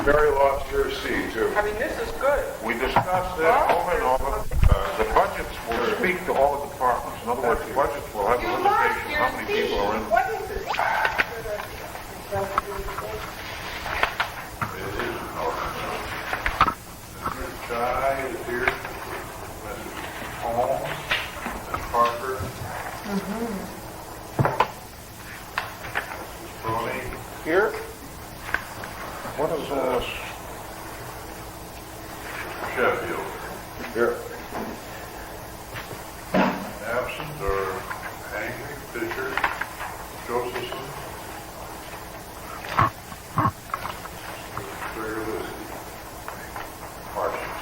Mary lost her seat too. I mean, this is good. We discussed that over and over. The budgets will speak to all the departments. In other words, the budgets will have a limitation how many people are in. What is it? Mr. Chai is here. Mrs. Holmes, Mrs. Parker. Mrs. Brony. Here? What is this? Sheffield. Here. Absent are Hank, Fisher, Josephson. Parsons.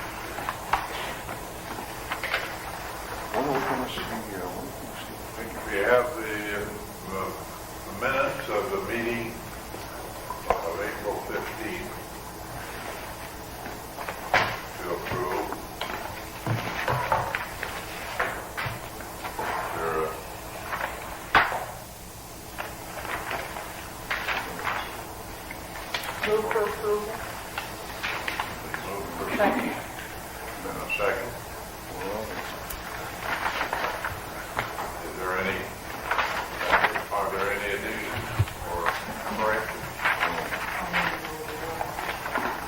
When are we going to see, when are we going to see? We have the minutes of the meeting of April 15th to approve. There, Move for approval. move for Second. and a second. Are there any additions or corrections?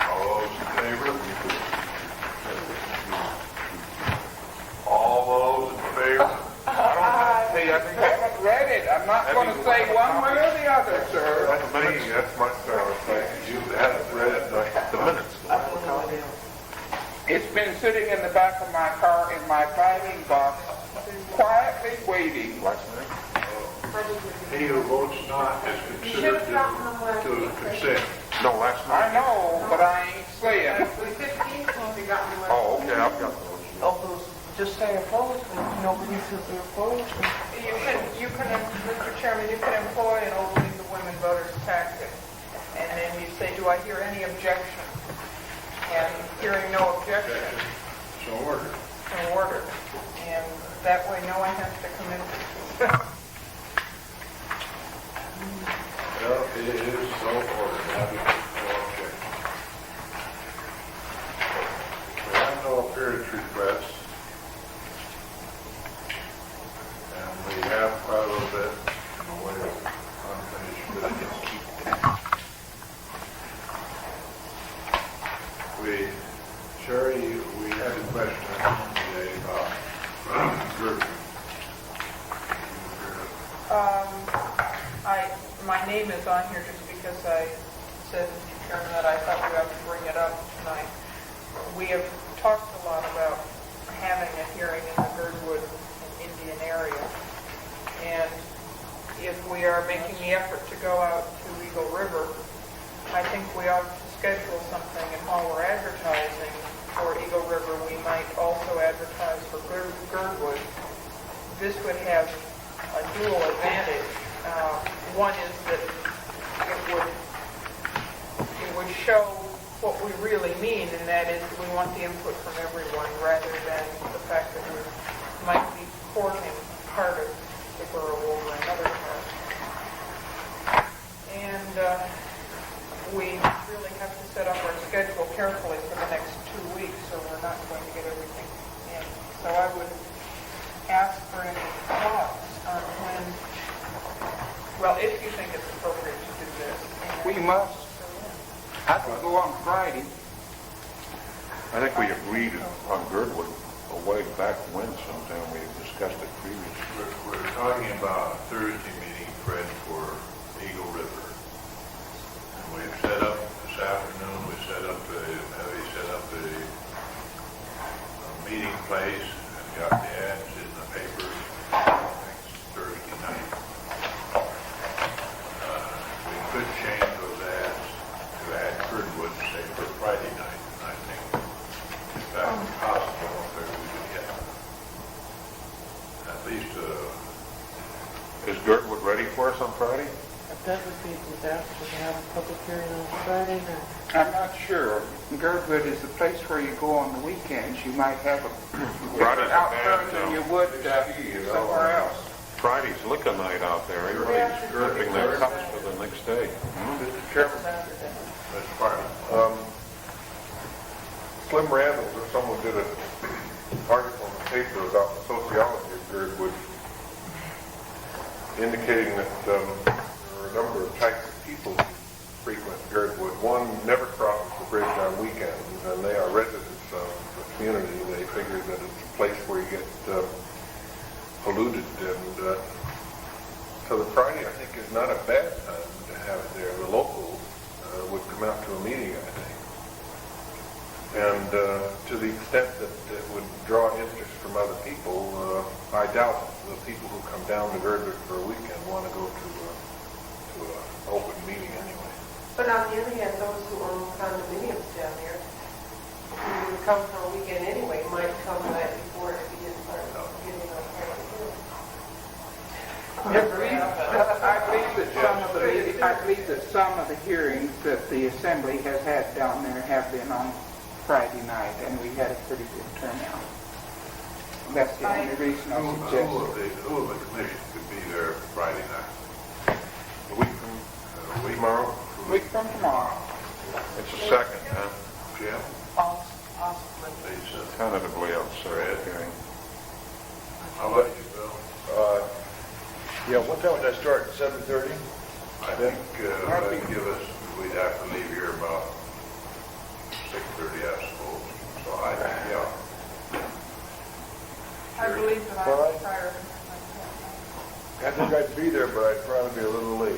All those in favor? All those in favor? Hey, I think I haven't read it. I'm not going to say one way or the other, sir. That's me, that's my style. You haven't read the minutes. It's been sitting in the back of my car in my filing box, quietly waiting. last night. He who votes not is considered to consent. No, last I night. know, but I ain't saying. Oh, okay, I've got those. Of those, just say opposed, and nobody says they're opposed. You can, Mr. Chairman, you can employ an overleave the women voters tactic. And then you say, do I hear any objection? And hearing no objection, So ordered. in order. And that way no one has to come in. Well, it is so ordered. Now we have no objection. We have no appearance requests. And we have quite a little bit in the way of unfinished business. Sherry, we had a question today about group. My name is on here just because I said, Mr. Chairman, that I thought we ought to bring it up tonight. We have talked a lot about having a hearing in the Girdwood and Indian area. And if we are making the effort to go out to Eagle River, I think we ought to schedule something, and while we're advertising for Eagle River, we might also advertise for Girdwood. This would have a dual advantage. One is that it would show what we really mean, and that is we want the input from everyone rather than the fact that we might be courting part of the borough over another part. And we really have to set up our schedule carefully for the next 2 weeks, so we're not going to get everything in. So I would ask for any thoughts on when, well, if you think it's appropriate to do this. We must. I could go on Friday. I think we agreed on Girdwood a way back when sometime. We discussed it previously. We're talking about a Thursday meeting, Fred, for Eagle River. And we've set up this afternoon, we set up a meeting place and got the ads in the papers next Thursday night. We could change those ads to add Girdwood, say, for Friday night. And I think if that was possible, we could get at least Is Girdwood ready for us on Friday? That would be a disaster to have a public hearing on Friday night. I'm not sure. Girdwood is the place where you go on the weekends. You might have a Friday's a out bad, further than you would somewhere else. Friday's liquor night out there. Everybody's gripping their cups for the next day. Mr. Chairman, Mr. Farnum? Slim Randall or someone did an article in the paper about the sociology of Girdwood, indicating that there are a number of types of people who frequent Girdwood. One never crosses the bridge on weekends, and they are residents of the community. They figure that it's a place where you get polluted, and so the Friday, I think, is not a bad time to have it there. The locals would come out to a meeting, I think. And to the extent that it would draw interest from other people, I doubt the people who come down to Girdwood for a weekend want to go to an open meeting anyway. But on the other hand, those who own condominiums down there, who would come for a weekend anyway, might come the night before if you didn't start getting on Friday. I believe that some of the hearings that the Assembly has had down there have been on Friday night, and we had a pretty good turnout. That's the only reason I suggest. Who of the commission could be there Friday night? A week from tomorrow? Week from tomorrow. It's the second, huh? Jim? Possibly. Lisa? Tentatively, I'll say. Fred? Okay. How about you, Bill? Yeah, what time would that start, 7:30? I think that'd give us, we'd have to leave here about 6:30, I suppose. So I think, yeah. I believe that All I right. was prior. I think I'd be there, but I'd probably be a little late.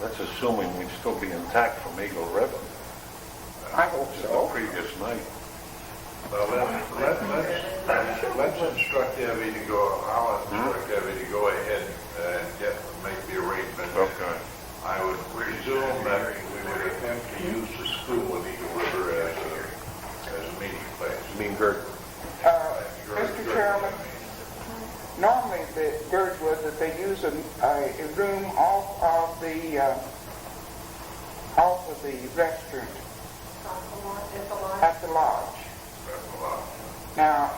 That's assuming we'd still be intact from Eagle River. I hope The so. previous night. Well, let's instruct Debbie to go, I'll instruct Debbie to go ahead and make the arrangement. Okay. I would presume that we would attempt to use the school of Eagle River as a meeting place. You mean Girdwood? Mr. Chairman, normally the Girdwood, that they use a room off of the restaurant at the lodge. That's a lot. Now,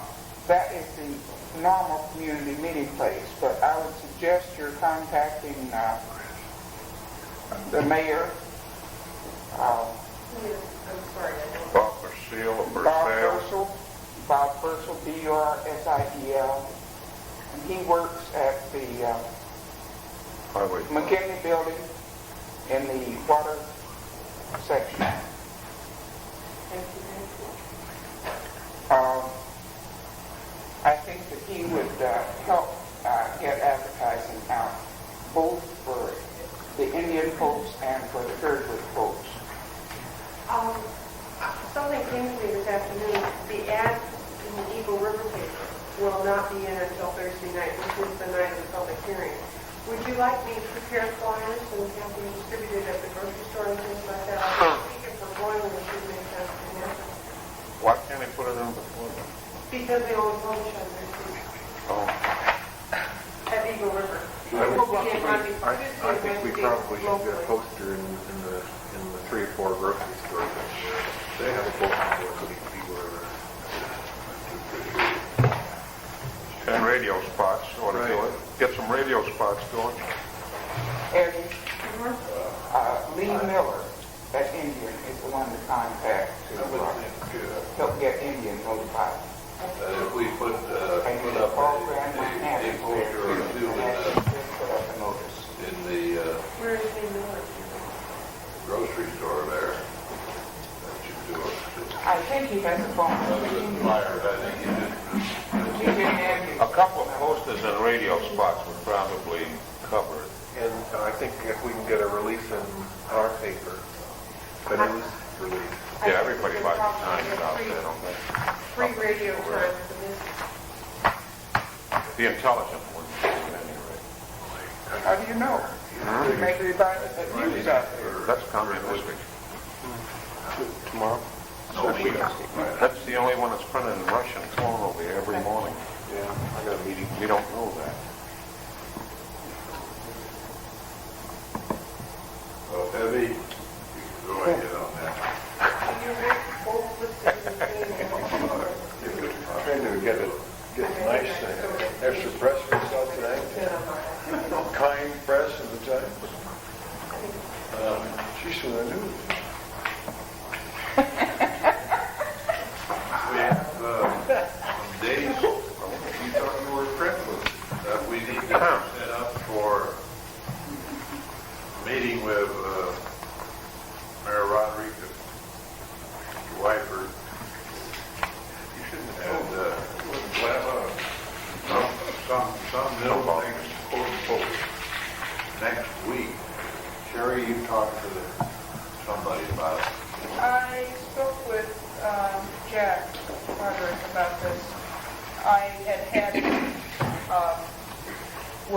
that is the normal community meeting place, but I would suggest you're contacting the mayor, I'm sorry, I don't. Bob Bursiel or Bob Bursiel? Purcell, B-U-R-S-I-E-L, and he works at the Highway. McKinley Building in the water section. I think that he would help get advertising out, both for the Indian folks and for the Girdwood folks. Something came to me this afternoon. The ad in the Eagle River paper will not be in until Thursday night, which is the night of the public hearing. Would you like me to prepare flyers and have them distributed at the grocery store and things like that? I think if we're going, we should make that happen. Why can't they put it on before then? Because they only publish on Thursday Oh, at Eagle River. I think we probably should get a poster in the 3 or 4 grocery stores. They have a bulletin board for these people. And radio spots, ought to do it. Get some radio spots going. Eddie, Lee Miller, that Indian, is the one to contact to help get Indian notified. If we put And put the up program a manager poster or two put up a notice. in the Where is he Miller? grocery store there, that should do it. I think he has a phone. Other than flyers, I think you did. He didn't have A couple of posters and radio spots would probably cover it. And I think if we can get a release in our paper, a news release. Yeah, everybody buys the Times out there, don't they? Free radio time for this. The intelligent ones do it anyway. How do you know? Maybe they buy the news out there. That's communistic. Tomorrow? That's the only one that's printed in Russian, flown over here every morning. Yeah, I got a meeting. We don't know that. Well, Debbie, you can go ahead on that. Both listed in the same. Trying to get nice, extra press release out tonight. Kind press of the Times. She's from the news.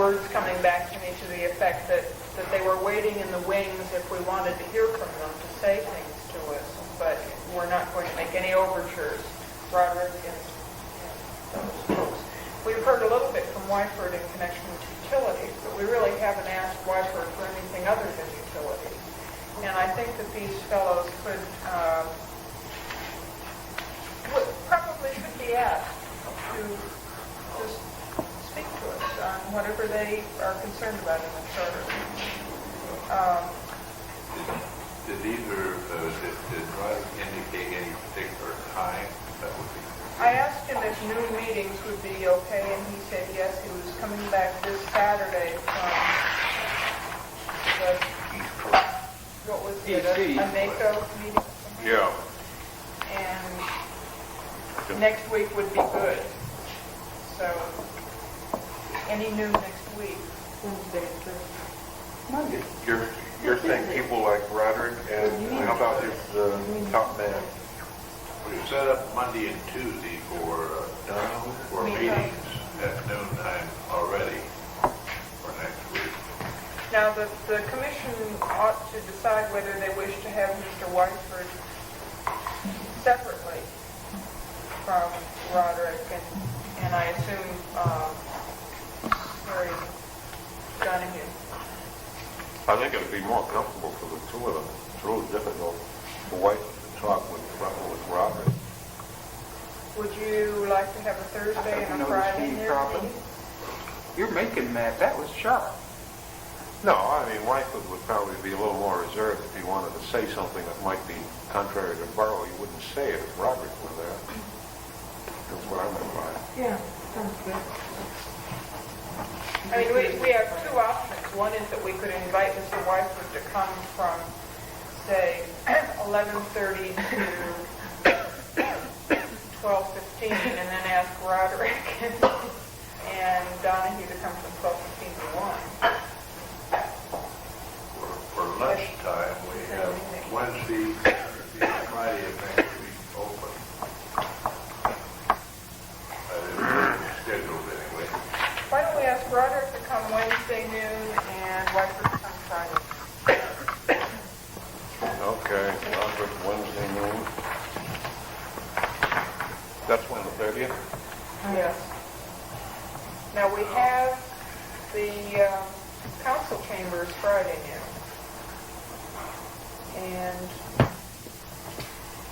words coming back to me to the effect that they were waiting in the wings if we wanted to hear from them to say things to us, but we're not going to make any overtures. Roderick and those folks. We've heard a little bit from Wyford in connection with utilities, but we really haven't asked Wyford for anything other than utilities. And I think that these fellows probably should be asked to just speak to us on whatever they are concerned about in the charter. Did Roderick indicate any particular time that would be? I asked him if noon meetings would be okay, and he said yes. He was coming back this Saturday from the, what was it, a NACO meeting? Yeah. And next week would be good. So, any noon next week. Wednesday, Thursday. Monday. You're saying people like Roderick, and how about his top man? We set up Monday and Tuesday for meetings at noon time already for next week. Now, the commission ought to decide whether they wish to have Mr. Wyford separately from Roderick, and I assume Harry Donahue. I think it'd be more comfortable for the two of them. It's really difficult for White to talk with Roderick. Would you like to have a Thursday and a Friday Any near problem? meeting? You're making that was sharp. No, I mean, Wycliffe would probably be a little more reserved if he wanted to say something that might be contrary to Burrow. He wouldn't say it if Roderick were there. That's what I meant by it. Yeah, sounds good. I mean, we have two options. One is that we could invite Mr. Wyford to come from, say, 11:30 to 12:15, and then ask Roderick and Donahue to come from 12:15 to 1. For lunchtime, we have Wednesday, Thursday, and Friday of next week open. That is scheduled anyway. Why don't we ask Roderick to come Wednesday noon and Wyford to come Friday? Okay, Roderick, Wednesday noon. That's when, the 30th? Yes. Now, we have the council chambers Friday noon. And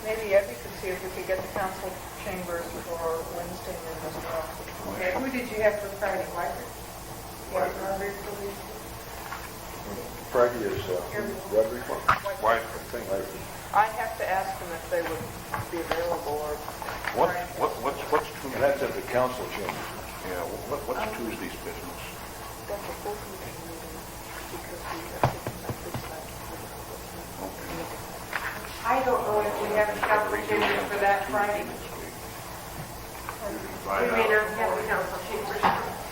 maybe Evie could see if we could get the council chambers for Wednesday noon as well. Okay, who did you have for Friday, Wyford? Yeah, Roderick, Friday is Roderick. Wycliffe. I'd have to ask them if they would be available or... What's Tuesday? That's at the council chamber. Yeah, what's Tuesday's business? That's a full committee meeting because we have taken that this night. I don't know if we have a council chambers for that Friday. We may not have a council chambers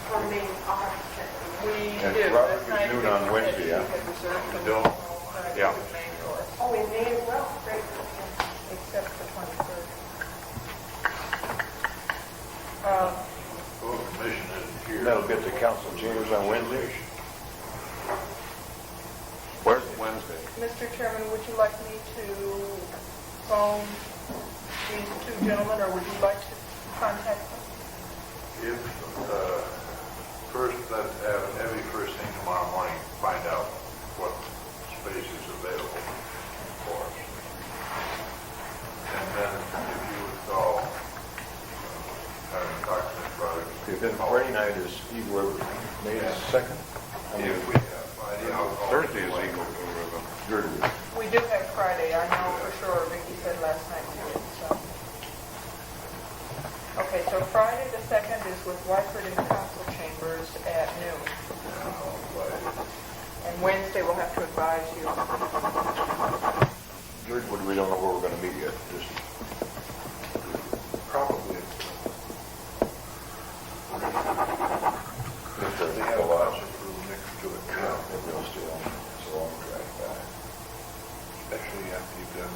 for May. I'll have to check. We And do. Robert Last night is noon we on said Wednesday, we yeah? had reserved them Don't. all Friday Yeah. in May for us, Oh, in May as well? Great. except the 23rd. Full commission isn't here. That'll be at the council chambers on Wednesday. Where's Wednesday? Mr. Chairman, would you like me to phone these two gentlemen, or would you like to contact them? If, first, let's have Evie first thing tomorrow morning, find out what space is available for us. And then if you would call, have a talk to Ms. Roderick. Then Friday night is Eagle River, May 2nd. If we have Friday, I'll call. Thursday is Eagle River. We do have Friday, I know for sure, Vicki said last night too, so. Okay, so Friday the 2nd is with Wyford in the council chambers at noon. And Wednesday we'll have to advise you. Girdwood, we don't know where we're going to meet yet. Just Probably. if They have a bunch of room next to it, Maybe it'll stay on. It's a long drive back. especially after you've done,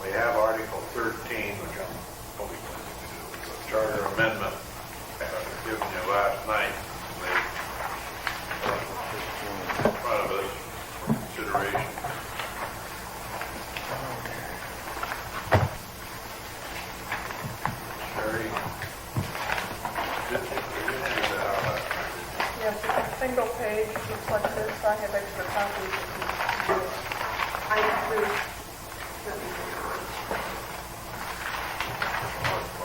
we have Article 13, which I'm hoping to do, the charter amendment given you last I have extra copies of these. I approve. Let me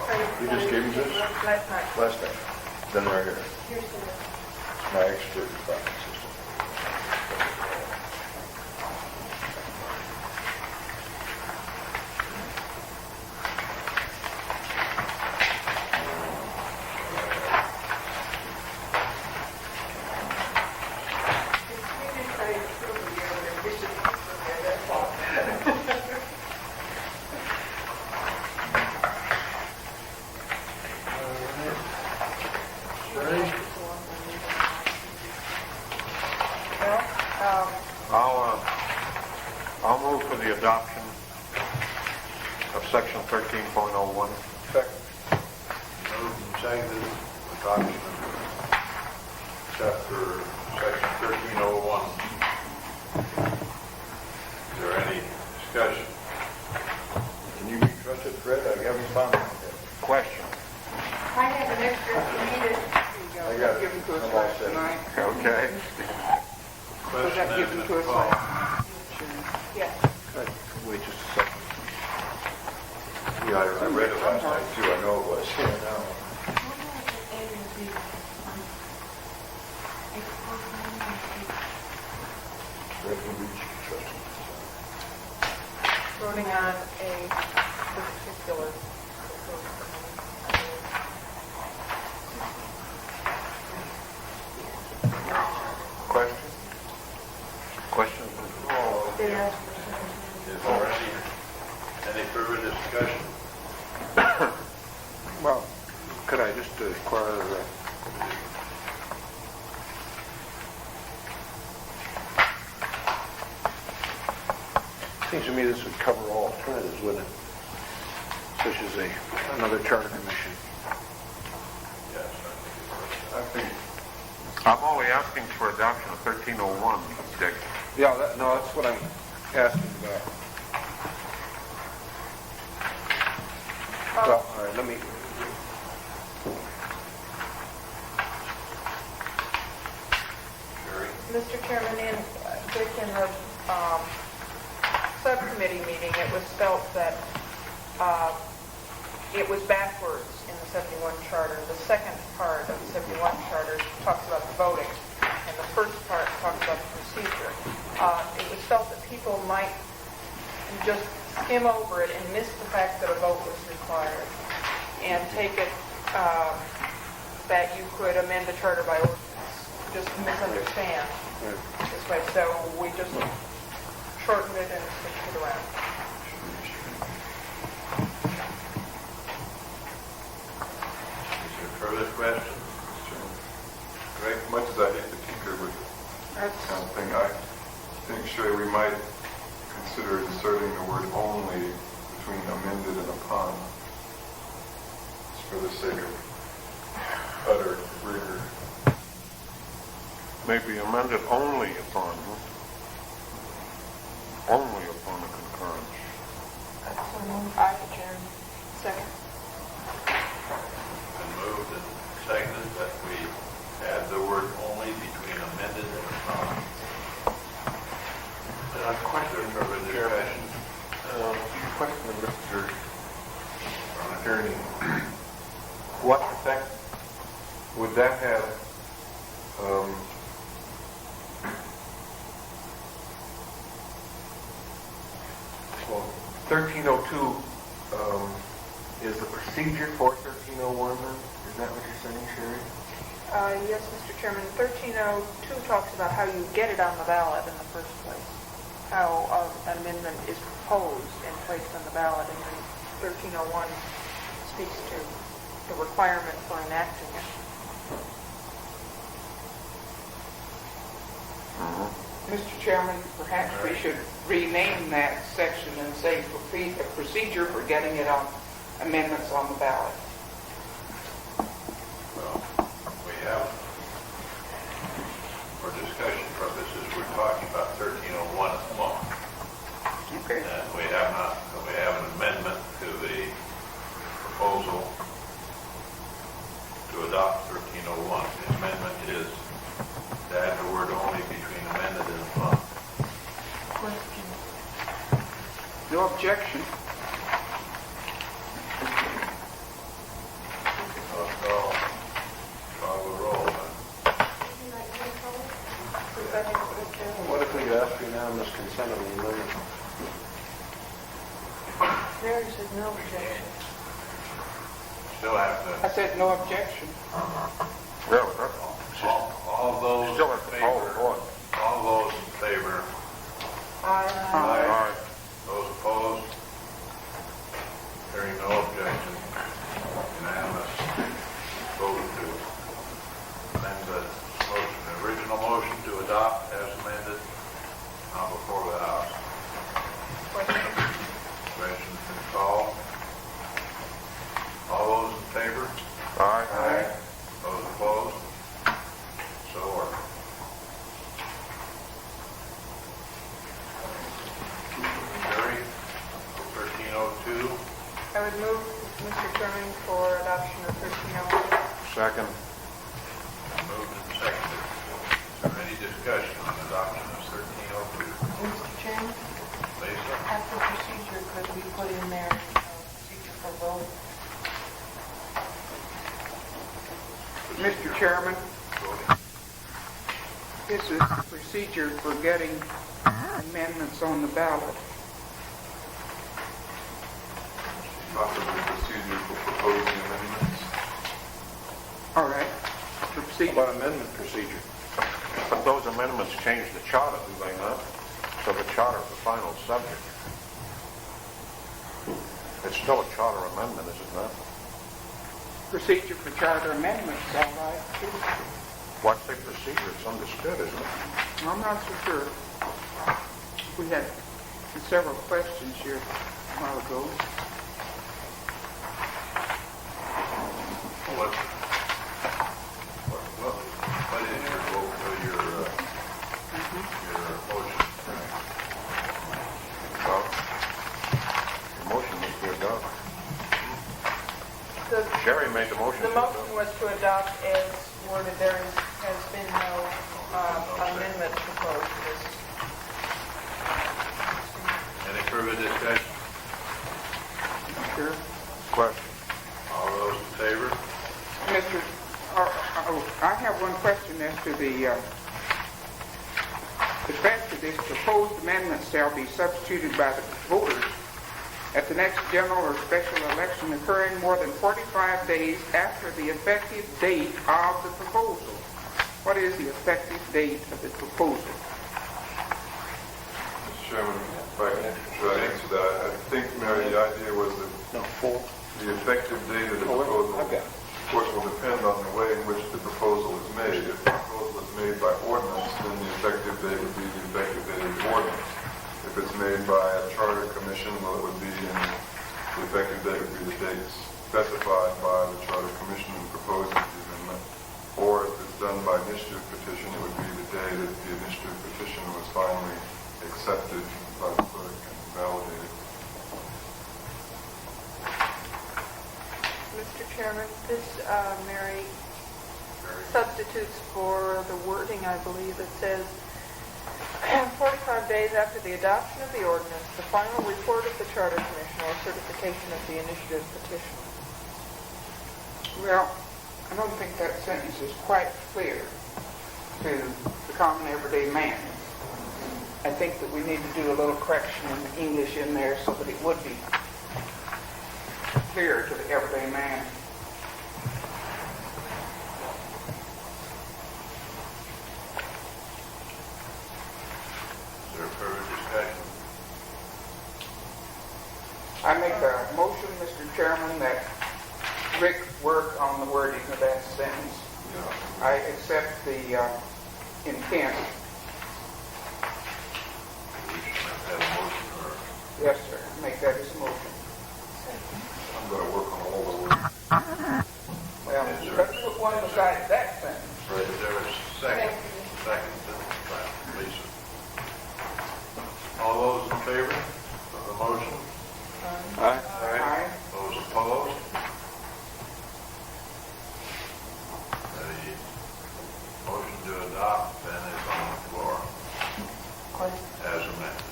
hang on. You just gave me this Last night. last time, then right here, Here's the, my extra copy system. Well, I'll move for the adoption of section 13.01. Second. Moved and seconded, adoption of chapter, section 1301. Is there any discussion? Can you be trusted, Fred? I haven't found it yet. Question. I have an extra if you need it. I got it. Give them to us I'm all last set. night. Okay. Was Question that has given been to us called. last? yes. Wait just a second. Yeah, I read it last night too, I know it was. Yeah, now. Fred can be trusted. Voting on a particular. Question? Question? They asked Is there any further discussion? Well, could I just inquire, seems to me this would cover all alternatives, wouldn't it? Such as another charter commission. Yes, I think I'm only asking for adoption of 1301, Dick. Yeah, no, that's what I'm asking about. Well, all right, let me, Sherry? Mr. Chairman, Dick, in the subcommittee meeting, it was felt that it was backwards in the 71 charter. The second part of the 71 charter talks about the voting, and the first part talks about the procedure. It was felt that people might just skim over it and miss the fact that a vote was required, and take it that you could amend the charter by ordinance, just misunderstand this way. So we just shortened it and switched it around. Is there further questions? Greg, much as I hate to tinker with this kind of thing, I think, Sherry, we might consider inserting the word only between amended and upon, just for the sake of utter rigor. Maybe amended only upon the concurrence. Aye, Chairman. Second. Been moved and seconded that we add the word only between amended and upon. A question, Further discussion? Question, Mr. Attorney. What effect would that have, well, 1302 is the procedure for 1301 then? Is that what you're saying, Sherry? Yes, Mr. Chairman. 1302 talks about how you get it on the ballot in the first place, how an amendment is proposed and placed on the ballot, and then 1301 speaks to the requirement for enacting it. Mr. Chairman, perhaps we should rename that section and say a procedure for getting it on amendments on the ballot. Well, we have, for discussion purposes, we're talking about 1301 at the moment. Okay. And we have an amendment to the proposal to adopt 1301. The amendment is to add the word only between amended No objection. Call the roll then. What if we ask unanimous consent of the amendment? Mary said no objection. Still have I to, said no objection. all those Still in have to call the favor, vote. all those in favor, Aye. those opposed? Hearing no objection, unanimous. Vote to amend the motion, the original motion to adopt as amended, now before the House. Question? Questions been called? All those in favor? Aye. Those opposed? So ordered. Jerry, 1302, I would move, Mr. Chairman, for adoption of 1302. Second. moved and seconded. Is there any discussion on adoption of 1302? Mr. Chairman, Lisa? after procedure, could we put in there procedure for vote? Mr. Chairman, Voting. this is the procedure for getting amendments on the ballot. Possibly procedure for proposing amendments. All right. How Proceed. about amendment procedure? But those amendments change the charter, do they not? So the charter is the final subject. It's still a charter amendment, is it not? Procedure for charter amendments, all right. What's the procedure? It's understood, isn't it? I'm not so sure. We had several questions here a while ago. What is your vote for your motion? Well, the motion must be adopted. The Sherry made the motion. the motion was to adopt as worded. There has been no amendment proposed to this. Any further discussion? Sure. Question. All those in favor? Mr. I have one question as to the fact that this proposed amendment shall be substituted by the voters at the next general or special election occurring more than 45 days after the effective date of the proposal. What is the effective date of the proposal? Mr. Chairman, if I can try to answer that, I think, Mary, the idea was that No, 4. the effective date of the Oh, wait, proposal, I've got it. of course, will depend on the way in which the proposal is made. If the proposal is made by ordinance, then the effective date would be the effective date of the ordinance. If it's made by a charter commission, well, it would be the effective date would be the date specified by the charter commission who proposes the amendment. Or if it's done by initiative petition, it would be the day that the initiative petition was finally accepted by the clerk and validated. Mr. Chairman, this, Mary, substitutes for the wording, I believe. It says, 45 days after the adoption of the ordinance, the final report of the Charter Commission or certification of the initiative petition. Well, I don't think that sentence is quite clear to the common everyday man. I think that we need to do a little correction in the English in there so that it would be clear to the everyday man. Is there further discussion? I make a motion, Mr. Chairman, that Rick work on the wording of that sentence. I accept the intent. We should make that a motion or? Yes, sir. Make that as a motion. I'm going to work on all the words. Well, let's put one beside that sentence. Is there a second? Second, Lisa. All those in favor of the motion? Aye. Aye. Those opposed? The motion to adopt then is on the floor as amended.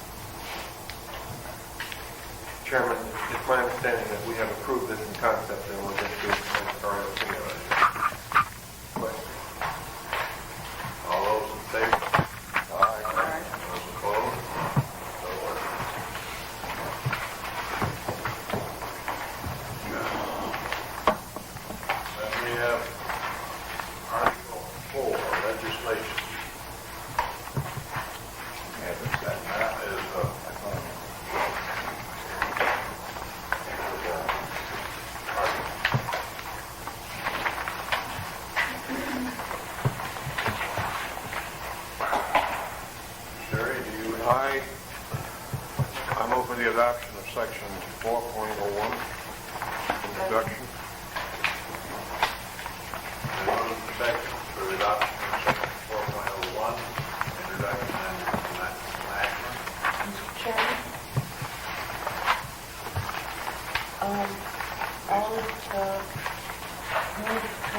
Chairman, it's my understanding that we have approved this in concept and we're just doing our opinion on it. All those in favor? Aye. Those opposed? So ordered. Then we have Article 4, legislation. That is, Sherry, do you I'm over the adoption of section 4.01, introduction. move the second for adoption of section 4.01, introduction and enactment? Mr. Chairman, I would move to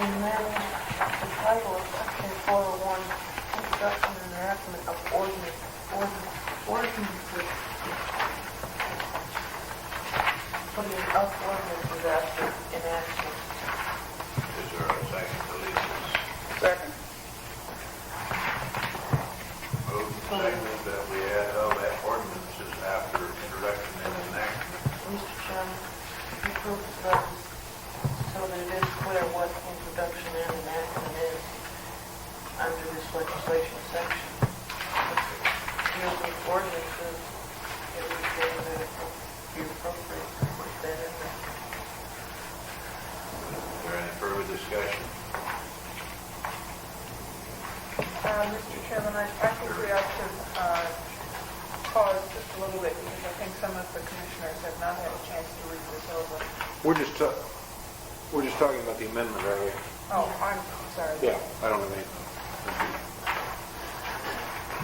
amend the title of section 401, introduction and enactment of ordinances. Putting up ordinances after enactment. Is there a second to leave this? Second. Move the second that we add that ordinances after introduction and enactment. Mr. Chairman, you approve those so that it is clear what introduction and enactment is under this legislation section. Deals with ordinances, it would say that it would be appropriate to put that in there. Is there any further discussion? Mr. Chairman, I think we ought to pause just a little bit because I think some of the commissioners have not had a chance to read this over. We're just talking about the amendment, aren't we? Oh, I'm sorry. Yeah, I don't have any.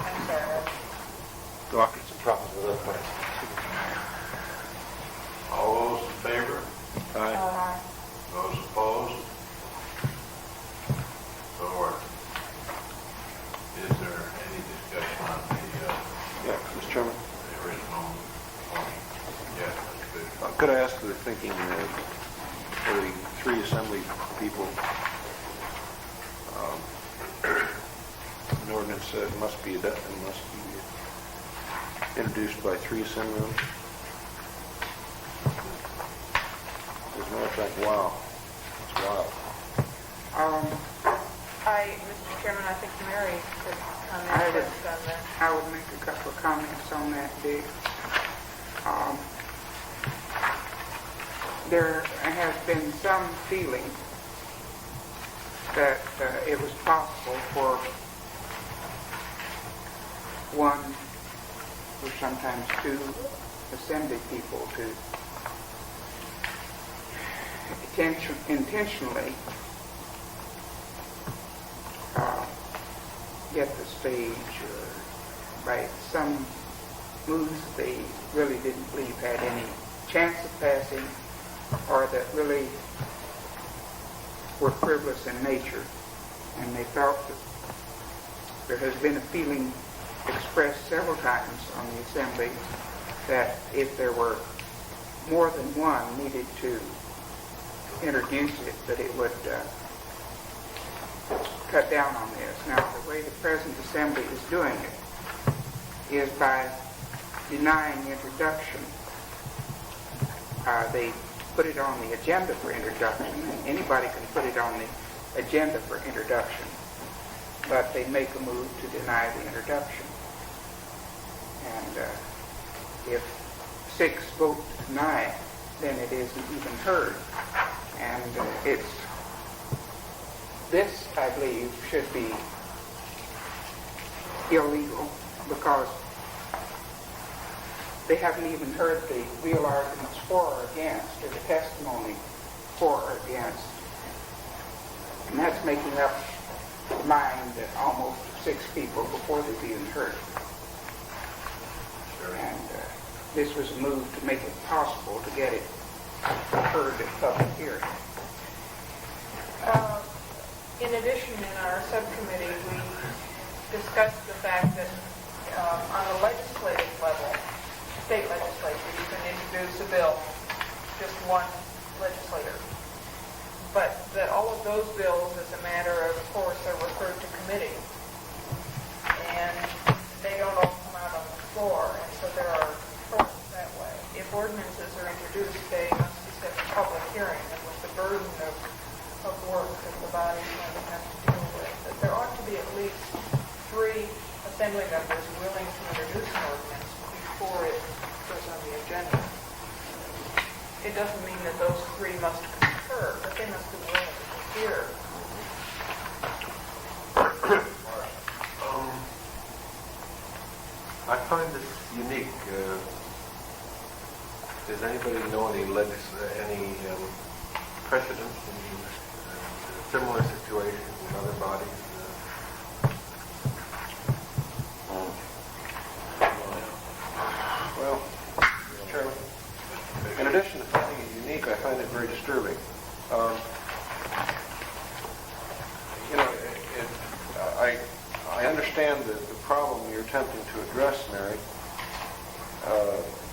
I'm sorry. Doctors and problems with other plans. All those in favor? Aye. Those opposed? So ordered. Is there any discussion on Yeah, Mr. Chairman, the original motion? Yes, that's good. could I ask for the thinking for the three assembly people? An ordinance said it must be introduced by three assemblymen. As a matter of fact, wow, it's wild. Mr. Chairman, I think Mary could comment I would- first on that. I would make a couple of comments on that, Dick. There has been some feeling that it was possible for one or sometimes two assembly people to intentionally get the stage or by some moves they really didn't believe had any chance of passing or that really were frivolous in nature. And they felt that there has been a feeling expressed several times on the Assembly that if there were more than one needed to introduce it, that it would cut down on this. Now, the way the present Assembly is doing it is by denying introduction. They put it on the agenda for introduction, and anybody can put it on the agenda for introduction, but they make a move to deny the introduction. And if 6 vote to deny, then it isn't even heard. And this, I believe, should be illegal because they haven't even heard the real arguments for or against, or the testimony for or against. And that's making up the mind of almost 6 people before they've even heard it. And this was a move to make it possible to get it heard at public hearing. In addition, in our subcommittee, we discussed the fact that on the legislative level, state legislature, you can introduce a bill, just one legislator. But that all of those bills, as a matter of course, are referred to committee. And they don't all come out on the floor, and so there are hurdles that way. If ordinances are introduced, they must be set for public hearing, and with the burden of work that the body is going to have to deal with, that there ought to be at least 3 assembly members willing to introduce an ordinance before it goes on the agenda. It doesn't mean that those 3 must concur, but they must be willing to hear. I find this unique. Does anybody know any precedents in similar situations in other bodies? Well, Mr. Chairman, in addition to finding it unique, I find it very disturbing. I understand the problem you're attempting to address, Mary,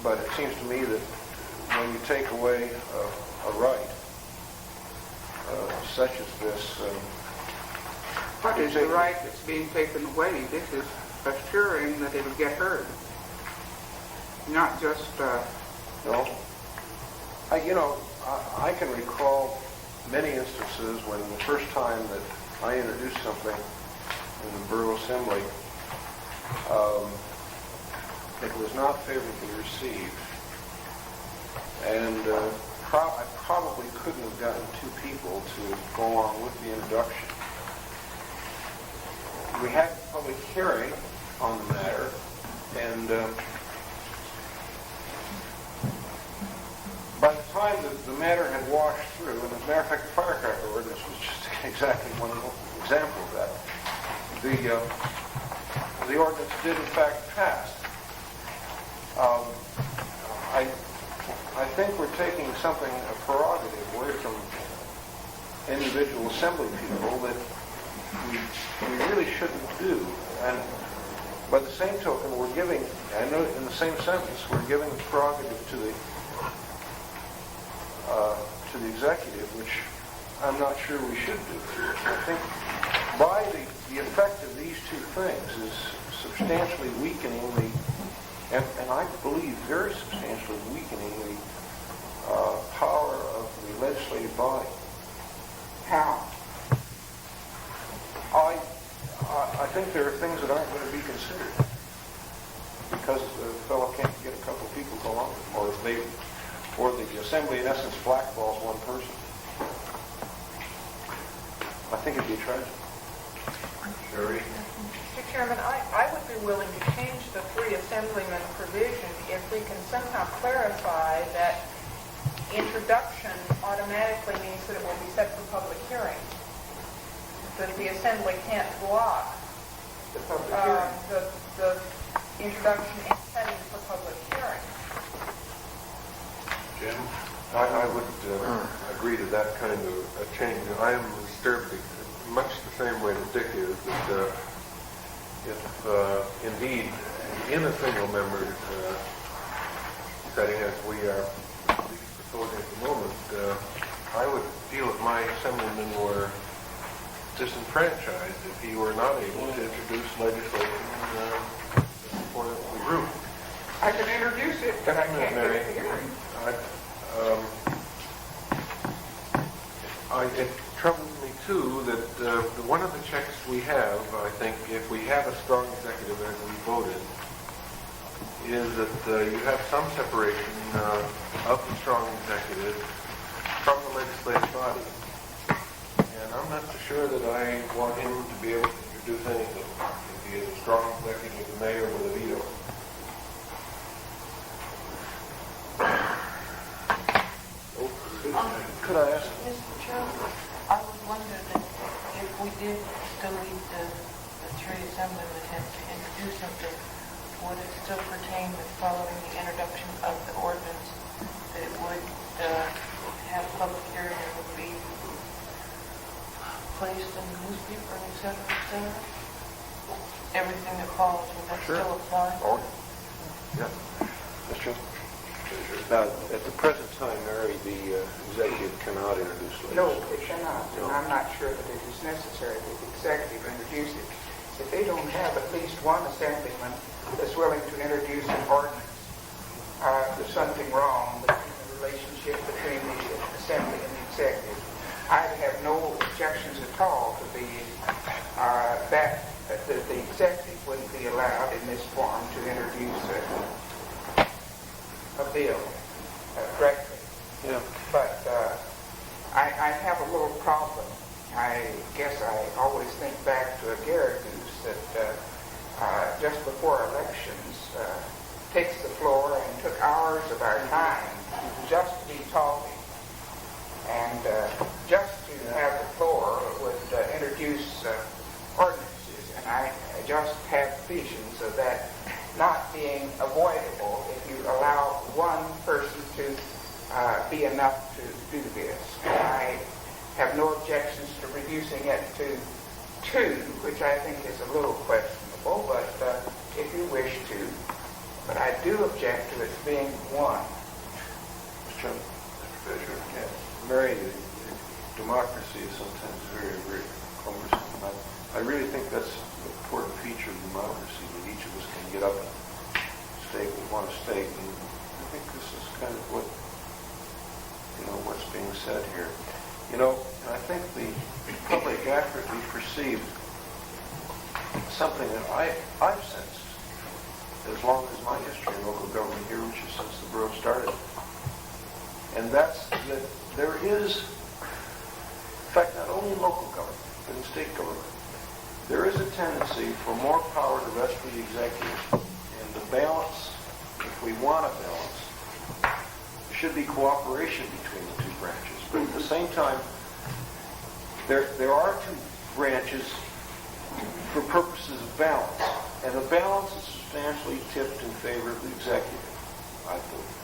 but it seems to me that when you take away a right such as this, What is the right that's being taken away? This is assuring that it'll get heard. Not just, no. I can recall many instances when the first time that I introduced something in the Borough Assembly, it was not favorably received. And I probably couldn't have gotten 2 people to go along with the introduction. We had a public hearing on the matter, and by the time that the matter had washed through, and as a matter of fact, the firecracker ordinance was just exactly one example of that, the ordinance did in fact pass. I think we're taking something, a prerogative, away from individual assembly people that we really shouldn't do. And by the same token, we're giving, I know in the same sentence, we're giving the prerogative to the executive, which I'm not sure we should do. I think by the effect of these 2 things is substantially weakening and I believe very substantially weakening the power of the legislative body. how? I think there are things that aren't going to be considered because the fellow can't get a couple of people to go on, or the assembly in essence blackballs one person. I think it'd be tragic. Sherry? Mr. Chairman, I would be willing to change the 3 assemblyman provision if we can somehow clarify that introduction automatically means that it will be set for public hearing. That the assembly can't block The public hearing. the introduction and setting for public hearing. Jim? I would agree to that kind of a change. I am disturbed much the same way that Dick is, that if indeed in a single member setting as we are proposing at the moment, I would feel that my assemblyman were disenfranchised if he were not able to introduce legislation for the group. I can introduce it, but I can't get a hearing. It troubles me too that one of the checks we have, I think, if we have a strong executive as we voted, is that you have some separation of the strong executive from the legislative body. And I'm not so sure that I want him to be able to introduce anything if he is a strong executive mayor with a veto. Could I ask? Mr. Chairman, I would wonder that if we did delete the 3 assemblymen that had to introduce something, would it still pertain that following the introduction of the ordinance, that it would have public hearing and would be placed in the newspaper, et cetera, et cetera? Everything that follows, would that Sure. still apply? Oh, yeah. Mr. At the present time, Mary, the executive cannot introduce No, legislation. it cannot, and I'm not sure that it is necessary that the executive introduce it. If they don't have at least one assemblyman that's willing to introduce an ordinance, there's something wrong with the relationship between the assembly and the executive. I have no objections at all to the executive wouldn't be allowed in this form to introduce a bill directly. Yeah. But I have a little problem. I guess I always think back to a Garrett Goose that just before elections takes the floor and took hours of our time just to be talking and just to have the floor would introduce ordinances. And I just have visions of that not being avoidable if you allow one person to be enough to do this. And I have no objections to reducing it to two, which I think is a little questionable, but if you wish to. But I do object to it being one. Mr. Chairman? Mr. Fisher? Yes. Mary, democracy is sometimes very, very cumbersome. I really think that's an important feature of democracy, that each of us can get up and state what we want to state. And I think this is kind of what's being said here. And I think the public accurately perceived something that I've sensed as long as my history in local government here, which is since the borough started. And that's that there is, in fact, not only in local government, but in state government, there is a tendency for more power to rest with the executive. And the balance, if we want a balance, there should be cooperation between the two branches. But at the same time, there are two branches for purposes of balance. And the balance is substantially tipped in favor of the executive, I believe.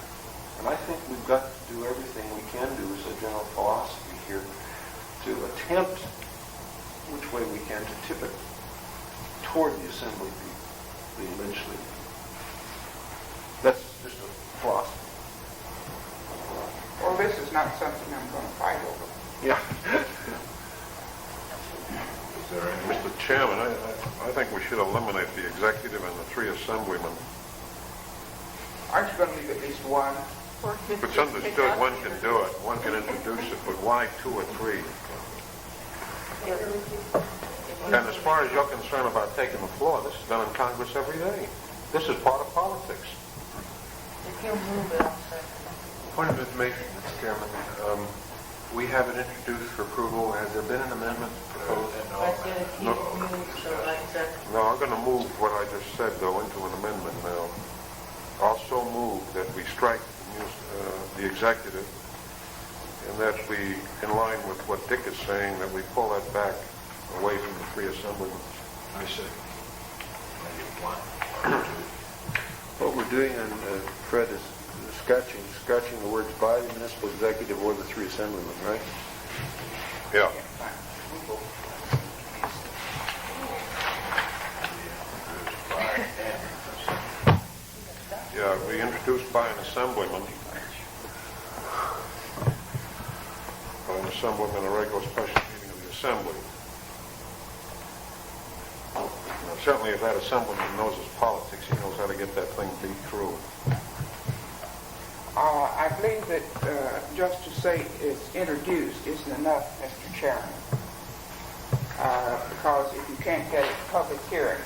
And I think we've got to do everything we can do as a general philosophy here to attempt, which way we can, to tip it toward the assembly people, the legislature. That's just a philosophy. Well, this is not something I'm going to fight over. Yeah. Mr. Chairman, I think we should eliminate the executive and the three assemblymen. Aren't you going to leave at least one? If it's understood, one can do it, one can introduce it, but why two or three? And as far as you're concerned about taking the floor, this is done in Congress every day. This is part of politics. If you move it, I'll second. Point of information, Mr. Chairman. We have it introduced for approval. Has there been an amendment proposed? I said if you move, so I second. No, I'm going to move what I just said, though, into an amendment now. Also move that we strike the executive, and that we, in line with what Dick is saying, that we pull that back away from the three assemblymen. I see. Maybe one, two. What we're doing, Fred, is scratching the words by the municipal executive or the three assemblymen, right? Yeah. Yeah, we introduced by an assemblyman. By an assemblyman, a regular special meeting of the assembly. Now, certainly if that assemblyman knows his politics, he knows how to get that thing beat through. I believe that just to say it's introduced isn't enough, Mr. Chairman. Because if you can't get it to public hearing,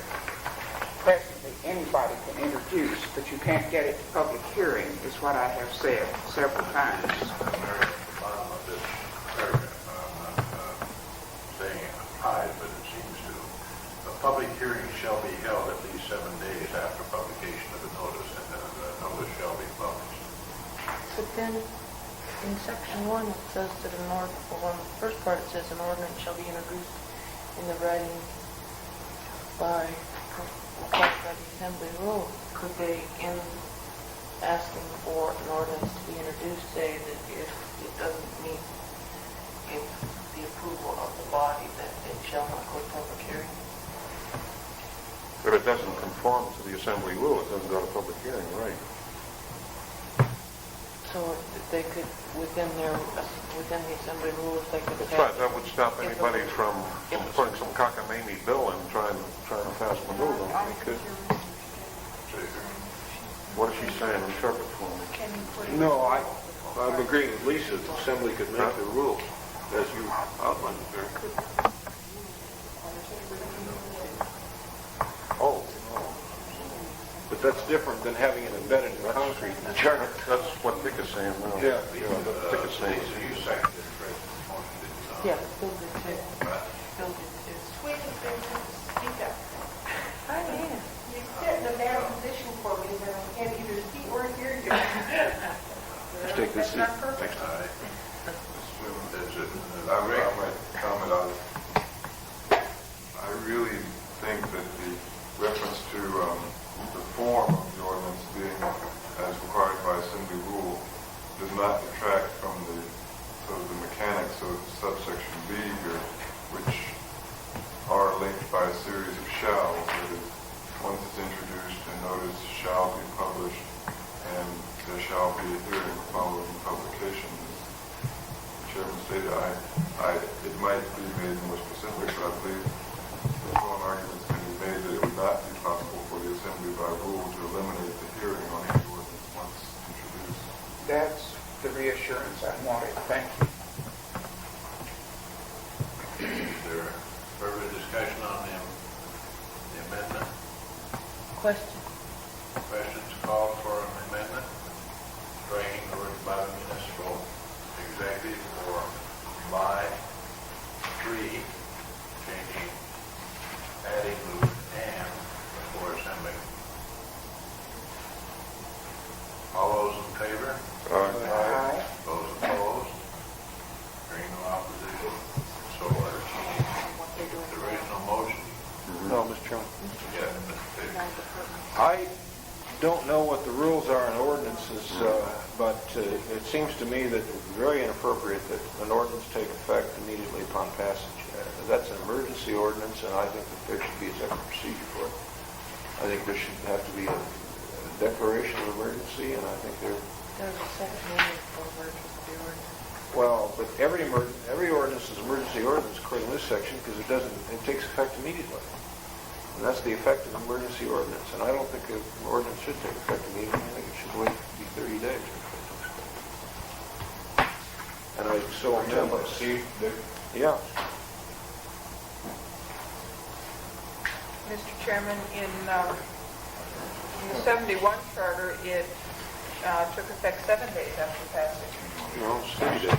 presently anybody can introduce, but you can't get it to public hearing, is what I have said several times. At the bottom of this paragraph, I'm not saying it applies, but it seems to. A public hearing shall be held at least 7 days after publication of the notice, and the notice shall be published. But then, in section 1, it says that the first part it says an ordinance shall be introduced in the writing by the assembly rule. Could they, in asking for an ordinance to be introduced, say that if it doesn't meet the approval of the body, that it shall not go to public hearing? If it doesn't conform to the assembly rule, it doesn't go to public hearing, right? So they could, within the assembly rules, they could That's right, have, that would stop anybody from putting some cockamamie bill and trying to pass the rule. They could. What is she saying? Interpret for me. No, I'm agreeing with Lisa, the assembly could make the rule, as you outlined there. Oh, but that's different than having it embedded in concrete in the charter. That's what Dick is saying now. Yeah. Dick is saying. Lisa, you seconded Fred's motion, did you not? yeah, Bill did too. Bill did too. Sweet as they speak up. I am. You sit in a bad position for me, that I can't either see or hear you. Just take this seat. That's not perfect. All right. That's it. I might comment on it. I really think that the reference to the form of the ordinance being as required by assembly rule does not detract from the sort of the mechanics of subsection B here, which are linked by a series of shalls. That is, once it's introduced, a notice shall be published, and there shall be a hearing following publication. As the Chairman stated, it might be made more specific, but I believe strong arguments can be made that it would not be possible for the Assembly by rule to eliminate the hearing on any ordinance once introduced. That's the reassurance I wanted. Thank you. Is there further discussion on the amendment? Question. Questions called for an amendment? Striking the word by the municipal executive or by 3, changing, adding the word and before assembly. All those in favor? Aye. Those opposed? Hearing no opposition, so ordered. The original motion? No, Mr. Chairman. Yeah, Mr. Taylor. I don't know what the rules are in ordinances, but it seems to me that it's very inappropriate that an ordinance take effect immediately upon passage. That's an emergency ordinance, and I think that there should be a separate procedure for it. I think there should have to be a declaration of emergency, and I think there, There's a section in it for emergency ordinance. well, but every ordinance is emergency ordinance according to this section because it takes effect immediately. And that's the effect of an emergency ordinance. And I don't think an ordinance should take effect immediately. I think it should wait to be 30 days. And I so amend this. Yeah. Mr. Chairman, in the 71 charter, it took effect 7 days after passage. No, it's 30 days.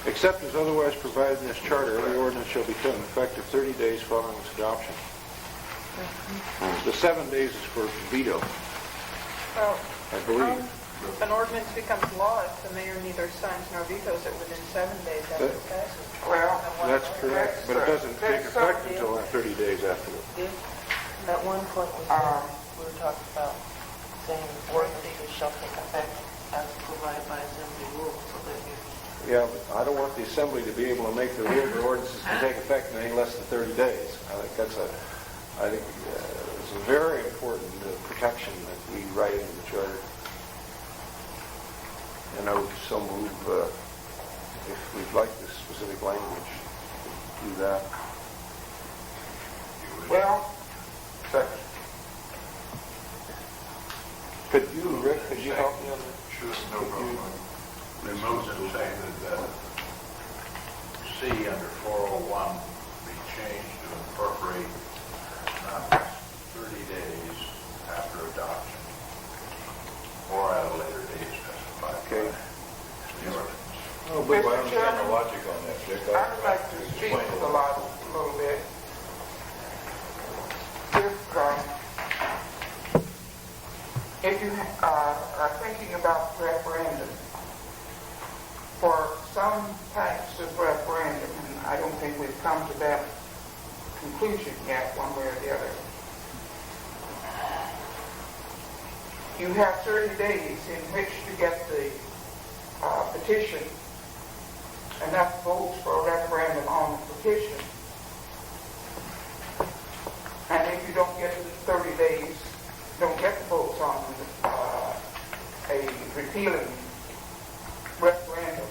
Except as otherwise provided in this charter, every ordinance shall become effective 30 days following its adoption. The 7 days is for veto, Well, I believe. if an ordinance becomes law, if the mayor neither signs nor vetoes it within 7 days after passage. Well, That's correct, but it doesn't take effect until 30 days afterward. At one point, we were talking about saying ordinances shall take effect as provided by assembly rules, so that if Yeah, but I don't want the assembly to be able to make the rule that ordinances can take effect in any less than 30 days. I think it's a very important protection that we write into the charter. And I would so move, if we'd like this specific language, do that. well, Second. Could you, Rick, could you help me on that? Sure, no problem. They moved and seconded that C under 401 be changed to incorporate not 30 days after adoption or at a later date specified by Okay. the ordinance. Mr. Chairman, logic on that, Dick. I'd like to speak to the lot a little bit. If you are thinking about referendum, for some types of referendum, and I don't think we've come to that conclusion yet, one way or the other, you have 30 days in which to get the petition, enough votes for a referendum on the petition. And if you don't get to the 30 days, don't get the votes on a a repealing referendum,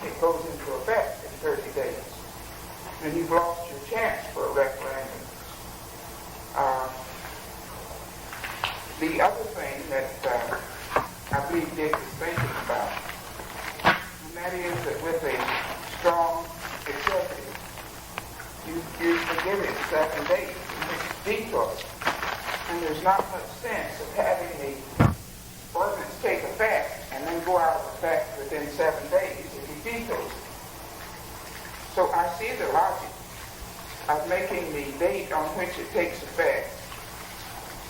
it goes into effect in 30 days. And you've lost your chance for a referendum. The other thing that I believe Dick is thinking about, and that is that with a strong executive, you forgive it 7 days in which to veto it. And there's not much sense of having the ordinance take effect and then go out of effect within 7 days if he vetoes it. So I see the logic of making the date on which it takes effect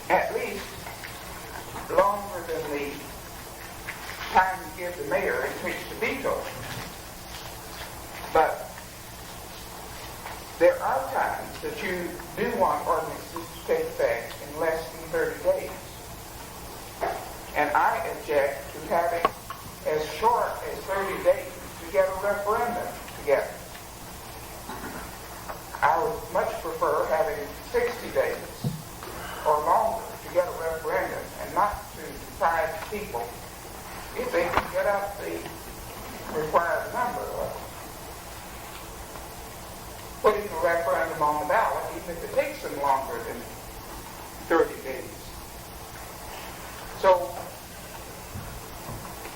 at least longer than the time you give the mayor in which to veto it. But there are times that you do want ordinances to take effect in less than 30 days. And I object to having as short as 30 days to get a referendum together. I would much prefer having 60 days or longer to get a referendum and not to deprive people, if they can get up the required number, of putting a referendum on the ballot, even if it takes them longer than 30 days. So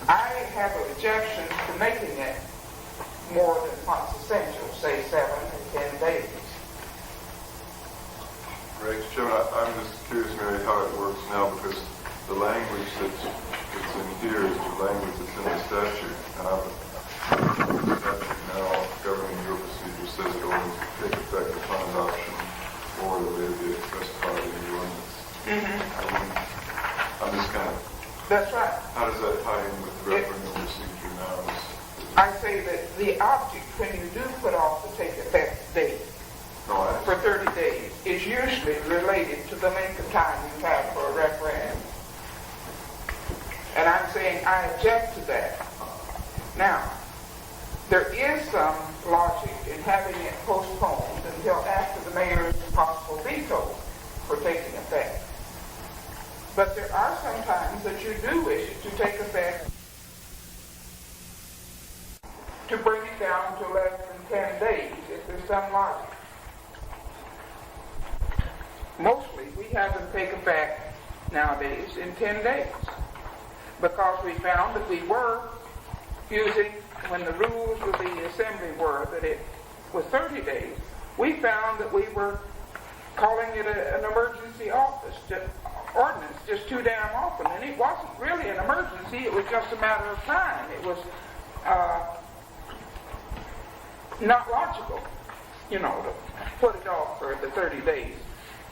I have an objection to making it more than what's essential, say 7 or 10 days. Right, Chairman, I'm just curious, Mary, how it works now, because the language that's in here is the language that's in the statute. And the statute now governing your procedure says it only take effect upon adoption or the later date specified in the ordinance. I'm just kind of... That's right. How does that tie in with the referendum procedure now? I say that the object, when you do put off the take effect date for 30 days, is usually related to the length of time you have for a referendum. And I'm saying I object to that. Now, there is some logic in having it postponed until after the mayor's possible veto for taking effect. But there are some times that you do wish it to take effect to bring it down to less than 10 days, if there's some logic. Mostly, we have them take effect nowadays in 10 days because we found that we were using, when the rules of the assembly were that it was 30 days, we found that we were calling it an emergency ordinance just too damn often. And it wasn't really an emergency, it was just a matter of time. It was not logical, to put it off for the 30 days.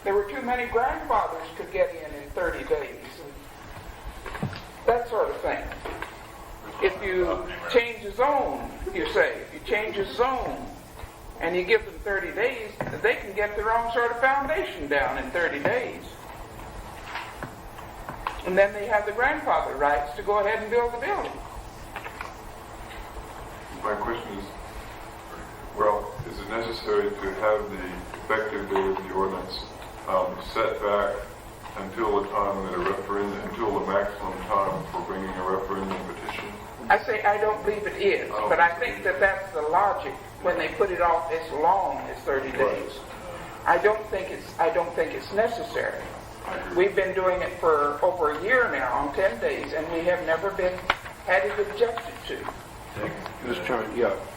There were too many grandfathers could get in 30 days, and that sort of thing. If you change a zone, if you change a zone, and you give them 30 days, they can get their own sort of foundation down in 30 days. And then they have the grandfather rights to go ahead and build the building. My question is, is it necessary to have the effective date of the ordinance set back until the time that until the maximum time for bringing a referendum petition? I say I don't believe it is, but I think that that's the logic when they put it off as long as 30 days. I don't think it's necessary. We've been doing it for over a year now on 10 days, and we have never had it objected to. Mr. Chairman,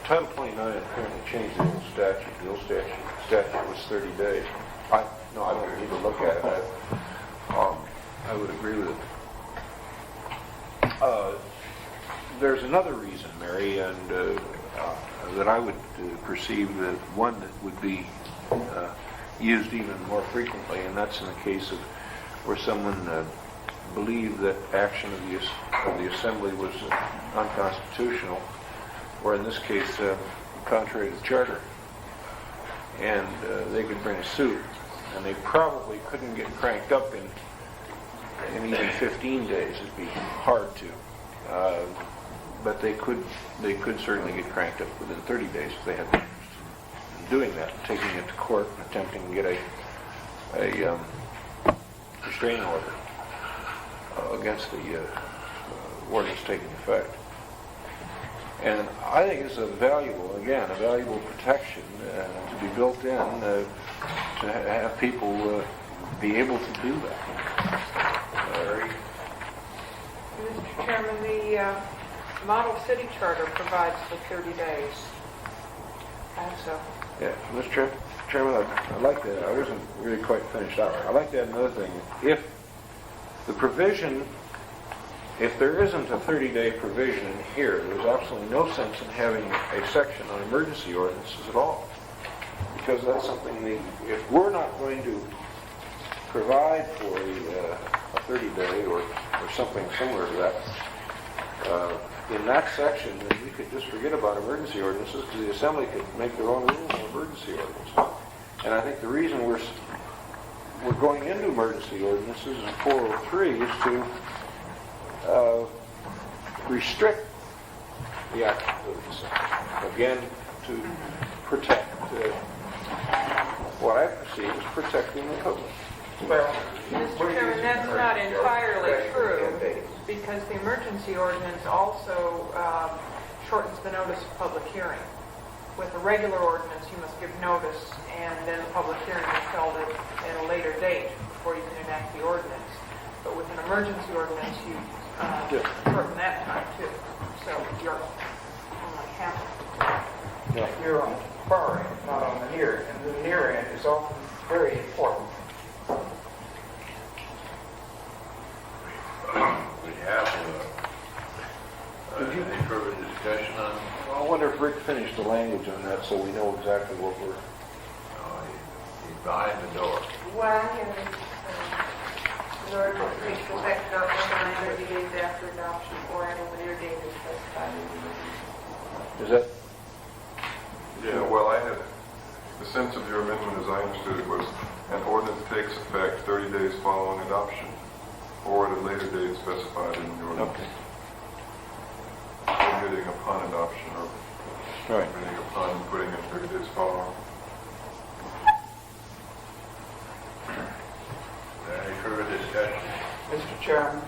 Title 29 apparently changed the old statute. The old statute was 30 days. I don't need to look at it. I would agree with it. There's another reason, Mary, and that I would perceive that one that would be used even more frequently, and that's in the case of where someone believed that action of the assembly was unconstitutional, or in this case, contrary to the charter, and they could bring a suit, and they probably couldn't get cranked up in even 15 days. It'd be hard to. But they could certainly get cranked up within 30 days if they had the interest in doing that, taking it to court and attempting to get a restraining order against the ordinance taking effect. And I think it's a valuable protection to be built in to have people be able to do that. Mr. Chairman, the model city charter provides for 30 days. Also, Yeah, Mr. Chairman, I'd like to, I wasn't really quite finished out. I'd like to add another thing. If the provision, if there isn't a 30-day provision in here, there's absolutely no sense in having a section on emergency ordinances at all. Because that's something, if we're not going to provide for a 30-day or something similar to that, in that section, then we could just forget about emergency ordinances because the Assembly could make their own rules on emergency ordinances. And I think the reason we're going into emergency ordinances in 403 is to restrict the actions of the Assembly. Again, to protect what I perceive as protecting the public. Well, Mr. Chairman, that's not entirely true, because the emergency ordinance also shortens the notice of public hearing. With a regular ordinance, you must give notice, and then the public hearing is held at a later date before you can enact the ordinance. But with an emergency ordinance, you shorten that time too. So you're only half. you're on the far end, not on the near end. And the near end is often very important. We have any further discussion on, I wonder if Rick finished the language on that so we know exactly what we're... he's behind the door. What I have is, in order to take effect not more than 30 days after adoption or at a later date as specified in the ordinance. Is that... Yeah, well, the sense of your amendment as I understood it was an ordinance takes effect 30 days following adoption or at a later date specified in the ordinance. Okay. Permitting upon adoption or Right. permitting upon putting in 30 days following. Any further discussion? Mr. Chairman,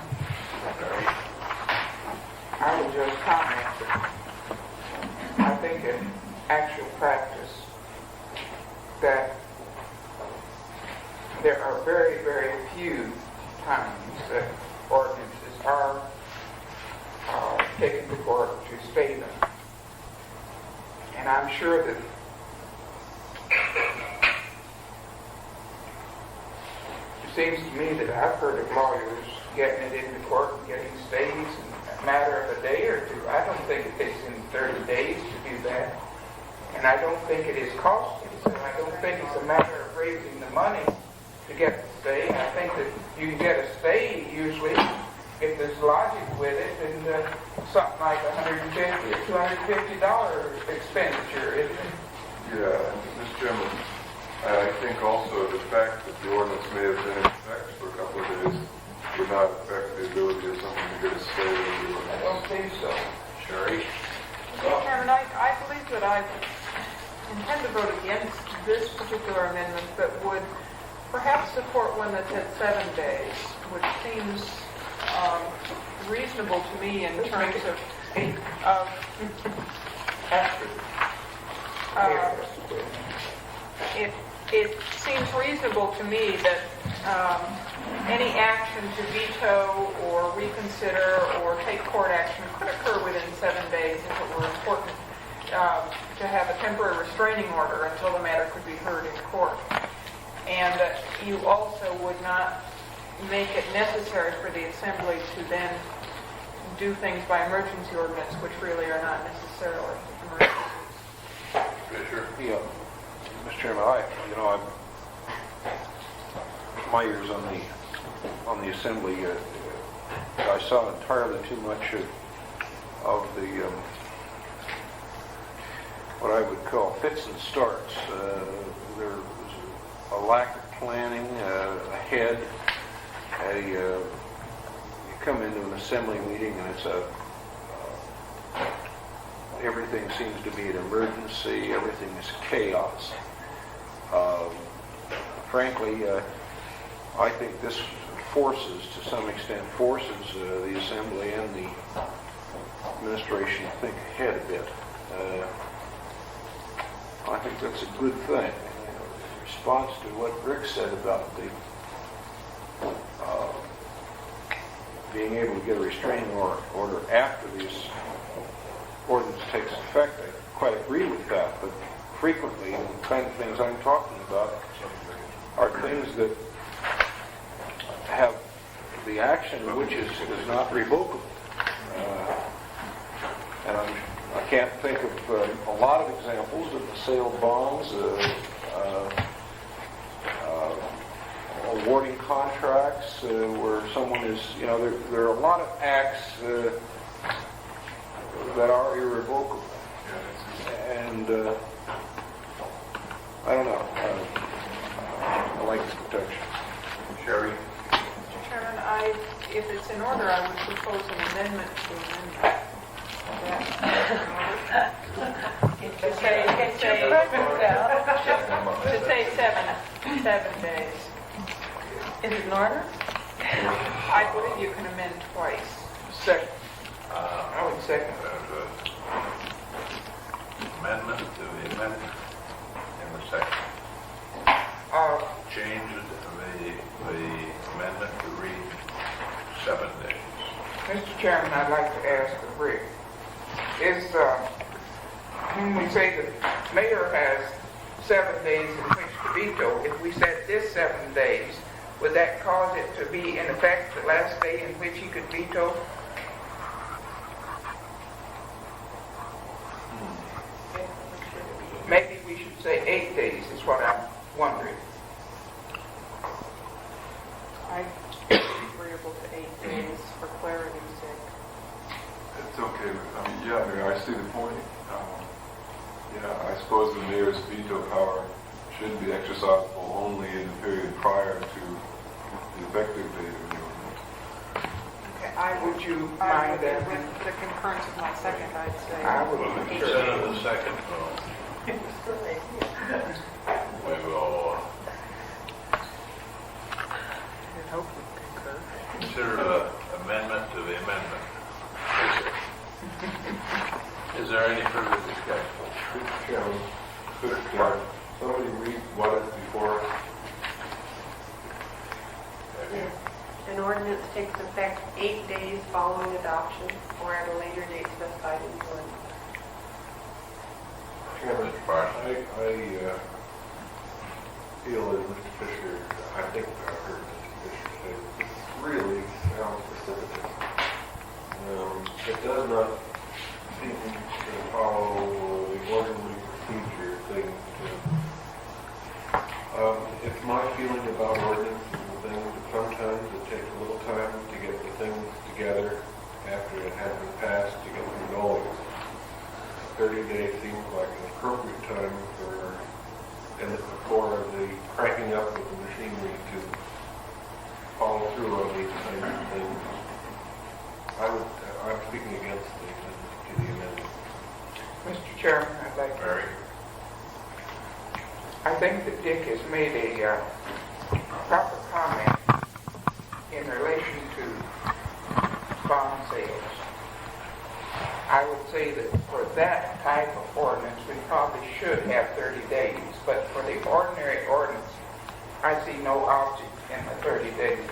I would just comment that I think in actual practice that there are very, very few times that ordinances are taken to court to stay them. And I'm sure that it seems to me that I've heard of lawyers getting it into court and getting stays in a matter of a day or two. I don't think it takes them 30 days to do that. And I don't think it is costly. So I don't think it's a matter of raising the money to get the stay. I think that you can get a stay usually if there's logic with it, and something like $150 or $250 expenditure, isn't it? Yeah, Mr. Chairman, I think also the fact that the ordinance may have been in effect for a couple of days would not affect the ability of someone to get a stay of the I ordinance. don't think so. Sherry? Mr. Chairman, I believe that I intend to vote against this particular amendment, but would perhaps support one that's at 7 days, which seems reasonable to me in terms of it seems reasonable to me that any action to veto or reconsider or take court action could occur within 7 days if it were important to have a temporary restraining order until the matter could be heard in court. And you also would not make it necessary for the Assembly to then do things by emergency ordinance, which really are not necessarily emergencies. Fisher? Yeah, Mr. Chairman, my years on the Assembly, I saw entirely too much of the what I would call fits and starts. There was a lack of planning ahead. You come into an Assembly meeting and it's everything seems to be an emergency. Everything is chaos. Frankly, I think this to some extent forces the Assembly and the administration to think ahead a bit. I think that's a good thing. In response to what Rick said about the being able to get a restraining order after this ordinance takes effect, I quite agree with that. But frequently, the kind of things I'm talking about are things that have the action of which is not revocable. And I can't think of a lot of examples of the sale of bonds, awarding contracts where someone is, there are a lot of acts that are irrevocable. And I don't know. I like the protection. Sherry? Mr. Chairman, if it's in order, I would propose an amendment to amend that. To say 7 days. Is it in order? I believe you can amend twice. Second. I would second. Amendment to the amendment in the second. Change the amendment to read 7 days. Mr. Chairman, I'd like to ask Rick, when we say the mayor has 7 days in which to veto, if we said this 7 days, would that cause it to be in effect the last day in which he could veto? Maybe we should say 8 days is what I'm wondering. I'm agreeable to 8 days for clarity's sake. It's okay. I see the point. I suppose the mayor's veto power should be exercisable only in the period prior to the effective date of the ordinance. Would you mind that? With the concurrence of my second, I'd say. I would Well, the concur. consent of the second, we will I hope we concur. consider the amendment to the amendment. Is there any further discussion? Mr. Chairman, could somebody read what is before us? An ordinance takes effect 8 days following adoption or at a later date specified in the ordinance. Chairman, Mr. Parsons? I feel as Mr. Fisher, I think I heard Mr. Fisher say, this really sounds specific. It does not seem to follow the orderly procedure thing. It's my feeling about ordinances and things that sometimes it takes a little time to get the things together after it has been passed to get them going. 30 days seems like an appropriate time for the cranking up of the machinery to follow through on these kinds of things. I'm speaking against the amendment. Mr. Chairman, I'd like to. Mary? I think that Dick has made a proper comment in relation to bond sales. I would say that for that type of ordinance, we probably should have 30 days, but for the ordinary ordinance, I see no object in the 30 days.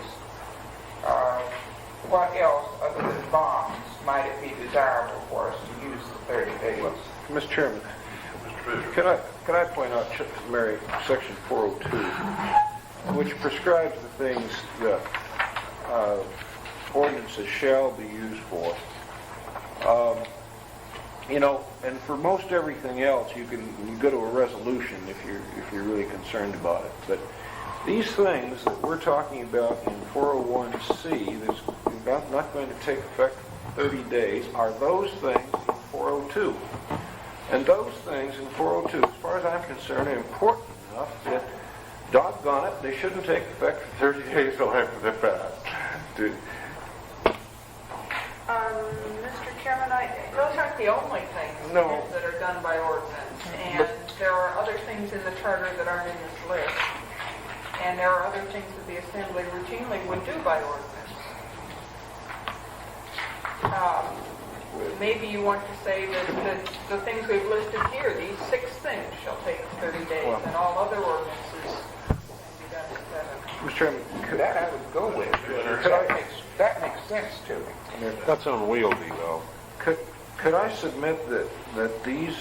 What else, other than bonds, might it be desirable for us to use the 30 days? Mr. Chairman, Mr. Fisher? can I point out, Mary, Section 402, which prescribes the things that ordinances shall be used for. And for most everything else, you go to a resolution if you're really concerned about it. But these things that we're talking about in 401C, that's not going to take effect for 30 days, are those things in 402. And those things in 402, as far as I'm concerned, are important enough that, doggone it, they shouldn't take effect for 30 days till after they're passed. Mr. Chairman, those aren't the only things No. that are done by ordinance. And there are other things in the charter that aren't in this list. And there are other things that the Assembly routinely would do by ordinance. maybe you want to say that the things we've listed here, these 6 things shall take 30 days, and all other ordinances can be done in 7. Mr. Chairman, That I would go with. That makes sense to me. That's unwieldy, though. could I submit that these,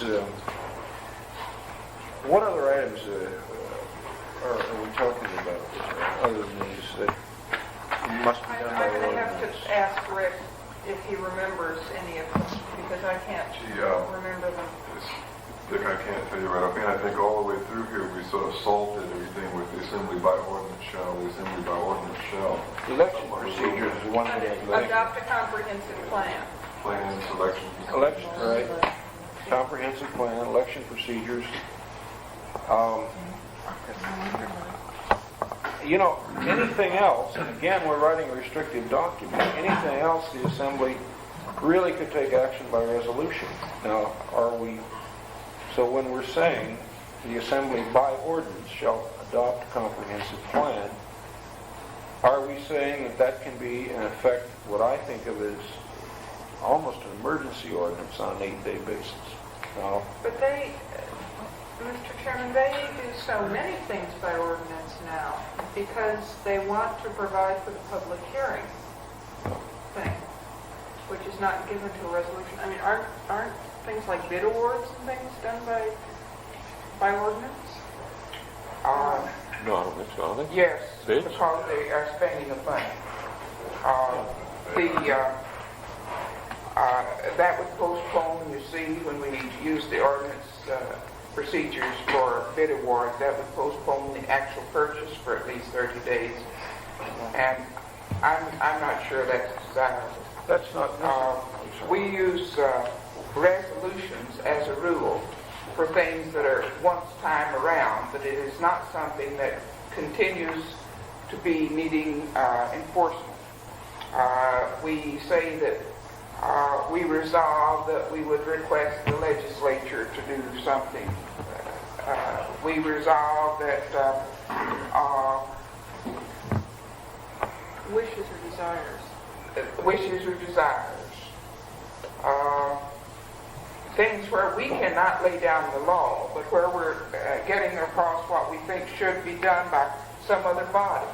what other items are we talking about other than these that must be done by I'm going to have ordinance? to ask Rick if he remembers any of them, because I can't Gee, remember them. Dick, I can't tell you right offhand. I think all the way through here, we sort of salted everything with the assembly by ordinance shall, the assembly by ordinance shall. Election procedures is one of the Adopt a comprehensive plan. Plan, selection. election, right? Comprehensive plan, election procedures. You know, anything else, and again, we're writing a restrictive document, anything else the Assembly really could take action by resolution. Now, so when we're saying the Assembly by ordinance shall adopt a comprehensive plan, are we saying that can be, in effect, what I think of as almost an emergency ordinance on an 8-day basis? Now, But they, Mr. Chairman, they do so many things by ordinance now because they want to provide for the public hearing thing, which is not given to a resolution. I mean, aren't things like bid awards and things done by ordinance? No, I don't think so. I think Yes, Bids? because they are spending the money. That would postpone, you see, when we use the ordinance procedures for bid awards, that would postpone the actual purchase for at least 30 days. And I'm not sure that's desirable. that's not We use resolutions as a rule for things that are once time around, but it is not something that continues to be needing enforcement. We say that we resolve that we would request the legislature to do something. We resolve that Wishes or desires? wishes or desires. Things where we cannot lay down the law, but where we're getting across what we think should be done by some other body.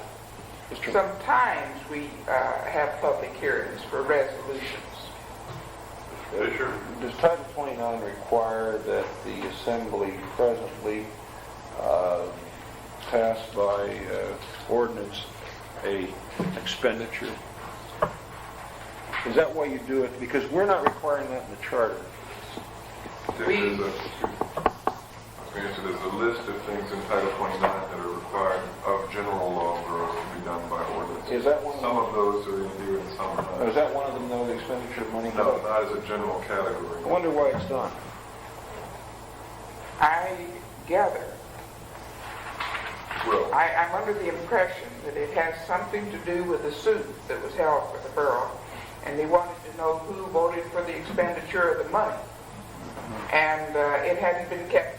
Sometimes we have public hearings for resolutions. Does Title 29 require that the Assembly presently pass by ordinance a expenditure? Is that why you do it? Because we're not requiring that in the charter. There's a list of things in Title 29 that are required of general law or to be done by ordinance. Is that one of Some them? of those are in here and some are not. Is that one of them, though, the expenditure of money? No, not as a general category. I wonder why it's done. I gather, Well, I'm under the impression that it has something to do with the suit that was held for the borough, and they wanted to know who voted for the expenditure of the money. And it hadn't been kept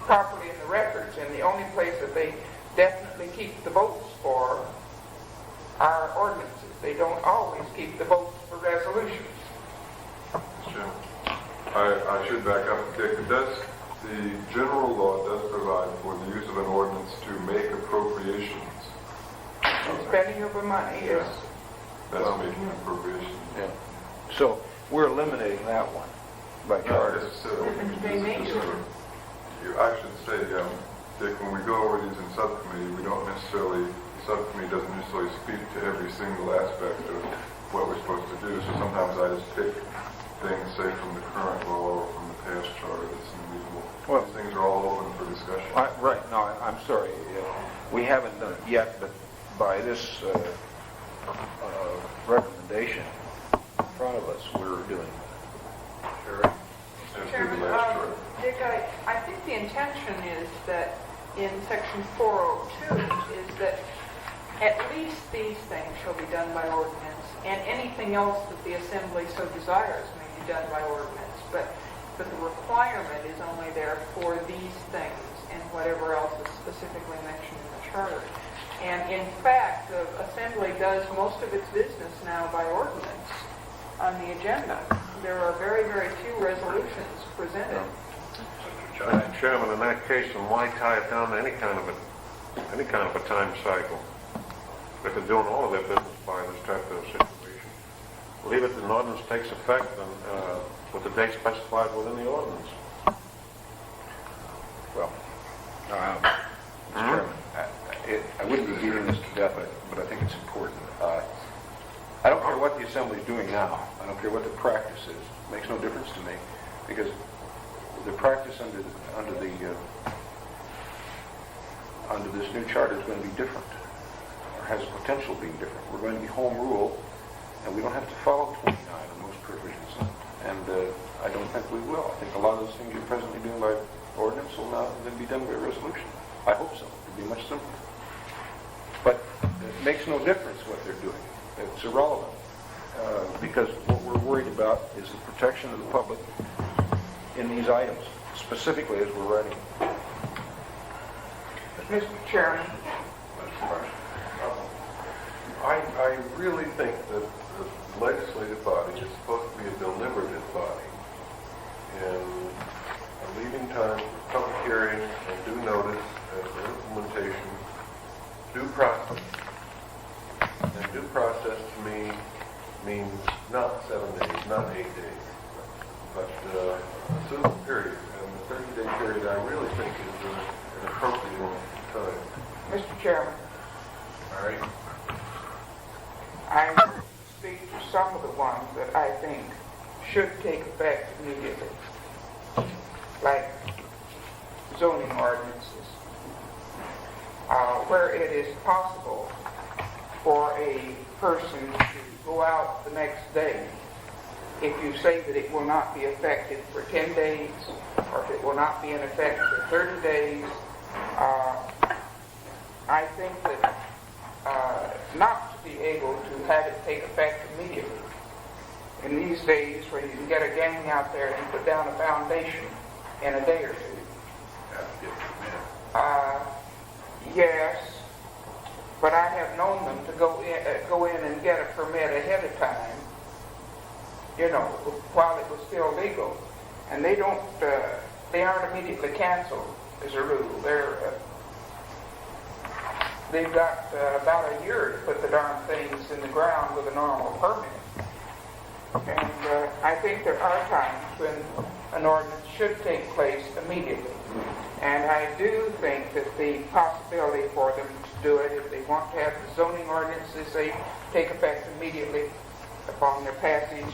properly in the records, and the only place that they definitely keep the votes for are ordinances. They don't always keep the votes for resolutions. Mr. Chairman, I should back up a tick. The general law does provide for the use of an ordinance to make appropriations. Spending of the money is, That's making appropriations. Yeah. So we're eliminating that one by Not charter. necessarily. They may do. I should say, Dick, when we go over these in subcommittee, we don't necessarily, the subcommittee doesn't necessarily speak to every single aspect of what we're supposed to do. So sometimes I just pick things, say, from the current law or from the past charter that's unreasonable. Well- These things are all open for discussion. Right, no, I'm sorry. We haven't done it yet, but by this recommendation in front of us, we're doing it. Sure. Chairman, Dick, I think the intention is that in section 402 is that at least these things shall be done by ordinance, and anything else that the assembly so desires may be done by ordinance. But the requirement is only there for these things and whatever else is specifically mentioned in the charter. And in fact, the assembly does most of its business now by ordinance. on the agenda. There are very, very few resolutions presented. Chairman, in that case, then why tie it down to any kind of a time cycle? If they're doing all of their business by this type of situation, leave it, the ordinance takes effect and, with the date specified within the ordinance. Well, Mr. Chairman, I wouldn't be beating this to death, but I think it's important. I don't care what the Assembly's doing now. I don't care what the practice is. It makes no difference to me, because the practice under this new charter is going to be different, or has the potential of being different. We're going to be home rule, and we don't have to follow 29 of most provisions. And I don't think we will. I think a lot of those things you're presently doing by ordinance will now then be done by resolution. I hope so. It'll be much simpler. But it makes no difference what they're doing. It's irrelevant, because what we're worried about is the protection of the public in these items, specifically as we're writing. Mr. Chairman, I really think that the legislative body is supposed to be a deliberative body, and leaving time for public hearing and due notice and for implementation, due process. And due process to me means not 7 days, not 8 days, but a suitable period. And the 30-day period, I really think is an appropriate time. Mr. Chairman, All right? I will speak to some of the ones that I think should take effect immediately, like zoning ordinances, where it is possible for a person to go out the next day. If you say that it will not be effective for 10 days, or if it will not be in effect for 30 days, I think that not to be able to have it take effect immediately. In these days where you can get a gang out there and put down a foundation in a day or two. Yes, but I have known them to go in and get a permit ahead of time, while it was still legal, and they aren't immediately canceled as a rule. They've got about a year to put the darn things in the ground with a normal permit. And I think there are times when an ordinance should take place immediately. And I do think that the possibility for them to do it, if they want to have the zoning ordinances, they take effect immediately upon their passage.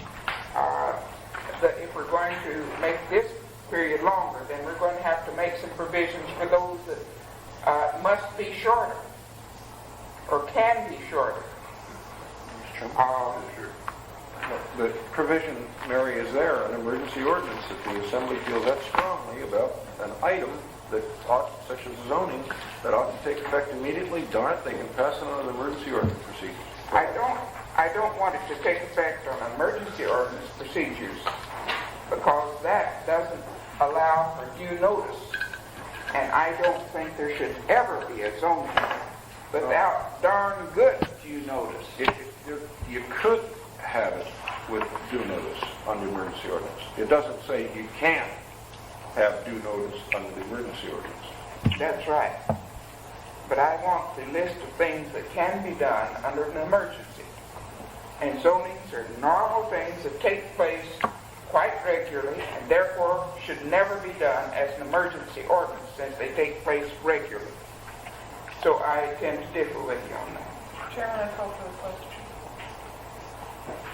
That if we're going to make this period longer, then we're going to have to make some provisions for those that must be shorter, or can be shorter. The provision, Mary, is there, an emergency ordinance, if the Assembly feels that strongly about an item that ought, such as zoning, that ought to take effect immediately, darn it, they can pass it on an emergency ordinance procedure. I don't want it to take effect on emergency ordinance procedures, because that doesn't allow for due notice. And I don't think there should ever be a zoning without darn good due notice. You could have it with due notice under emergency ordinance. It doesn't say you can't have due notice under the emergency ordinance. That's right. But I want the list of things that can be done under an emergency. And zonings are normal things that take place quite regularly, and therefore should never be done as an emergency ordinance, since they take place regularly. So I tend to differ with you on that. Chairman, I call for the question.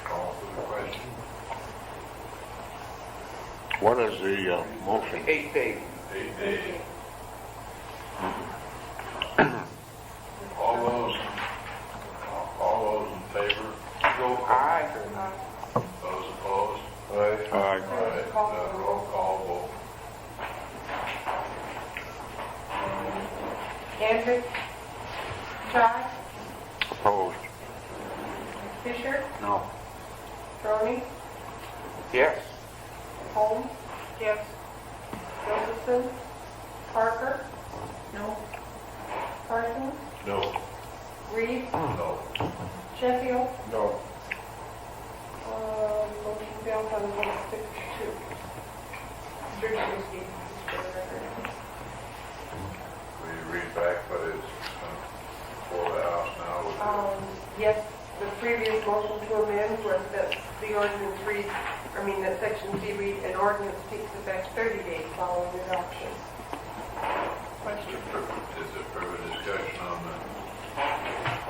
Call for the question. What is the motion? 8 days. 8 days. All those in favor? Aye. Those opposed? Aye. All right, roll call vote. Andrew? Todd? Opposed? Fisher? No. Tony? Yes. Holmes? Yes. Josephson? Parker? No. Parsons? No. Reed? No. Sheffield? No. 1,162. Mr. Jameski. Will you read back what is for the House now? Yes, the previous motion to amend was that the ordinance reads, that section C reads, an ordinance takes effect 30 days following adoption. Is there further discussion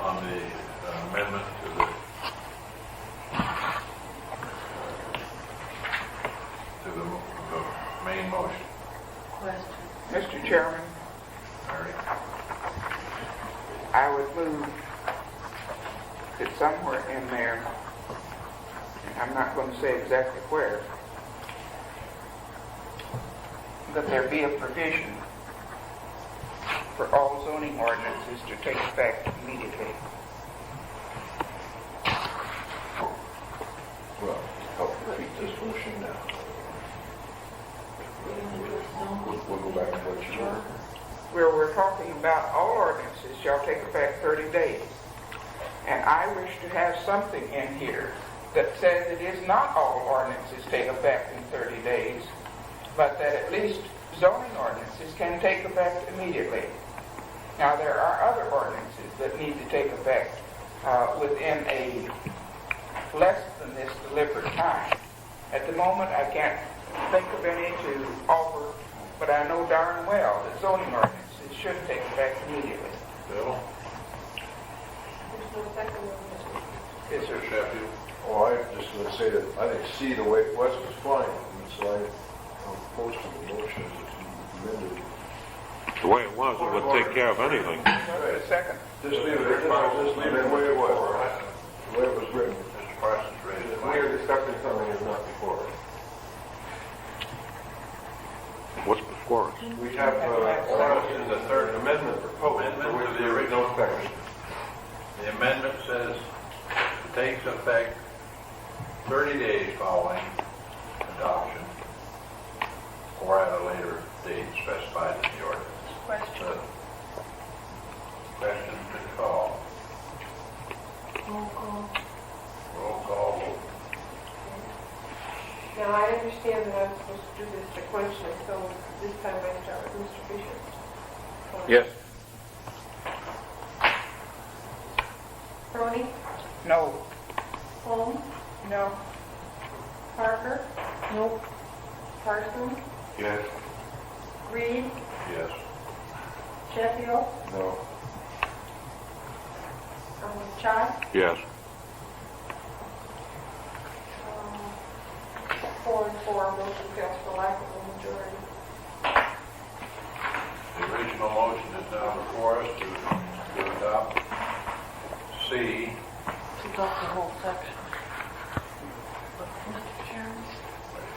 on the amendment to the main motion? Question. Mr. Chairman, Mary? I would move that somewhere in there, and I'm not going to say exactly where, that there be a provision for all zoning ordinances to take effect immediately. Well, help repeat this motion now. We'll go back to what you were. Where we're talking about all ordinances shall take effect 30 days. And I wish to have something in here that says it is not all ordinances take effect in 30 days, but that at least zoning ordinances can take effect immediately. Now, there are other ordinances that need to take effect within a less than this deliberate time. At the moment, I can't think of any to offer, but I know darn well that zoning ordinances should take effect immediately. Bill? There's no second on Is Mr. there? Sheffield? Oh, I just want to say that I think C, the way it was fine, and so I'm opposed to the motion as it's amended. The way it was, it would take care of anything. A second. Just leave it the way it was, the way it was written. Mr. Parsons raised his We are hand. discussing something that's not before us. What's before us? We have, This is the third amendment proposed, Amendment for which to the there is no original. section. The amendment says it takes effect 30 days following adoption or at a later date specified in the ordinance. Question. Questions been called? Roll call. Roll call vote. Now, I understand that I'm supposed to do this sequentially, so this time I start with Mr. Fisher. Yes. Crony, No. Holmes, No. Parker, Nope. Parsons, Yes. Reed, Yes. Sheffield, No. Chai, Yes. 4 and 4, motion fails for lack of a majority. The original motion is now before us to adopt C. To adopt the whole section. Mr. Chairman?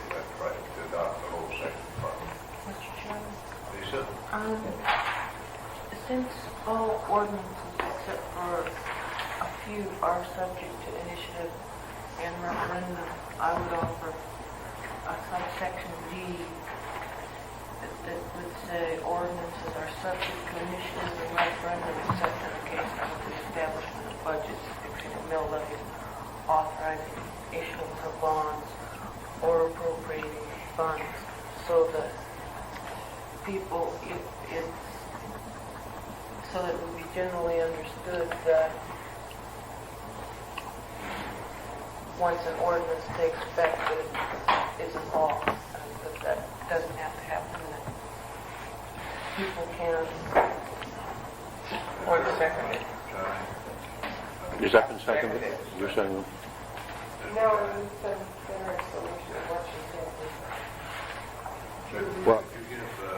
That's right, to adopt the whole second part. Mr. Chairman? Lisa? Since all ordinances except for a few are subject to initiative and referendum, I would offer a subsection D that would say ordinances are subject to initiative and referendum except in the case of the establishment of budgets, fixing of mill levies, authorizing issuance of bonds, or appropriating funds, so that people, so that it would be generally understood that once an ordinance takes effect, that it isn't law, and that doesn't have to happen, that people can. Or the second. John? Your second? Your second? Now, I'm going to send their explanation of what she said. Well- Could you give, Lisa,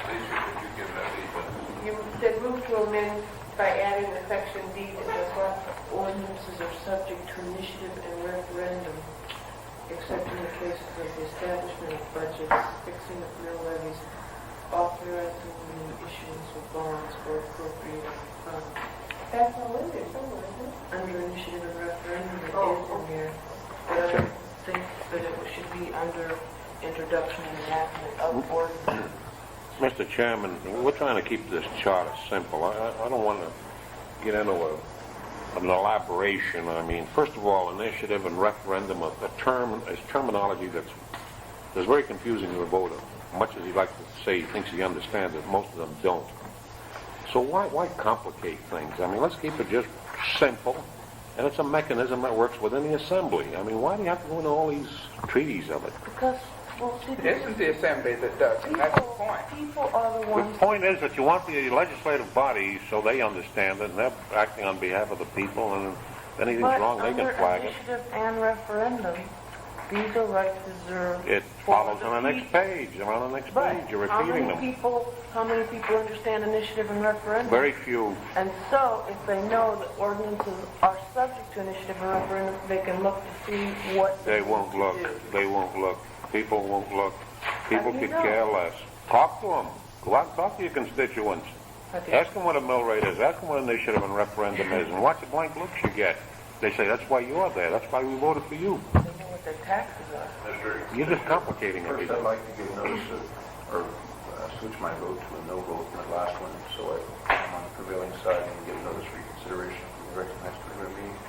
could you give that Lisa? You said move to amend by adding the section D that does what? Ordinances are subject to initiative and referendum, except in the cases of the establishment of budgets, fixing of mill levies, authorizing the issuance of bonds, or appropriating funds. That's all in there somewhere, isn't it? Under initiative and referendum, it is in here, but I don't think that it should be under introduction and enactment of ordinance. Mr. Chairman, we're trying to keep this charter simple. I don't want to get into a an elaboration. I mean, first of all, initiative and referendum, a term is terminology that's very confusing to the voter. Much as he likes to say he thinks he understands it, most of them don't. So why complicate things? I mean, let's keep it just simple, and it's a mechanism that works within the assembly. I mean, why do you have to go into all these treaties of it? Because, well, see, It isn't the assembly that does it, that's the point. people are the The ones. point is that you want the legislative body so they understand it, and they're acting on behalf of the people, and if anything's wrong, they can flag it. But under initiative and referendum, these are rights reserved. It for follows the on the next people. page. They're on the next But page. You're how repeating many them. people understand initiative and referendum? Very few. And so, if they know that ordinances are subject to initiative and referendum, they can look to see what They need won't to look. do. They won't look. People won't look. People How do you could know? care less. Talk to them. Go out and talk to your constituents. Okay. Ask them what a mill rate is. Ask them what initiative and referendum is, and watch the blank looks you get. They say, that's why you're there. That's why we voted for you. They know what their taxes are. You're just complicating First, everything. I'd like to give notice of, or switch my vote to a no vote in the last one, so I'm on the prevailing side and give notice for reconsideration for the next regular meeting.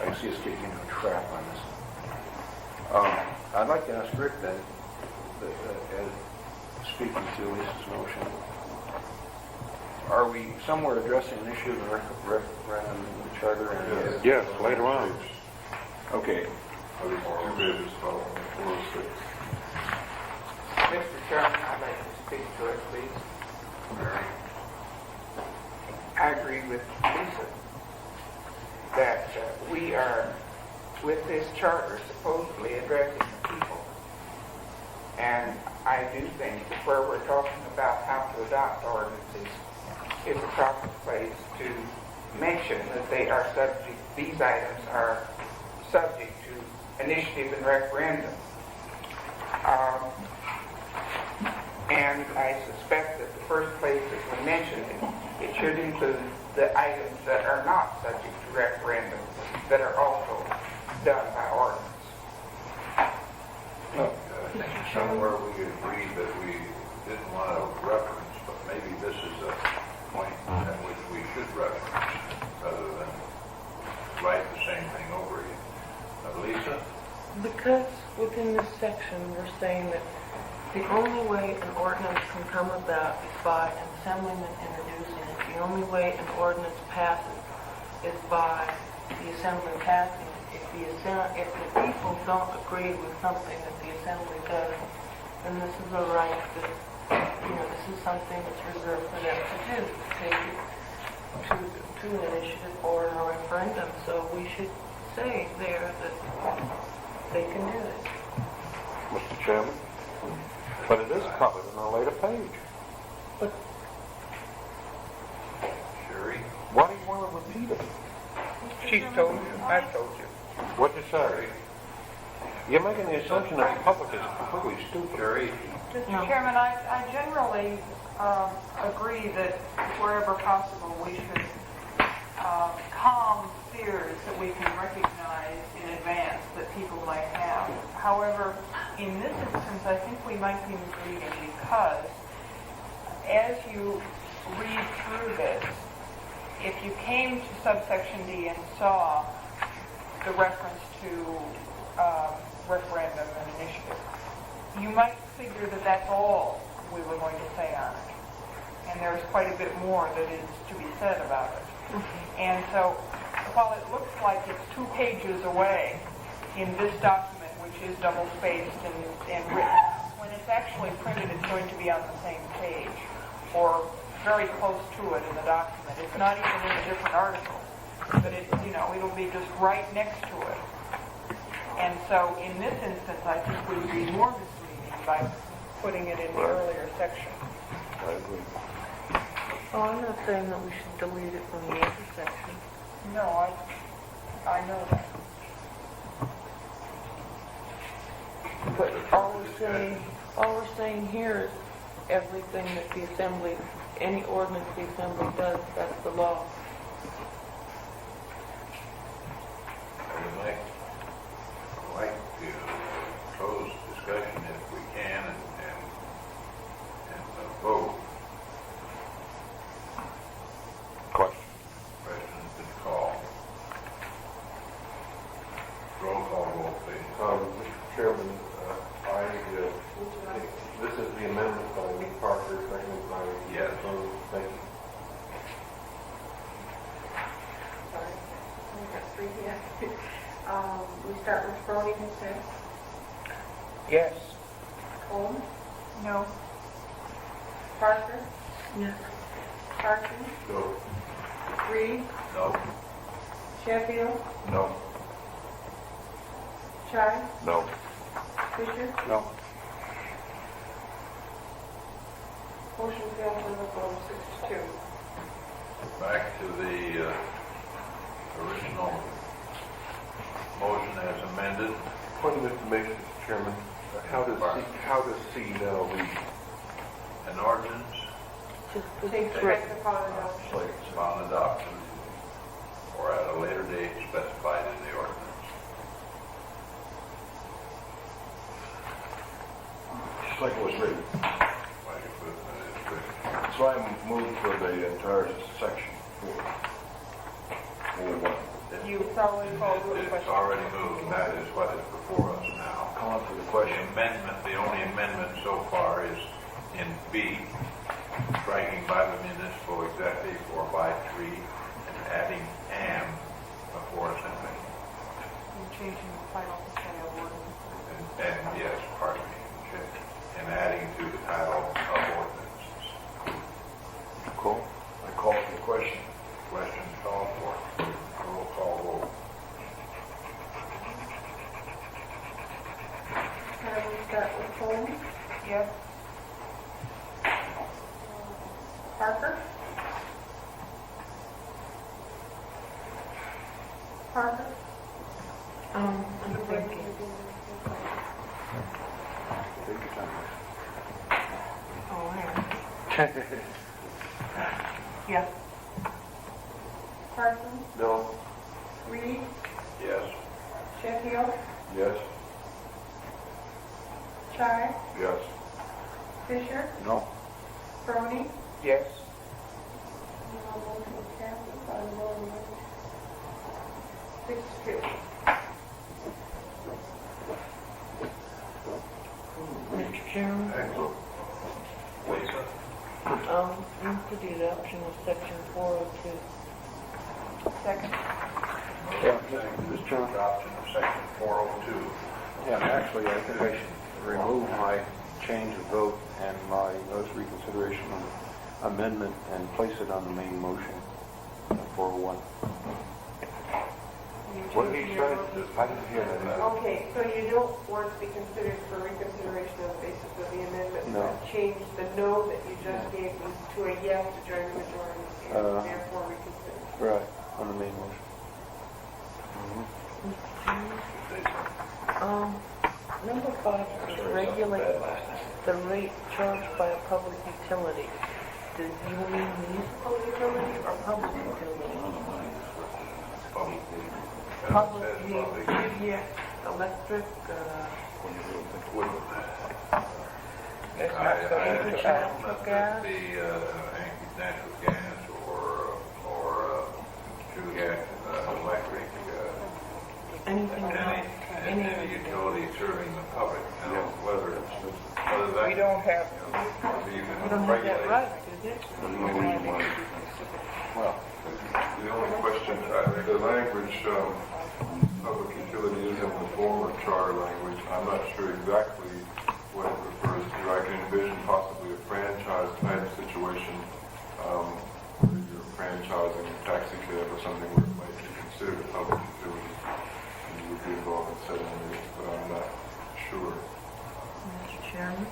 I can see us getting into a trap on this. I'd like to ask Rick then, as speaking to Lisa's motion, are we somewhere addressing an issue of the referendum in the charter? And Yes, later on. Okay. At least 2 pages following 406. Mr. Chairman, I'd like to speak to it, please. I agree with Lisa that we are, with this charter, supposedly addressing the people. And I do think that where we're talking about how to adopt ordinances is a proper place to mention that they are subject, these items are subject to initiative and referendum. And I suspect that the first place that we mention it should include the items that are not subject to referendum, that are also done by ordinance. I think somewhere we agreed that we didn't want to reference, but maybe this is a point at which we should reference rather than write the same thing over again. Lisa? Because within this section, we're saying that the only way an ordinance can come about is by an assemblyman introducing it. The only way an ordinance passes is by the assembly passing it. If the people don't agree with something that the assembly does, then this is a right that, this is something that's reserved for them to do, take it to an initiative or a referendum. So we should say there that they can do it. Mr. Chairman? But it is covered in a later page. Sherry? Why do you want to repeat it? She's told you, I've told you. What'd you say? You're making the assumption that the public is completely stupid. Sherry? Mr. Chairman, I generally agree that wherever possible, we should calm fears that we can recognize in advance that people might have. However, in this instance, I think we might be misleading because as you read through this, if you came to subsection D and saw the reference to referendum and initiative, you might figure that that's all we were going to say on it. And there's quite a bit more that is to be said about it. And so, while it looks like it's 2 pages away in this document, which is double-spaced and written, when it's actually printed, it's going to be on the same page, or very close to it in the document. It's not even in a different article, but it'll be just right next to it. And so, in this instance, I think we would be more misleading by putting it in the earlier section. I agree. Oh, I'm not saying that we should delete it from the other section. No, I know that. But all we're saying here is everything that the assembly, any ordinance the assembly does, that's the law. I would like to close discussion if we can and vote. Question. President's been called. Mr. Chairman, this is the amendment by Lee Parker, seconded by... Yes. Thank you. Sorry, we got three here. We start with Brony consent. Yes. Holmes, No. Parker, Yes. Parson, No. Reed, No. Sheffield, No. Chai, No. Fisher. No. Motion failed on the vote, 6-2. Back to the original motion as amended. Point of information, Mr. Chairman. How does C now read? An ordinance Take effect upon adoption. upon adoption or at a later date specified in the ordinance. Just like it was written. Like it was, it's written. So I moved for the entire section 4. You've already called for the It's question. already moved, and that is what is before us now. Call for the The question. amendment, the only amendment so far is in B, striking by the municipal executive or by tree, and adding "and" before assembly. You're changing the title to say a ordinance. And yes, pardon me, and adding to the title of ordinances. Cool. I call for the question. Question called for. Roll call vote. We start with Holmes, Yes. Parker, Parker. I'm thinking. Take your time. Oh, yeah. Yeah. Parson, No. Reed, Yes. Sheffield, Yes? Chai, Yes. Fisher, No. Brony. Yes. Motion passes by the vote of 6-2. Mr. Chairman, Excellent. Lisa? move for the adoption of section 402. Second. Yeah, Mr. Chairman. Adoption of section 402. Yeah, actually, I think I should remove my change of vote and my notice reconsideration amendment and place it on the main motion, 401. What did he say? I didn't hear that. Okay, so you don't want to be considered for reconsideration on the basis of the amendment? No. Change the no that you just gave me to a yes to join the majority, and therefore reconsider. Right, on the main motion. Number 5 says regulate the rate charged by a public utility. Do you mean municipal utility or public utility? Public, yeah, electric, It's I not so assume easy. that the natural gas or true gas, electric, anything else. any utility serving the public. Now, whether that... We don't have, You You don't have that right, do you? Well, the only question, the language, public utility is in the former charter language. I'm not sure exactly what it refers to. I can envision possibly a franchise type situation, where you're franchising a taxi cab or something where it might be considered a public utility. And you would be involved in setting rates, but I'm not sure. Mr. Chairman,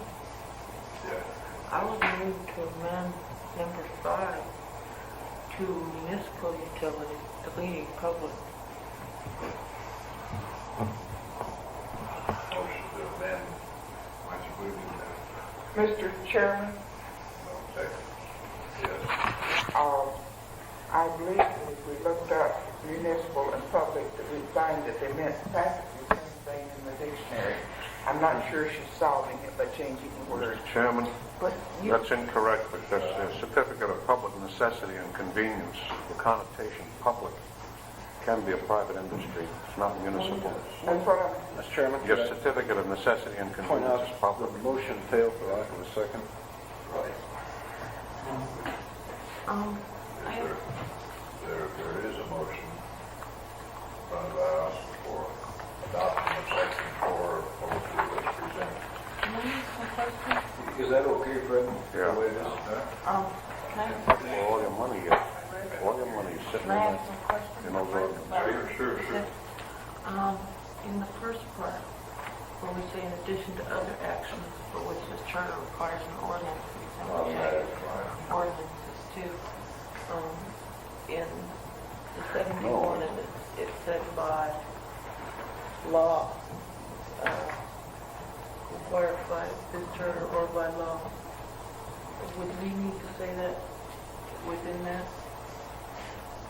Yeah. I would move to amend number 5 to municipal utility, deleting public. Motion to amend. Why don't you put it in there? Mr. Chairman, No, second. Yes. I believe if we looked up municipal and public, that we'd find that they meant practically the same thing in the dictionary. I'm not sure she's solving it by changing the word. Mr. Chairman, But you, that's incorrect because a certificate of public necessity and convenience, the connotation public can be a private industry, it's not municipal. That's what I'm, Mr. Chairman, Your could I certificate of necessity and point out convenience is that public. the motion failed for lack of a second? There is a motion that allows for adoption of section 4 of Public Rule as presented. Can I ask some questions? Is that okay, Fred? Yeah. The way it is? Can I, All your money is sitting can I in ask some questions? in those ordinances. Sure. In the first part, where we say in addition to other actions for which this charter requires an ordinance, for example, ordinances too, in the 71, and it said by law, required by this charter or by law. Would we need to say that within that?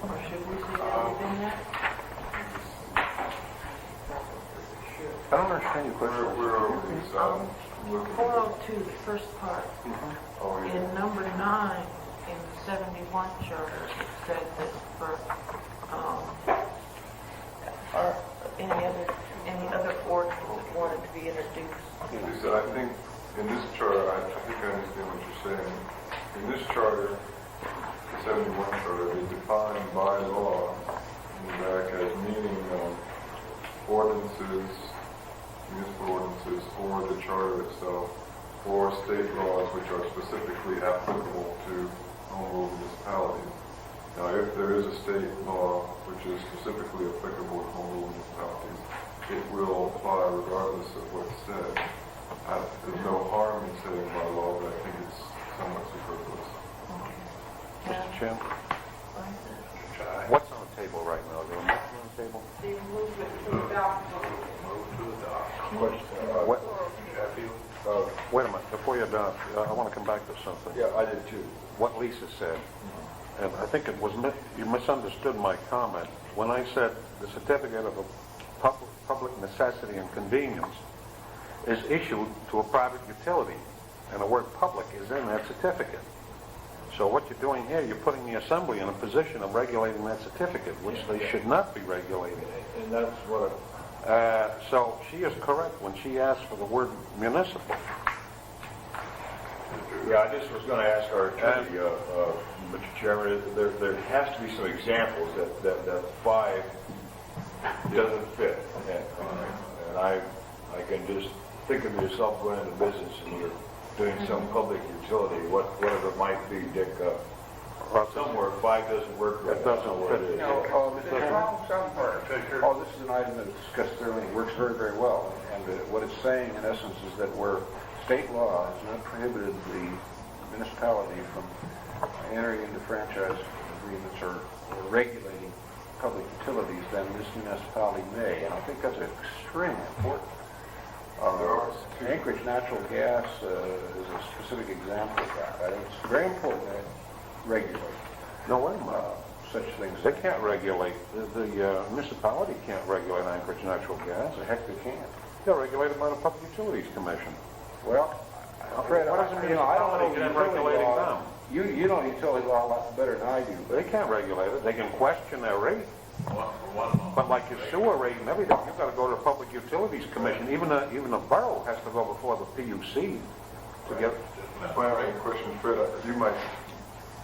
Or should we say that within that? I don't understand your question. Where are we? Looking at 402, the first part. Oh, yeah. In number 9, in the 71 charter, it said that for, or any other ordinance that wanted to be introduced. So I think in this charter, I think I understand what you're saying. In this charter, the 71 charter, they define by law in the back as meaning ordinances, municipal ordinances, or the charter itself, or state laws which are specifically applicable to home rule municipalities. Now, if there is a state law which is specifically applicable to home rule municipalities, it will apply regardless of what's said. There's no harm in saying by law, but I think it's somewhat superfluous. Mr. Chairman, Aye. what's on the table right now? Is there a motion on the table? The movement to adopt. Move to adopt. What? Sheffield? Wait a minute, before you're done, I want to come back to something. Yeah, I did too. What Lisa said, and I think it was, you misunderstood my comment. When I said the certificate of a public necessity and convenience is issued to a private utility, and the word public is in that certificate. So what you're doing here, you're putting the assembly in a position of regulating that certificate, which they should not be regulating. And that's what So she is correct when she asked for the word municipal. Yeah, I just was going to ask our attorney, Mr. Chairman, there has to be some examples that 5 doesn't fit. And I can just think of yourself going into business and you're doing some public utility, whatever it might be, Dick, somewhere 5 doesn't work right. It doesn't fit. It is. it's wrong somewhere. Oh, this is an item that is discussed thoroughly. It works very, very well. And what it's saying, in essence, is that where state law has not prohibited the municipality from entering into franchise agreements or regulating public utilities, then this municipality may. And I think that's extremely important. Anchorage Natural Gas is a specific example of that. I think it's very important that it regulate No, wait a minute. such things. They can't regulate, the municipality can't regulate Anchorage Natural Gas. The heck they can't. They're regulated by the Public Utilities Commission. Well, Fred, What does the I don't know municipality get in utility regulating law. them? You know utility law a lot better than I do. They can't regulate it. They can question their rate. But like your sewer rate and everything, you've got to go to the Public Utilities Commission. Even a borough has to go before the PUC to get. Final question, Fred, you might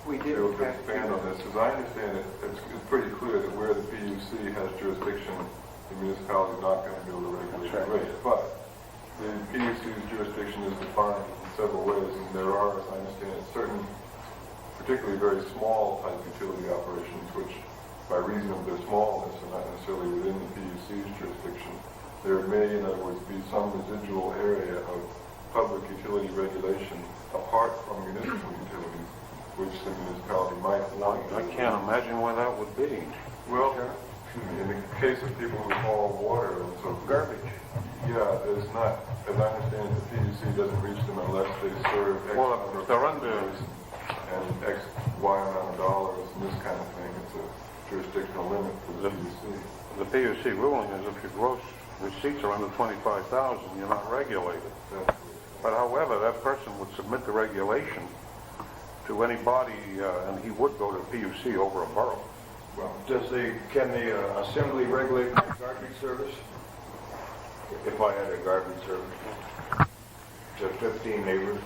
We be did able to have expand on this. As I understand it, it's pretty clear that where the PUC has jurisdiction, the municipality is not going to be able to regulate the rate. But the PUC's jurisdiction is defined in several ways, and there are, as I understand it, certain particularly very small type utility operations, which by reason of their smallness are not necessarily within the PUC's jurisdiction. There may, in other words, be some residual area of public utility regulation apart from municipal utilities, which the municipality might want. I can't imagine where that would be. Well, in the case of people who haul water and so Garbage. yeah, there's not, as I understand it, the PUC doesn't reach them unless they serve X Well, number if they're of under- customers and X, Y amount of dollars and this kind of thing. It's a jurisdictional limit for the PUC. The PUC ruling is if your gross receipts are under 25,000, you're not regulated. That's- But however, that person would submit the regulation to anybody, and he would go to the PUC over a borough. Well, can the assembly regulate my garbage service? If I had a garbage service to 15 neighbors,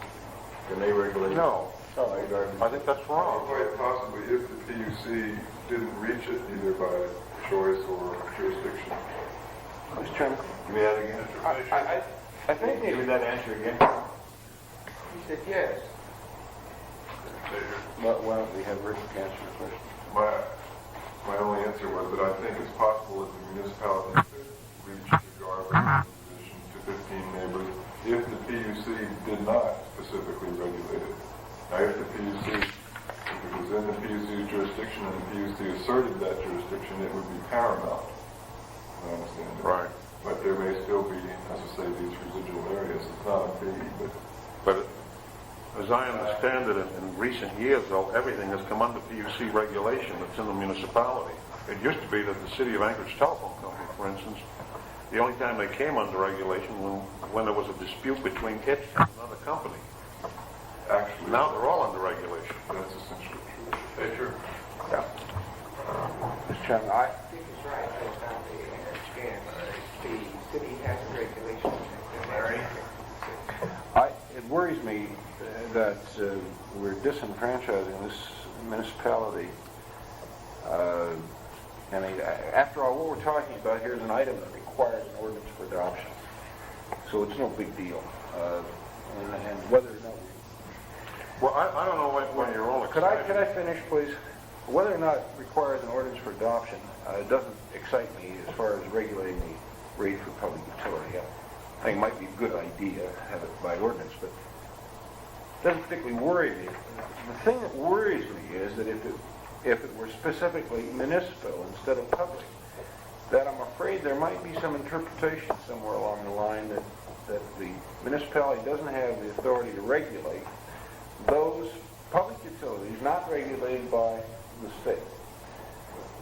can they regulate? No, my garbage? I think that's wrong. quite possibly if the PUC didn't reach it either by choice or jurisdiction. Mr. Chairman, Give me that again. I think Give me that answer again. He said yes. why don't we have Rick answer the question? My only answer was that I think it's possible that the municipality could reach the garbage position to 15 neighbors if the PUC did not specifically regulate it. Now, if the PUC, if it was in the PUC's jurisdiction and the PUC asserted that jurisdiction, it would be paramount. I understand that. Right. But there may still be, as I say, these residual areas. It's not a biggie, But as I understand it, in recent years, though, everything has come under PUC regulation that's in the municipality. It used to be that the City of Anchorage Telephone Company, for instance, the only time they came under regulation when there was a dispute between it and another company. actually, Now they're all under regulation. that's essentially true. Fisher? Mr. Chairman, I Dick is right, based on the city has a regulation. It worries me that we're disenfranchising this municipality. After all, what we're talking about here is an item that requires an ordinance for adoption. So it's no big deal. And whether or not Well, I don't know when you're all Could excited. I finish, please? Whether or not it requires an ordinance for adoption doesn't excite me as far as regulating the rate for public utility. I think it might be a good idea to have it by ordinance, but it doesn't particularly worry me. The thing that worries me is that if it were specifically municipal instead of public, that I'm afraid there might be some interpretation somewhere along the line that the municipality doesn't have the authority to regulate those public utilities not regulated by the state.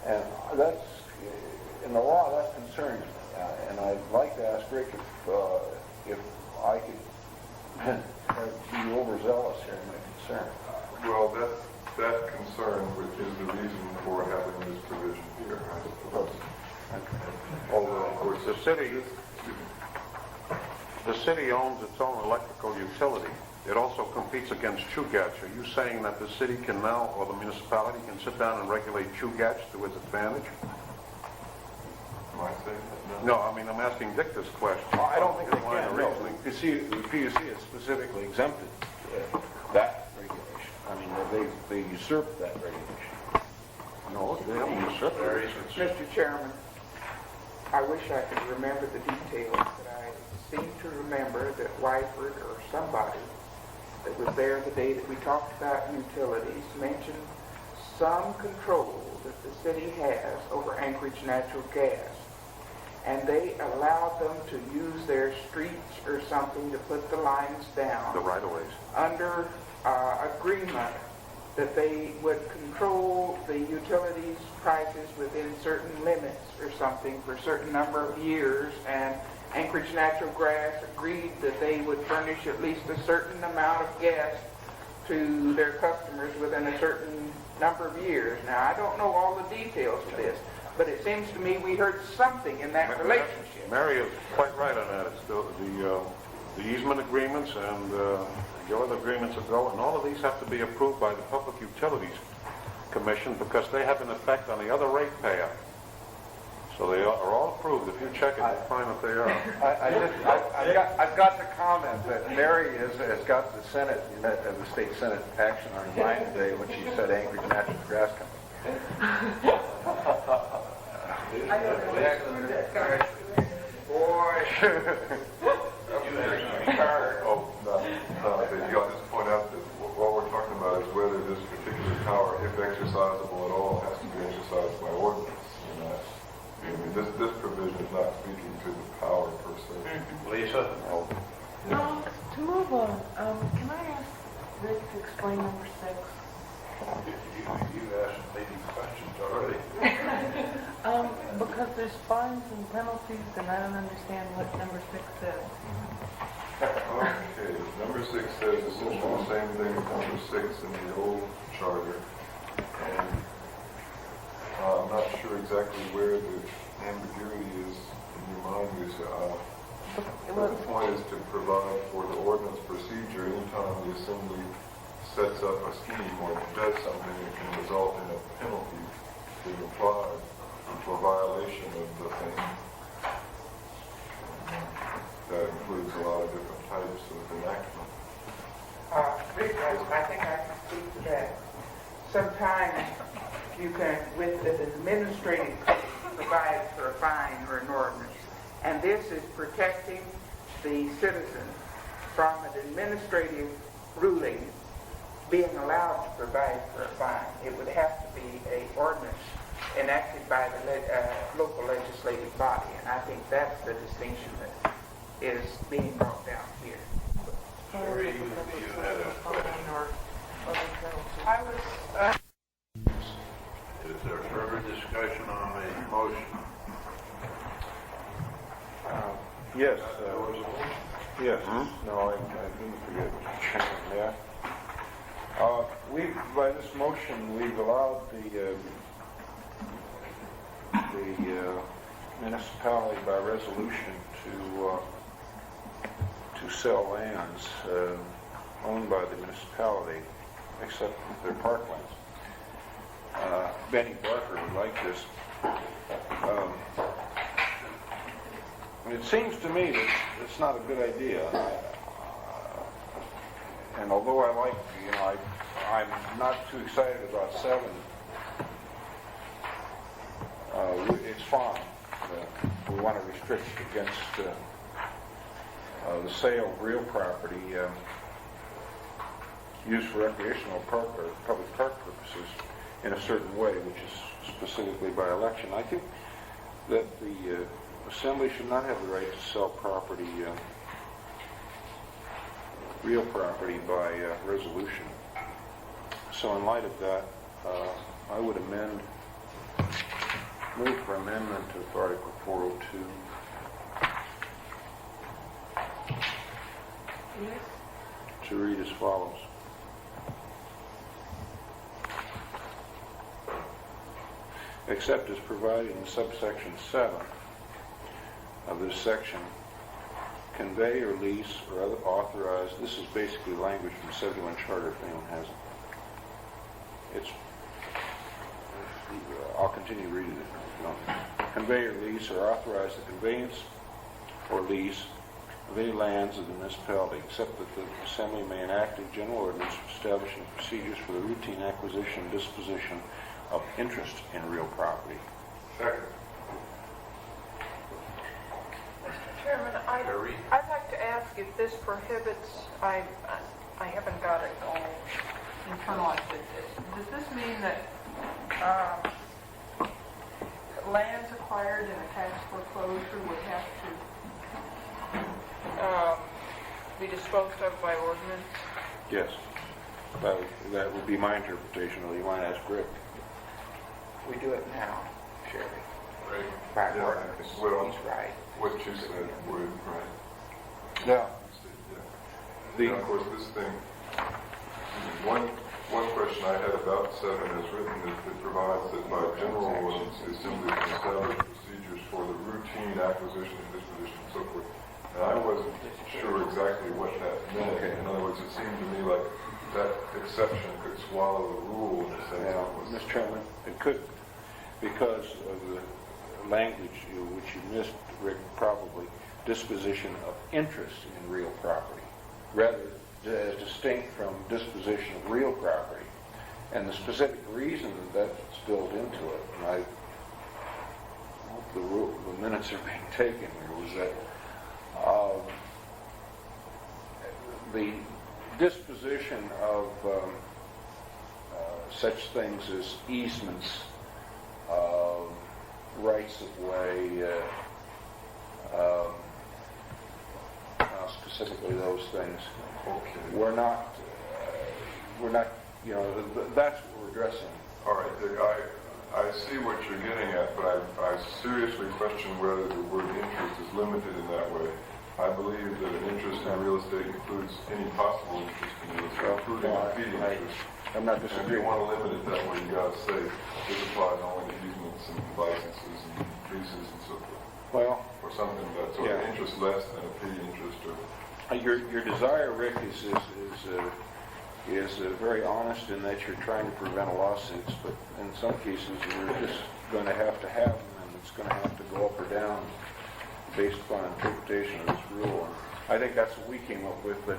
And that's, in the law, that concerns me. And I'd like to ask Rick if I could be overzealous here in my concern. Well, that concern is the reason for having this provision here, I suppose. Although, of course, The city owns its own electrical utility. It also competes against Chugach. Are you saying that the city can now, or the municipality can sit down and regulate Chugach to its advantage? am I saying that? No, I mean, I'm asking Dick this question. I don't think they Line of can, no. reasoning. You see, the PUC has specifically exempted that regulation. I mean, they usurped that regulation. No, they haven't usurped it. Mr. Chairman, I wish I could remember the details, but I seem to remember that Wyford or somebody that was there the day that we talked about utilities mentioned some control that the city has over Anchorage Natural Gas. And they allowed them to use their streets or something to put the lines down The right-of-ways. under agreement that they would control the utilities prices within certain limits or something for a certain number of years, and Anchorage Natural Gas agreed that they would furnish at least a certain amount of gas to their customers within a certain number of years. Now, I don't know all the details of this, but it seems to me we heard something in that relationship. Mary is quite right on that. It's the easement agreements and the other agreements that go, and all of these have to be approved by the Public Utilities Commission because they have an effect on the other ratepayer. So they are all approved. If you check it, you'll find that they are. I've got to comment that Mary has got the Senate, the state Senate action on her mind today when she said Anchorage Natural Gas Company. I'll just point out that what we're talking about is whether this particular power, if exercisable at all, has to be exercised by ordinance. I mean, this provision is not speaking to the power per se. Lisa? To move on, can I ask Rick to explain number 6? You've asked maybe questions already. Because there's fines and penalties, and I don't understand what number 6 says. Okay, number 6 says essentially the same thing as number 6 in the old charter. And exactly where the ambiguity is in your mind, Lisa. But the point is to provide for the ordinance procedure anytime the assembly sets up a scheme or does something that can result in a penalty being applied for violation of the thing. That includes a lot of different types of enactment. Rick, I think I can speak to that. Sometimes you can, with an administrative code, provide for a fine or an ordinance. And this is protecting the citizen from an administrative ruling being allowed to provide for a fine. It would have to be an ordinance enacted by the local legislative body. And I think that's the distinction that is being brought down here. Sherry, you had a question. I was, Is there further discussion on the motion? Yes, yes. No, I didn't forget, Mr. Chairman, yeah. By this motion, we've allowed the municipality by resolution to sell lands owned by the municipality, except their parklands. Benny Barker would like this. It seems to me that it's not a good idea. And although I like, I'm not too excited about selling. It's fine. We want to restrict against the sale of real property used for recreational park or public park purposes in a certain way, which is specifically by election. I think that the Assembly should not have the right to sell property, real property, by resolution. So in light of that, I would move for amendment of Article 402. To read as follows. Except as provided in subsection 7 of this section, convey or lease or other authorize, this is basically language from 71 Charter if anyone has it. I'll continue reading it if you don't. Convey or lease or authorize the conveyance or lease of any lands of the municipality, except that the Assembly may enact a general ordinance establishing procedures for the routine acquisition and disposition of interest in real property. Second. Mr. Chairman, I'd like to ask if this prohibits, I haven't got it all internalized. Does this mean that lands acquired in a tax foreclosure would have to be disposed of by ordinance? Yes. That would be my interpretation, or you might ask Rick. We do it now, Sherry. Right. By Yeah. ordinance. Well, He's right. what you said would, right. Yeah. Yeah, of course, this thing, one question I had about 7 is written is it provides that by general ordinance, the Assembly can establish procedures for the routine acquisition and disposition and so forth. And I wasn't sure exactly what that meant. Okay. In other words, it seemed to me like that exception could swallow the rule in the sense Now, it was. Mr. Chairman, it could, because of the language which you missed, Rick, probably, disposition of interest in real property, rather as distinct from disposition of real property. And the specific reason that that's built into it, and I hope the minutes are being taken here, was that the disposition of such things as easements, rights of way, specifically those things, we're not, that's what we're addressing. All right, Dick, I see what you're getting at, but I seriously question whether the word interest is limited in that way. I believe that an interest in real estate includes any possible interest in real estate, including a feeding interest. I'm not And if you disagreeing. want to limit it that way, you got to say this applies only to easements permits and licenses and leases and so forth, Well, or something that's sort of Yeah. interest less than a paid interest or... your desire, Rick, is very honest in that you're trying to prevent lawsuits, but in some cases, you're just going to have them, and it's going to have to go up or down based upon interpretation of this rule. And I think that's what we came up with, but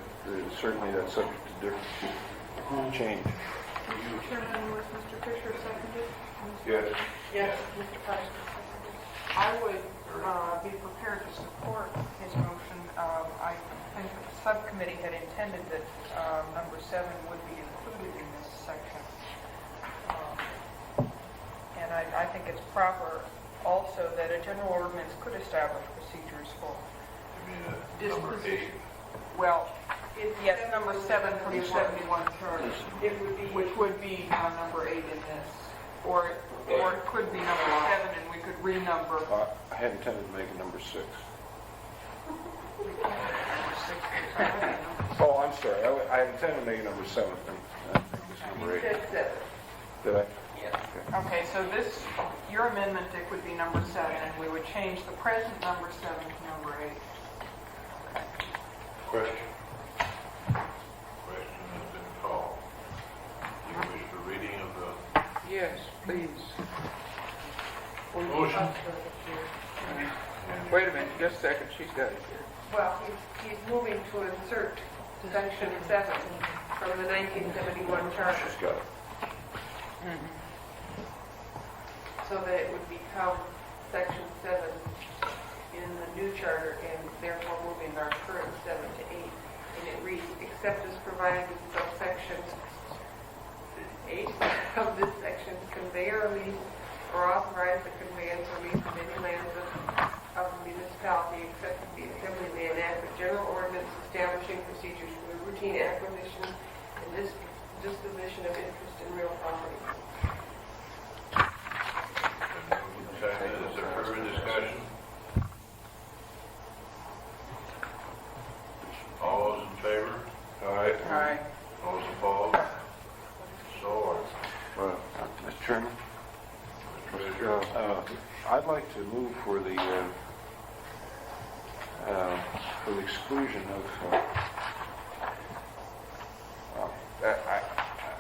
certainly that's subject to different change. Mr. Chairman, was Mr. Fisher seconded? Yes. Yes. Mr. Price seconded. I would be prepared to support his motion. I think that the subcommittee had intended that number 7 would be included in this section. And I think it's proper also that a general ordinance could establish procedures for Number 8. well, yes, number 7 from the 71 charter, It would be, which would be number 8 in this. Or it could be number 7 and we could renumber. I had intended to make it number 6. Oh, I'm sorry. I intended to make it number 7. I think it's you number 8. said 7. Did I? Okay, so this, your amendment, Dick, would be number 7, and we would change the present number 7 to number 8. Question. Question has been called. Do you wish for reading of the Yes, please. motion? Wait a minute, just a second, she's got it here. Well, he's moving to insert section 7 from the 1971 charter, She's got it. so that it would become section 7 in the new charter, and therefore moving our current 7 to 8. And it reads, except as provided in subsection 8 of this section, convey or lease or authorize the conveyance or lease of any lands of the municipality except that the assembly may enact a general ordinance establishing procedures for the routine acquisition and disposition of interest in real property. Second, is there further discussion? All those in favor? Aye. Those opposed? So ordered. Mr. Chairman? Mr. Fisher? I'd like to move for the exclusion of.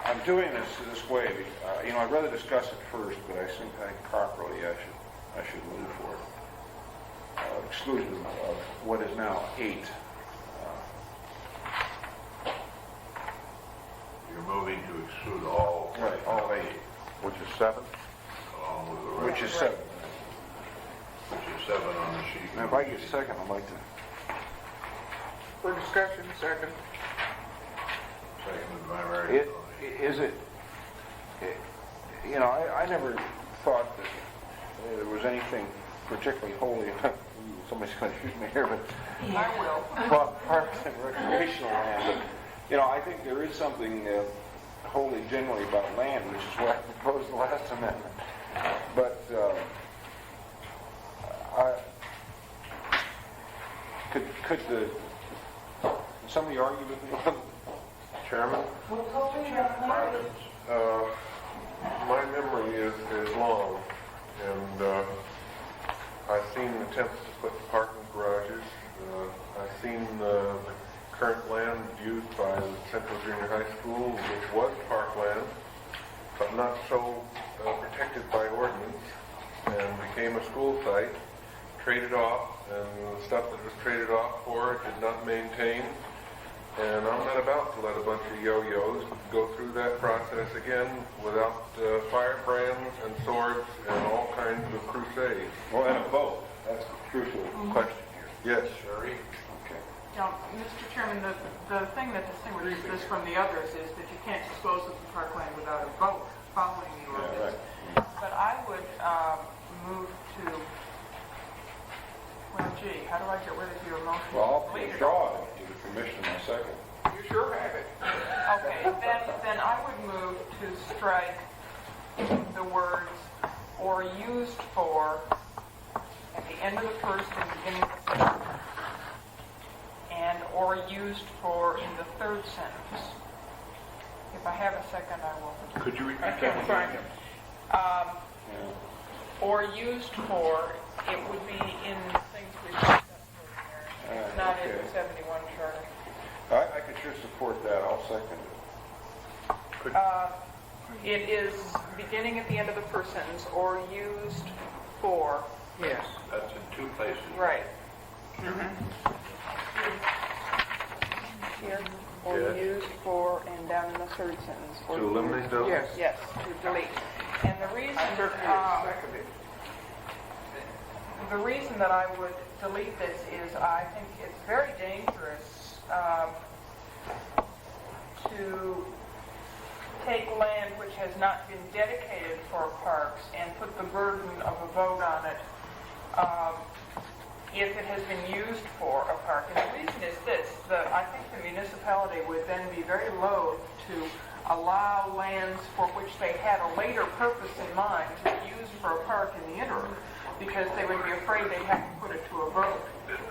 I'm doing this way. I'd rather discuss it first, but I think properly I should move for it. Exclusion of what is now 8. You're moving to exclude all. Right, all 8, Which is 7? Along with the which rest, is 7. which is 7 on the sheet. Now, if I get a second, I'd like to. For discussion, second. Seconded by Mary. Is it, I never thought that there was anything particularly holy, somebody's going to shoot me here, but I will. about parks and recreational land. But, I think there is something holy generally about land, which is what I proposed the last amendment. But could somebody argue with me? Chairman? My memory is long, and I've seen attempts to put parking garages. I've seen the current land used by the Central Junior High School, which was parkland, but not so protected by ordinance, and became a school site, traded off, and the stuff that was traded off for it did not maintain. And I'm not about to let a bunch of yo-yos go through that process again without firebrands and swords and all kinds of crusades. Well, and a vote. That's the crucial question here. Yes, Sherry? Okay. Now, Mr. Chairman, the thing that distinguishes this from the others is that you can't dispose of the parkland without a vote following the ordinance. But I would move to, well, gee, how do I get rid of your motion? Well, I'll Leave it. withdraw it. Give the commission a second. You sure have it. Okay, then I would move to strike the words "or used for" at the end of the first and beginning of the second, and "or used for" in the third sentence. If I have a second, I will. Could you repeat I can't find him. or used for, it would be in things we've discussed earlier. It's not in the 71 charter. I could sure support that. I'll second it. It is beginning at the end of the first sentence, or used for. Yes. That's in two places. Right. Here, or Yes. used for, and down in the third sentence. or To eliminate used- those? Yes. Yes, to delete. And the reason, the reason that I would delete this is I think it's very dangerous to take land which has not been dedicated for parks and put the burden of a vote on it if it has been used for a park. And the reason is this, that I think the municipality would then be very loath to allow lands for which they had a later purpose in mind to be used for a park in the interim, because they would be afraid they'd have to put it to a vote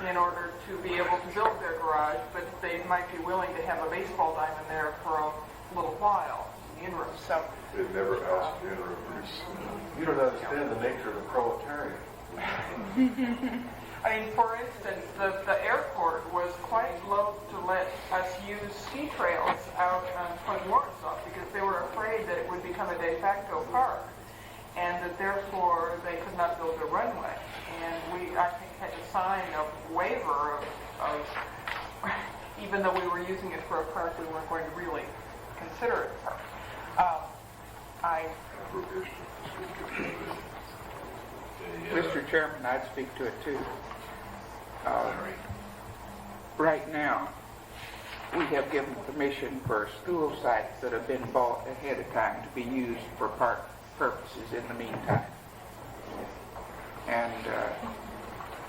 in order to be able to build their garage, but they might be willing to have a baseball diamond there for a little while in the interim. So It never asked the interim. You don't understand the nature of the proletariat. I mean, for instance, the airport was quite loath to let us use ski trails out on Front Warsaw because they were afraid that it would become a de facto park and that therefore they could not build a runway. And we, I think, had to sign a waiver of even though we were using it for a park, we weren't going to really consider it a park. Mr. Chairman, I'd speak to it too. Right now, we have given permission for school sites that have been bought ahead of time to be used for park purposes in the meantime. And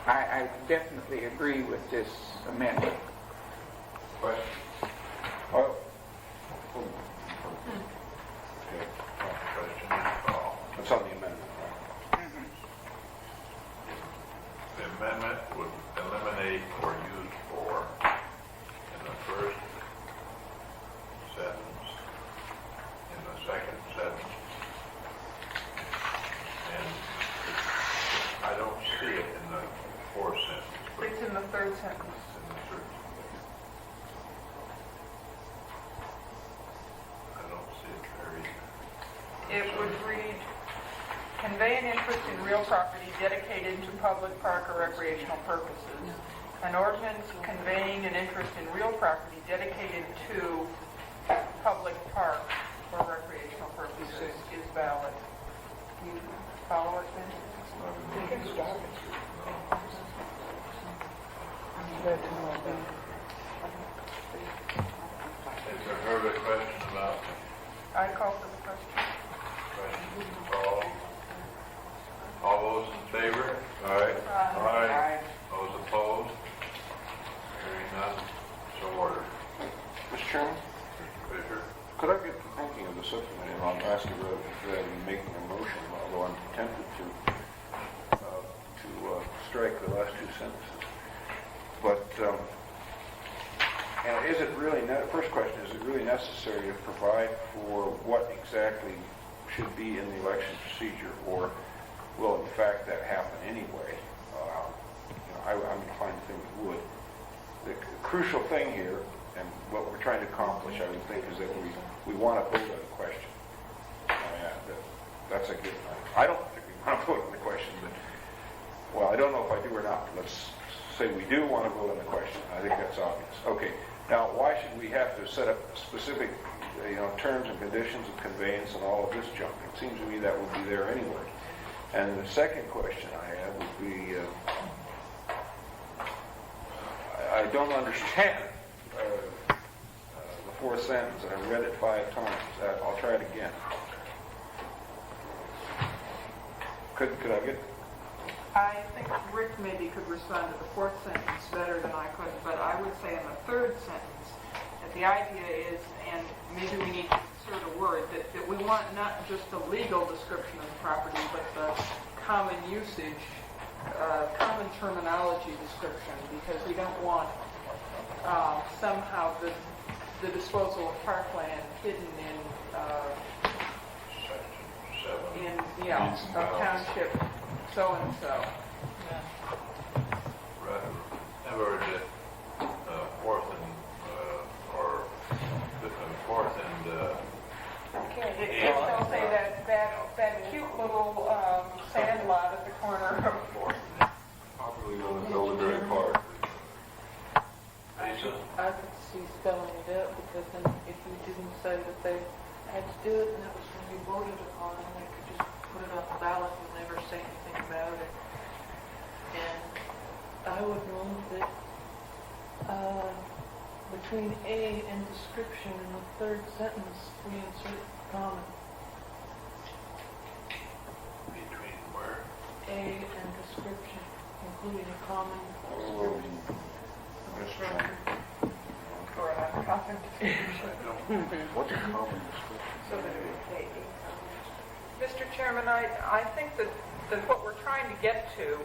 I definitely agree with this amendment. Question? Question and call. It's on the amendment, right? The amendment would eliminate or use for in the first sentence, in the second sentence, and I don't see it in the fourth sentence, but It's in the third sentence. it's in the third. I don't see it there either. It would read, convey an interest in real property dedicated to public park or recreational purposes. An ordinance conveying an interest in real property dedicated to public park or recreational purposes is valid. You follow it then? Is there further question about I call for the question. question and call? All those in favor? Aye. Those opposed? Hearing none, so ordered. Mr. Chairman, Fisher? could I get to thinking of the subcommittee, and I'll ask you rather than making a motion, although I'm tempted to strike the last two sentences. But, and is it really, first question, is it really necessary to provide for what exactly should be in the election procedure, or will in fact that happen anyway? I'm inclined to think it would. The crucial thing here, and what we're trying to accomplish, I would think, is that we want to vote on the question. That's a good thing. I don't think we want to vote on the question, but, well, I don't know if I do or not. Let's say we do want to vote on the question. I think that's obvious. Okay. Now, why should we have to set up specific, terms and conditions of conveyance and all of this junk? It seems to me that would be there anyway. And the second question I have would be, I don't understand the fourth sentence. I read it 5 times. I'll try it again. Could I get... I think Rick maybe could respond to the fourth sentence better than I could, but I would say in the third sentence that the idea is, and maybe we need to insert a word, that we want not just a legal description of the property, but the common usage, common terminology description, because we don't want somehow the disposal of parkland hidden in Section 7. in, yeah, Meets and a bounds. township so-and-so. Yeah. Rather, never did Fourth and, or Fifth and Fourth and, It shall say that cute little sand lot at the corner of Fourth. Popularly known as Elderberry Park. Lisa? I could see spelling it out, because then if you didn't say that they had to do it, and that was when you voted upon it, they could just put it on the ballot and never say anything about it. And I would move that, between A and description in the third sentence, we insert comma. Between where? A and description, including a common description. For a common What's a common description? so that it would say a. Mr. Chairman, I think that what we're trying to get to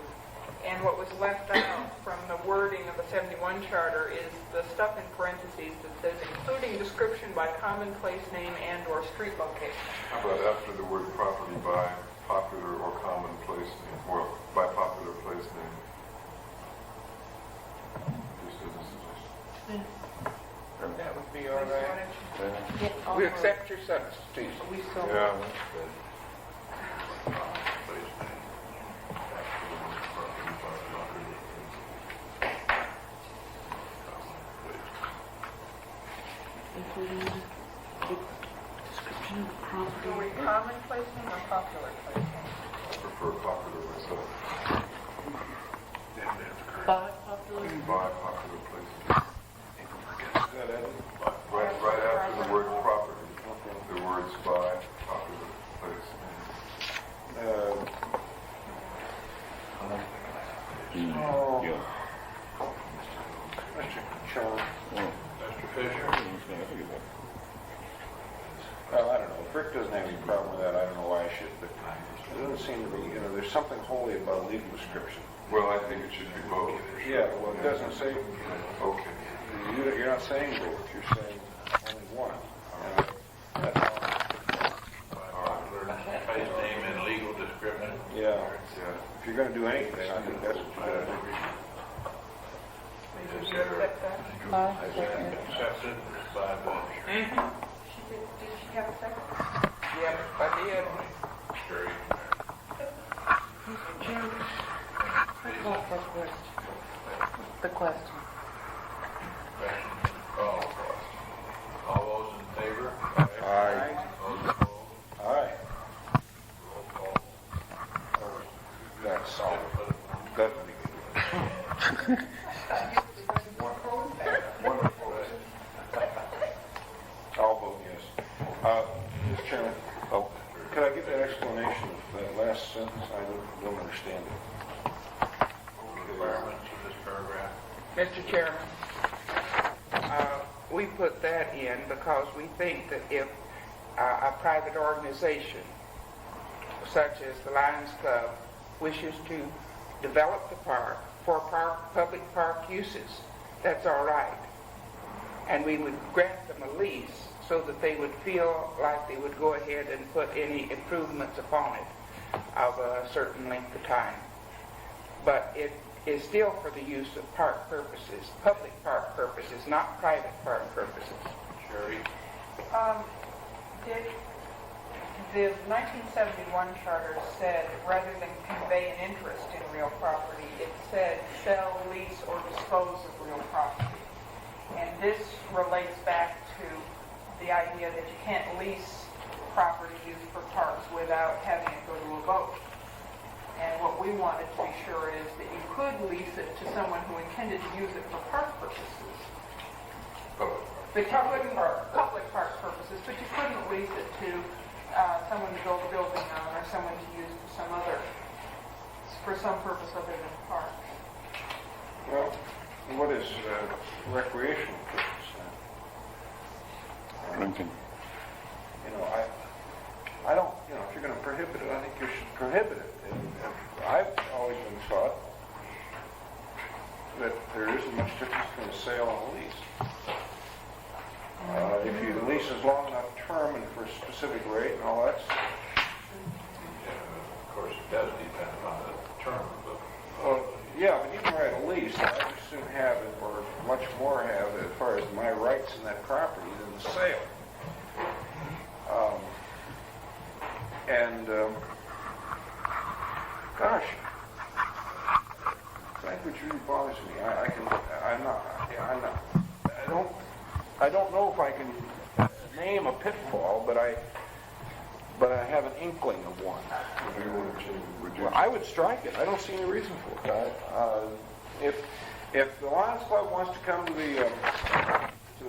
and what was left out from the wording of the 71 charter is the stuff in parentheses that says including description by common place name and or street location. How about after the word property by popular or common place name, or by popular place name? Just as a suggestion. That would be all right. Yeah, We accept your substitution. We so. Yeah. Place name. Property by popular Including the description of the property. Do we common place name or popular place name? I prefer popular myself. By popular. By popular place name. Right after the word property, the words by popular place name. Yeah. Mr. Chairman, Mr. Fisher? well, I don't know, if Rick doesn't have any problem with that, I don't know why I should, but it doesn't seem to be, there's something holy about legal description. Well, I think it should be both. Yeah, well, it doesn't say, Okay. you're not saying both, you're saying only one. And that's all. Popular place name and legal description. Yeah, Yeah. if you're gonna do anything, I think that's what you gotta do. Did you accept that? Accepted by the Did she have a second? Yep, I did. jury. Chairman, I call for a question. The question. Question called. All those in favor? Aye. Those opposed? Aye. Roll call. That's all. That would be good. I'll vote yes. Mr. Chairman, could I get that explanation of that last sentence? I don't understand it. Requirements of this paragraph. Mr. Chairman, we put that in because we think that if a private organization, such as the Lions Club, wishes to develop the park for public park uses, that's all right. And we would grant them a lease so that they would feel like they would go ahead and put any improvements upon it of a certain length of time. But it is still for the use of park purposes, public park purposes, not private park purposes. Sherry? Dick, the 1971 charter said, rather than convey an interest in real property, it said sell, lease, or dispose of real property. And this relates back to the idea that you can't lease property used for parks without having it go to a vote. And what we wanted to be sure is that you could lease it to someone who intended to use it for park purposes. But you couldn't, public park purposes, but you couldn't lease it to someone to build a building on or someone to use for some purpose other than park. Well, what is recreational purpose then? Drinking. I don't, if you're going to prohibit it, I think you should prohibit it. And I've always been taught that there isn't much difference between a sale and a lease. If the lease is long enough term and for a specific rate and all that, as far as my rights in that property than the sale. Gosh, language really bothers me. I don't know if I can name a pitfall, but I have an inkling of one. Well, I would strike it. I don't see any reason for it. If the Lions Club wants to come to the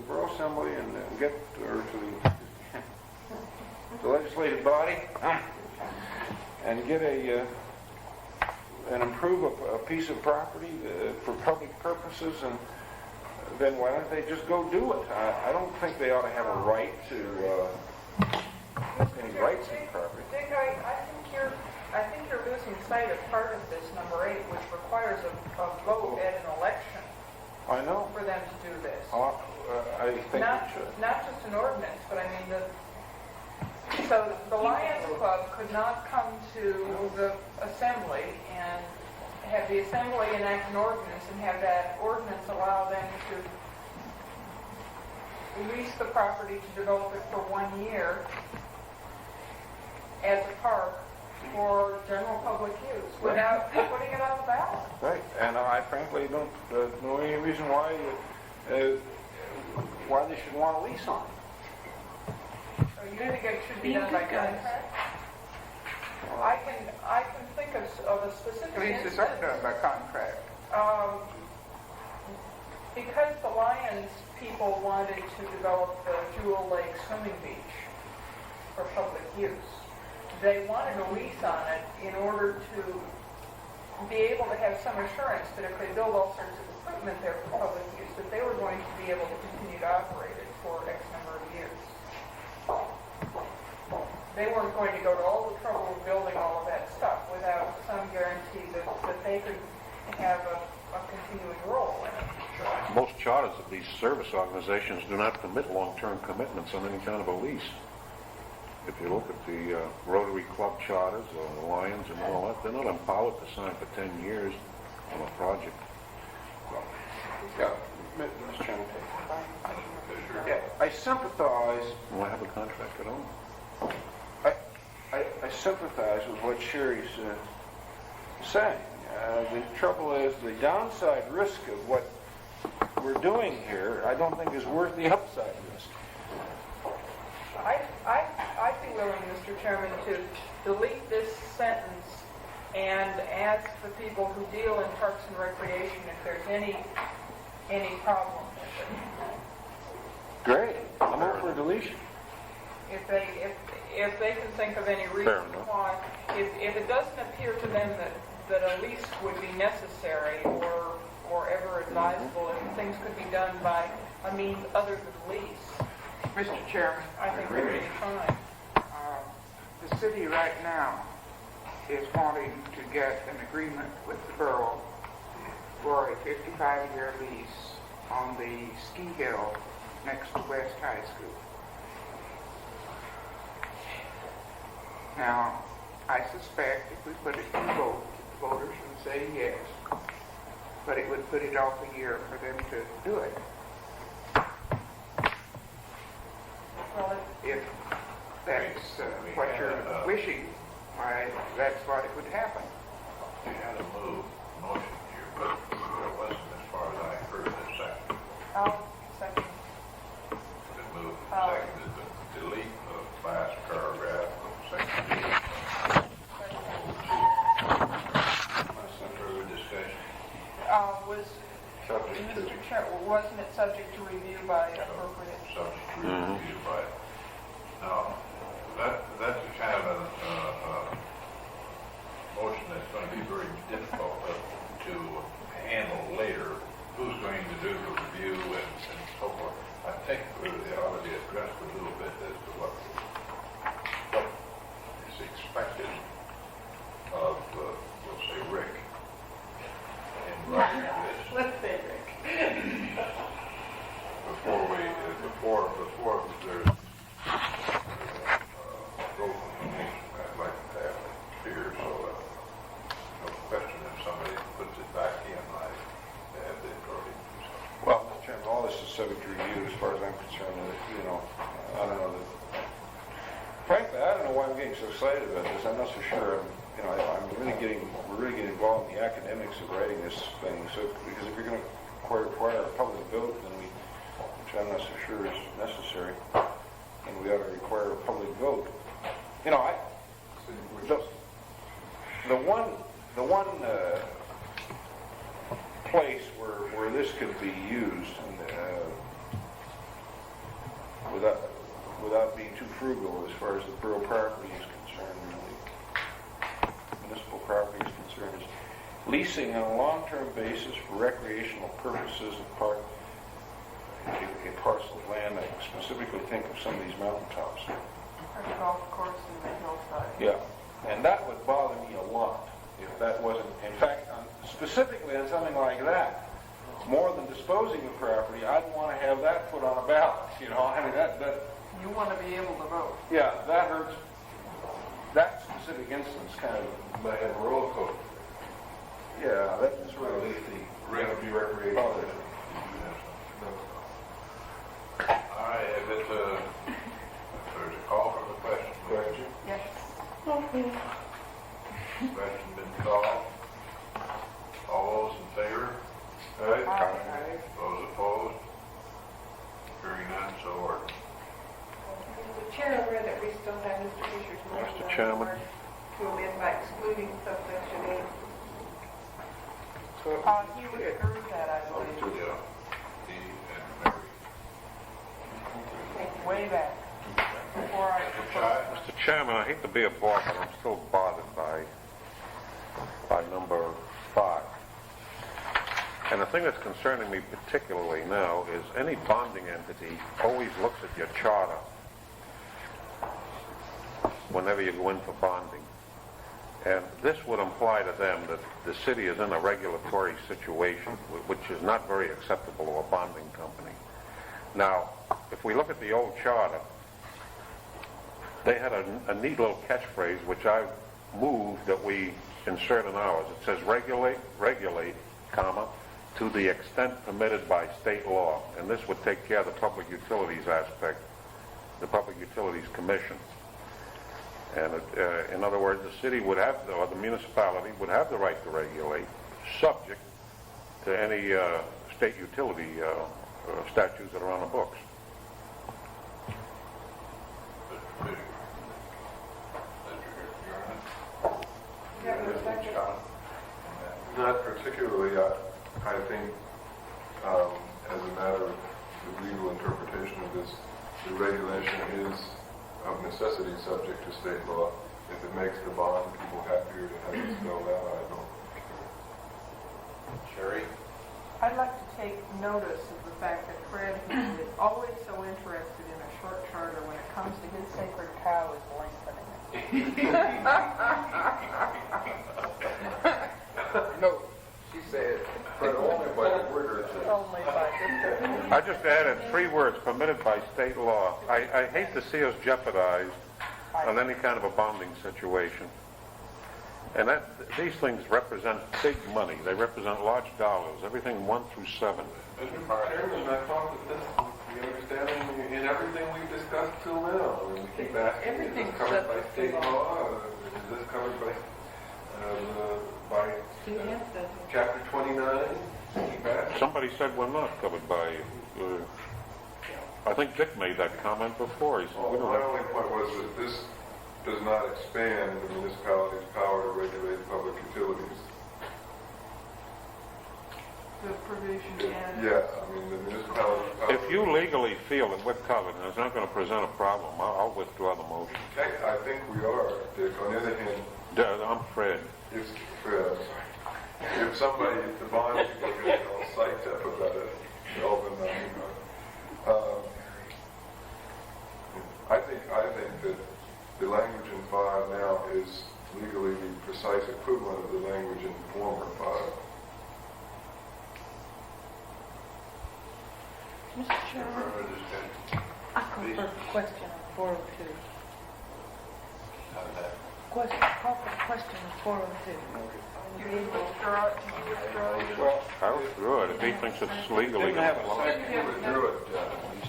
Borough Assembly and get, or to the legislative body, and get and improve a piece of property for public purposes, and then why don't they just go do it? I don't think they ought to have a right to any rights in property. Dick, I think you're losing sight of part of this, number 8, which requires a vote at an election I know. for them to do this. I think Not, it should. not just an ordinance, but I mean, so the Lions Club could not come to the assembly and have the assembly enact an ordinance and have that ordinance allow them to lease the property to develop it for 1 year as a park for general public use without putting it on the ballot. Right, and I frankly don't know any reason why they should want a lease on it. So you think it should be done by contract? I can think of a specific Leases are done instance. by contract. Because the Lions people wanted to develop the Jewel Lake swimming beach for public use, they wanted a lease on it in order to be able to have some assurance that if they build all sorts of equipment there for public use, that they were going to be able to continue to operate it for X number of years. They weren't going to go to all the trouble of building all of that stuff without some guarantee that they could have a continuing role in it. Most charters of these service organizations do not permit long-term commitments on any kind of a lease. If you look at the Rotary Club charters or the Lions and all that, they're not empowered to sign for 10 years on a project. Yeah, Mr. Chairman. Yeah, I sympathize. Why have a contract at all? I sympathize with what Sherry's saying. The trouble is the downside risk of what we're doing here, I don't think is worth the upside risk. I'd be willing, Mr. Chairman, to delete this sentence and ask the people who deal in parks and recreation if there's any problem with it. Great. I'm over for deletion. If they can think of any reason Fair enough. why, if it doesn't appear to them that a lease would be necessary or ever advisable, if things could be done by a means other than lease, Mr. Chairman, I think it would be fine. the city right now is wanting to get an agreement with the borough for a 55-year lease on the ski hill next to West High School. Now, I suspect if we put it to vote, the voters would say yes, but it would put it off a year for them to do it. Well, If that's what you're wishing, why, that's what it would happen. You had a motion here, but it wasn't, as far as I heard, a second. I'll second. It moved, seconded to delete the last paragraph of section D. Some further discussion. Was, Subject to. Mr. Chair, wasn't it subject to review by appropriate? Subject to review by. Now, that's a kind of a motion that's going to be very difficult to handle later. Who's going to do the review and so forth. I think it ought to be addressed a little bit as to what is expected of, we'll say, Rick in writing this. Let's say Rick. Before there's growth in the nation, I'd like to have it clear so no question if somebody puts it back in, I have the authority to do so. Well, Mr. Chairman, all this is subject to review as far as I'm concerned. I don't know. Frankly, I don't know why I'm getting so excited about this. I'm not so sure. We're really getting involved in the academics of writing this thing. So, because if you're going to require a public vote, then which I'm not so sure is necessary, and we ought to require a public vote. The one place where this could be used without being too frugal as far as the borough property is concerned, the municipal property is concerned, is leasing on a long-term basis for recreational purposes a parcel of land. I specifically think of some of these mountaintops. Or the golf course in the hillside. Yeah, and that would bother me a lot if that wasn't, in fact, specifically on something like that, more than disposing of property, I'd want to have that put on a ballot. That You want to be able to vote. yeah, that hurts. That specific instance kind of Might have a roll call. yeah, that's Or at really least the recreational. bothered. All right, if there's a call for the question. Question? Yes. Question been called. All those in favor? Aye. Those opposed? Hearing none, so ordered. The chair read that we still have Mr. Fisher's motion. Mr. Chairman. To amend by excluding subsection 8. He withdrew that, I believe, Yeah. He and Mary. way back. Before I proposed. Mr. Chairman, I hate to be a bore, but I'm still bothered by number 5. And the thing that's concerning me particularly now is any bonding entity always looks at your charter whenever you go in for bonding. And this would imply to them that the city is in a regulatory situation, which is not very acceptable to a bonding company. Now, if we look at the old charter, they had a neat little catchphrase, which I've moved that we insert in ours. It says regulate, comma, to the extent permitted by state law. And this would take care of the public utilities aspect, the Public Utilities Commission. And in other words, the city would have, or the municipality would have the right to regulate, subject to any state utility statutes that are on the books. Not particularly. I think, as a matter of the legal interpretation of this, the regulation is of necessity subject to state law. If it makes the bond people happier to have it spelled out, I don't. Sherry? I'd like to take notice of the fact that Fred, who is always so interested in a short charter, when it comes to his sacred cow, is lengthening it. No, she said. But only by a word or two. Only by just I just added 3 words, permitted by state law. I hate to see us jeopardized on any kind of a bonding situation. And these things represent big money. They represent large dollars, everything 1 through 7. Mr. Chairman, I thought that this was the understanding in everything we've discussed till now. I mean, we keep asking, is Everything's this covered by subject to state law. law? Is this covered by Chapter 29? Keep asking. Somebody said we're not covered by... I think Dick made that comment before. He said, we Well, don't my have... only point was that this does not expand the municipality's power to regulate public utilities. the provision and... Yeah, I mean, the municipality's power... If you legally feel that we're covered and it's not going to present a problem, I'll withdraw the motion. I think we are, Dick. On the other hand, I'm Fred. if somebody, if the bond people get all psyched up about it, Elvin, I think that the language in 5 now is legally the precise equivalent of the language in former 5. Mr. Chairman, Further discussion? I call for a question on 402. How's that? Question 402. You need to withdraw it, can you withdraw it? Well, I withdrew it. If he thinks it's legally. didn't have a allowed. second. You withdrew it.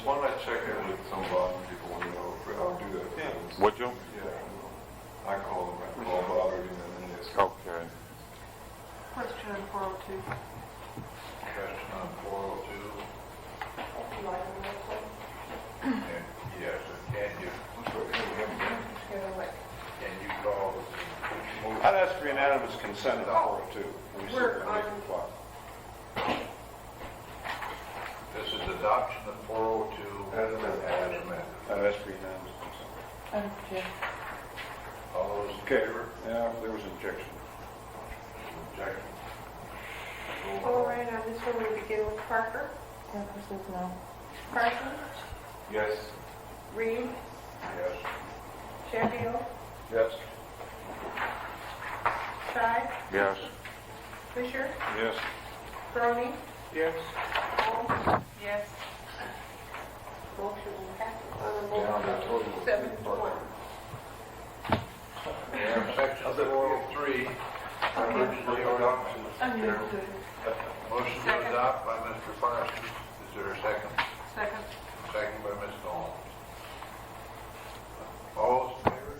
Why not check it with some Bob people, you know, but I'll do that. Yeah. Would you? Yeah. I call them, I call Bob every minute. Okay. Question 402. Question on 402. And yes, and can you call the I'd ask for unanimous consent on 402. We see We're the on- clock. This is adoption of 402 as amended. I'd ask for unanimous consent. Okay. All those in Okay. favor? Yeah, there was an objection. Objection? All right, on this one, we begin with Parker. Parker says no. Parsons, Yes. Reed, Yes. Sheffield, Yes. Scheid, Yes. Fisher, Yes. Brony, Yes. Holmes, Yes. motion passes on a vote of 7-1. We have section 403, emergency ordinance. Motion to adopt by Mr. Parsons. Is there a second? Second. Second by Ms. Holmes. All those in favor?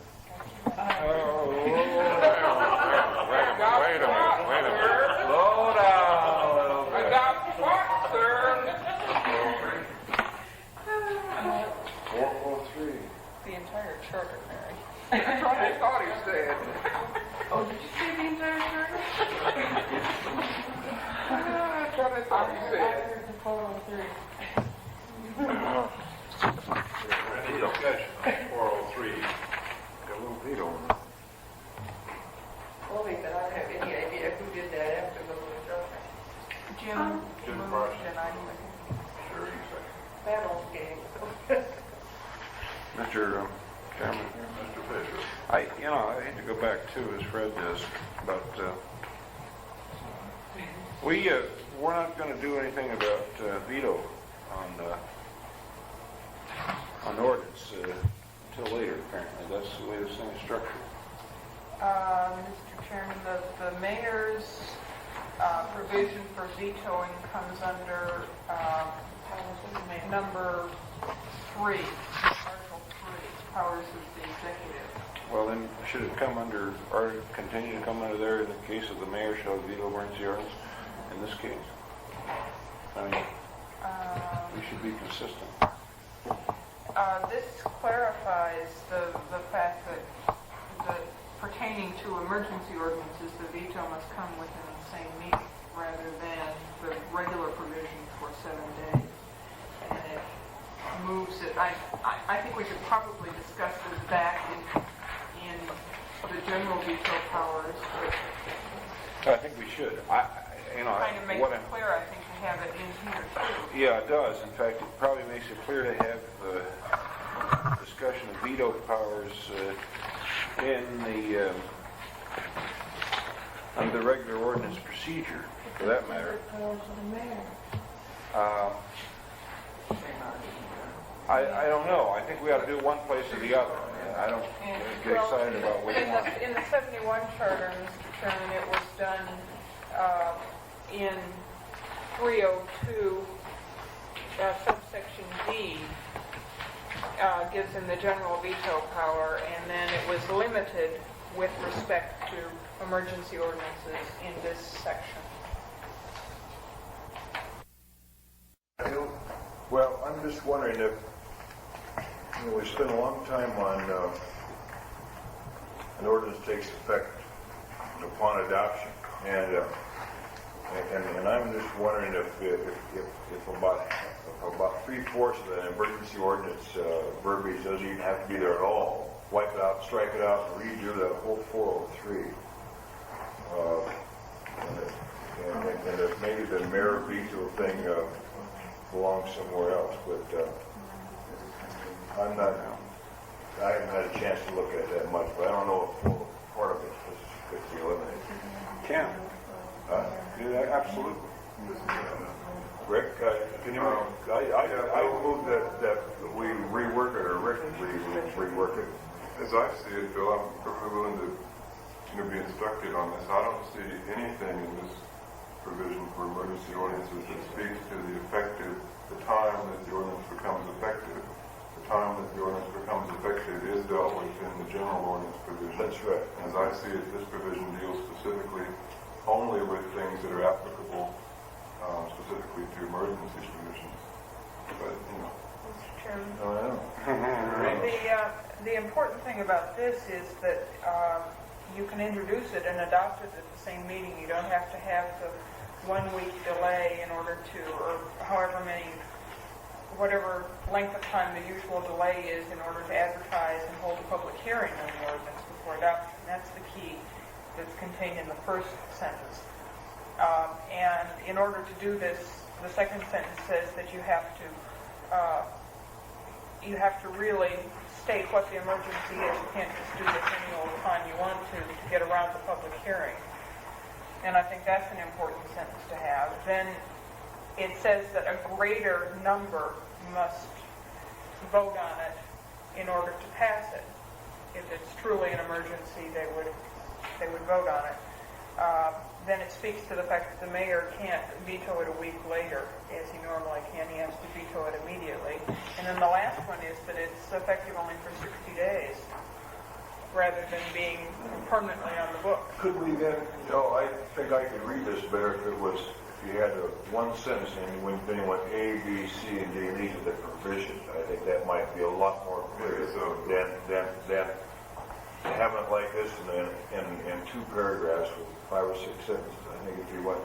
Wait a minute. Slow down. Adopt what, sir? 403. The entire charter, Mary. That's what I thought he said. Oh, did you see the entire charter? That's what I thought he said. Here's the 403. Any discussion on 403? Got a little veto on it. Only that I don't have any idea who did that after the withdrawal. Jim Jim moved Parsons. and I seconded. Sure, you second. That old game. Mr. Chairman, Mr. Fisher? I hate to go back too, as Fred does, but we're not going to do anything about veto on ordinance until later, apparently. That's the way this thing is structured. Mr. Chairman, the mayor's provision for vetoing comes under number 3, Article 3, powers of the executive. Well, then, should it come under, or continue to come under there in the case of the mayor shall veto emergency ordinance in this case? I mean, we should be consistent. This clarifies the fact that pertaining to emergency ordinances, the veto must come within the same meeting rather than the regular provision for 7 days. And it moves it, I think we should probably discuss this back in the general veto powers, but I think we should. kind of makes what it clear, I think, to have it in here too. Yeah, it does. In fact, it probably makes it clear to have discussion of veto powers in the under the regular ordinance procedure, for that matter. Powers of the mayor. I don't know. I think we ought to do one place or the other. I don't get excited about which one. In the 71 charter, Mr. Chairman, it was done in 302, subsection D, gives him the general veto power, and then it was limited with respect to emergency ordinances in this section. Well, I'm just wondering if, we spent a long time on, an ordinance takes effect upon adoption, and I'm just wondering if about 3/4 of the emergency ordinance verbiage doesn't even have to be there at all. Wipe it out, strike it out, and redo that whole 403. And if maybe the mayor veto thing belongs somewhere else, but I haven't had a chance to look at that much, but I don't know if part of it could be eliminated. Can. Yeah, absolutely. Rick, can you, I move that we rework it, or Rick rework it, As I see it, Bill, I'm perfectly willing to, be instructed on this. I don't see anything in this provision for emergency ordinances that speaks to the time that the ordinance becomes effective. The time that the ordinance becomes effective is dealt with in the general ordinance provision. That's right. As I see it, this provision deals specifically only with things that are applicable specifically to emergency provisions. But, Mr. Chairman. Oh, The important thing about this is that you can introduce it and adopt it at the same meeting. You don't have to have the 1 week delay in order to, or whatever length of time the usual delay is in order to advertise and hold a public hearing on the ordinance before adoption. That's the key that's contained in the first sentence. And in order to do this, the second sentence says that you have to really state what the emergency is. You can't just do this any old time you want to get around the public hearing. And I think that's an important sentence to have. Then it says that a greater number must vote on it in order to pass it. If it's truly an emergency, they would vote on it. Then it speaks to the fact that the mayor can't veto it a week later, as he normally can. He has to veto it immediately. And then the last one is that it's effective only for 60 days, rather than being permanently on the book. could we then, I think I could read this better if you had one sentence and you went A, B, C, and D, and these are the provisions. I think that might be a lot more clear than having it like this in 2 paragraphs with 5 or 6 sentences. I think if you went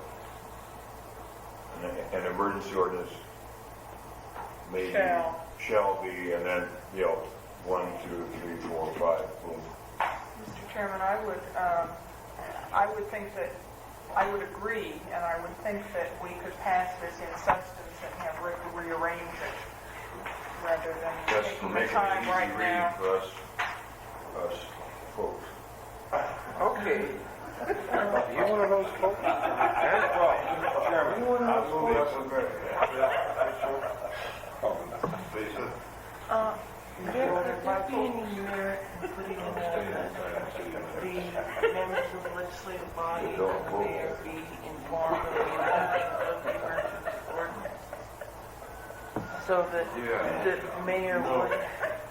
an emergency ordinance maybe shall be, and then 1, 2, 3, 4, 5, boom. Mr. Chairman, I would agree, and I would think that we could pass this in substance and have Rick rearrange it rather than Just taking the make it time easy right read now. for us folks. Okay. You one of those folks? Chairman, You one of I those move folks? up There would be any merit in putting in the members of the legislative body and the mayor be informed of the enactment of the emergency ordinance, so that the mayor would.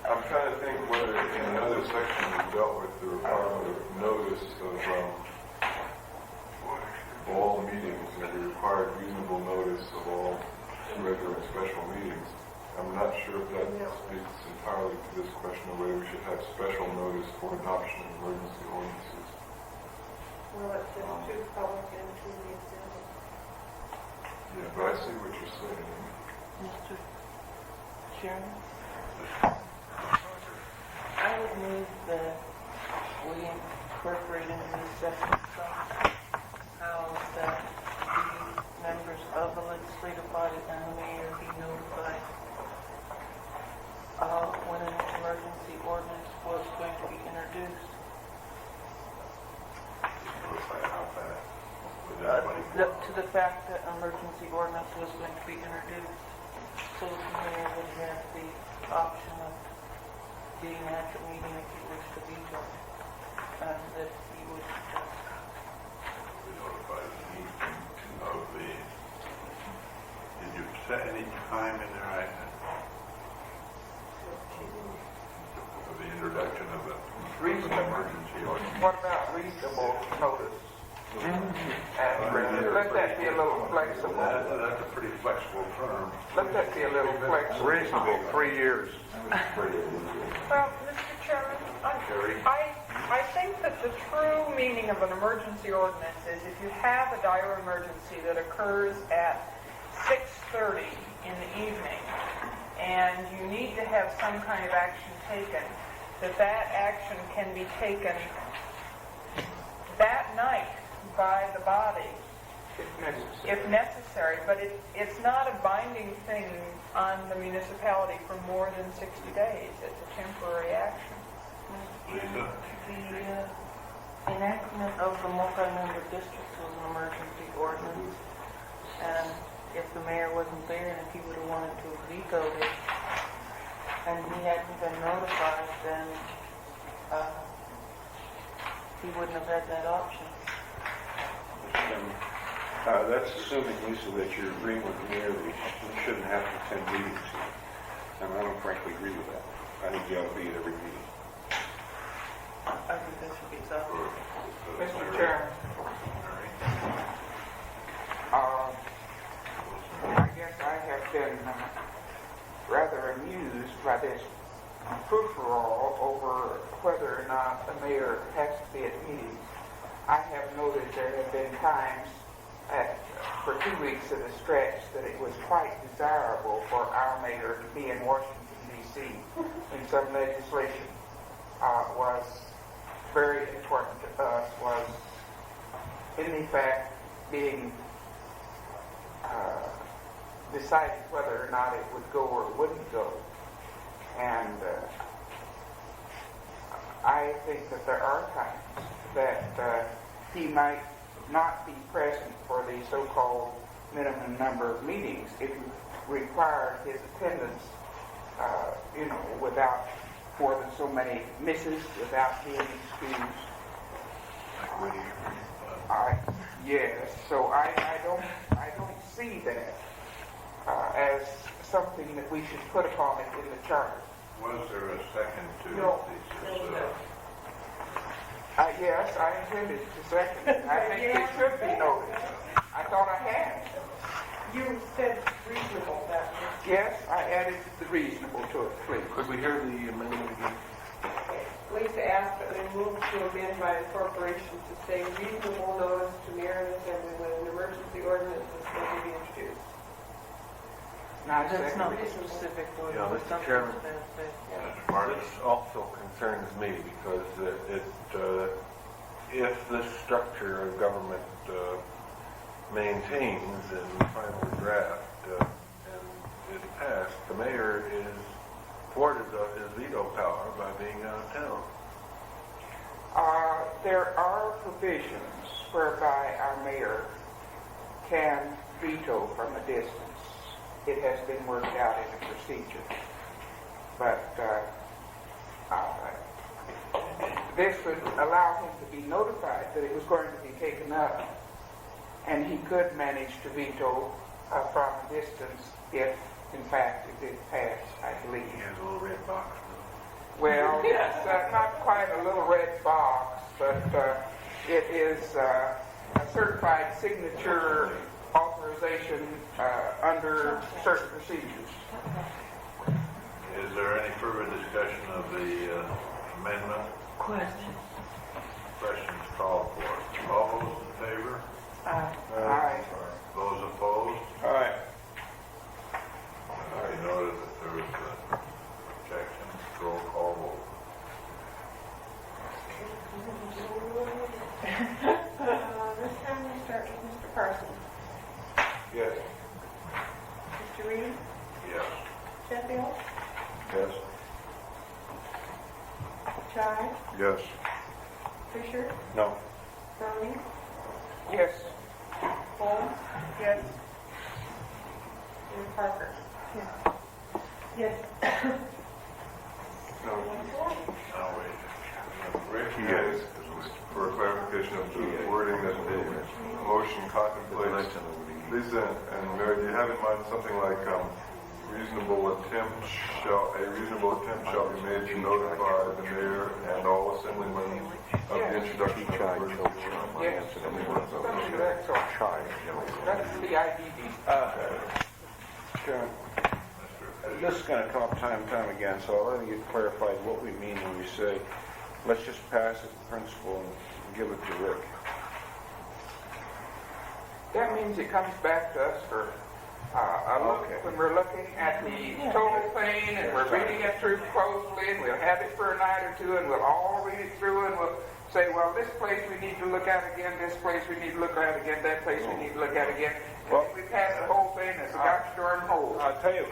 I'm trying to think whether in another section we dealt with the requirement of notice of all meetings, we required reasonable notice of all regular and special meetings. I'm not sure if that speaks entirely to this question of whether we should have special notice for adoption of emergency ordinances. Well, it says to the public and to the assembly. Yeah, but I see what you're saying. Mr. Chairman, I would move that we incorporate into this section somehow that the members of the legislative body and the mayor be notified when an emergency ordinance was going to be introduced. Notify how fast? To the fact that an emergency ordinance was going to be introduced, so that the mayor would have the option of being at the meeting if he wished to veto, and that he would We notify the need of the, did you set any time in there, of the introduction of the emergency ordinance? What about reasonable notice? And let that be a little flexible. That's a pretty flexible term. Let that be a little flexible. Reasonable, 3 years. Well, Mr. Chairman, I think that the true meaning of an emergency ordinance is if you have a dire emergency that occurs at 6:30 in the evening and you need to have some kind of action taken, that action can be taken that night by the body if necessary, but it's not a binding thing on the municipality for more than 60 days. It's a temporary action. The enactment of the multi-member districts was an emergency ordinance, and if the mayor wasn't there and if he would have wanted to veto it, and he hadn't been notified, then he wouldn't have had that option. That's assuming, Lisa, that you're agreeing with the mayor that he shouldn't have to attend meetings here. And I don't frankly agree with that. I think he ought to be at every meeting. I think that should be tough. Mr. Chairman, I guess I have been rather amused by this frou-frou over whether or not the mayor has to be at meetings. I have noted there have been times for 2 weeks at a stretch that it was quite desirable for our mayor to be in Washington, D.C. when some legislation was very important to us, was in fact being decided whether or not it would go or wouldn't go. And I think that there are times that he might not be present for the so-called minimum number of meetings if you required his attendance, without more than so many misses, without being excused. Yes, so I don't see that as something that we should put upon it in the charter. Was there a second to No. this? Yes, I intended to second it. I think it should be noted. I thought I had. You said reasonable, that was. Yes, I added the reasonable to it, please. Could we hear the amendment again? Lisa asked that we move to amend by incorporation to say reasonable notice to mayor and assembly when an emergency ordinance is going to be introduced. Now, That's second. not the specific one. Yeah, Mr. Something Chairman. to that effect. This also concerns me because if this structure of government maintains in the final draft and is passed, the mayor is thwarted his veto power by being out of town. There are provisions whereby our mayor can veto from a distance. It has been worked out in a procedure. But this would allow him to be notified that it was going to be taken up, and he could manage to veto from a distance if, in fact, it did pass, I believe. He has a little red box. Well, it's not quite a little red box, but it is a certified signature authorization under certain procedures. Is there any further discussion of the amendment? Question. Questions called for. All those in favor? Aye. Those opposed? All right. I noted that there was an objection. Roll call vote. This time we start with Mr. Parsons. Yes. Mr. Reed? Yes. Sheffield? Yes. Chai? Yes. Fisher? No. Browning? Yes. Holmes? Yes. And Parker? Yes. Now wait. Rick? Yes, for clarification of the wording that the motion contemplates. Lisa and Mary, do you have in mind something like a reasonable attempt shall be made to notify the mayor and all assemblymen of the introduction of the emergency? Yes. That's all. That's the IDD. Chairman, this is going to come up time and time again, so I'll let you clarify what we mean when we say, let's just pass it in principle and give it to Rick. That means it comes back to us for a look. Okay. When we're looking at the total thing and we're reading it through closely, and we'll have it for a night or two, and we'll all read it through, and we'll say, well, this place we need to look at again, this place we need to look at again, that place we need to look at again. Well, And we pass the whole thing as a gosh darn whole. I'll tell you,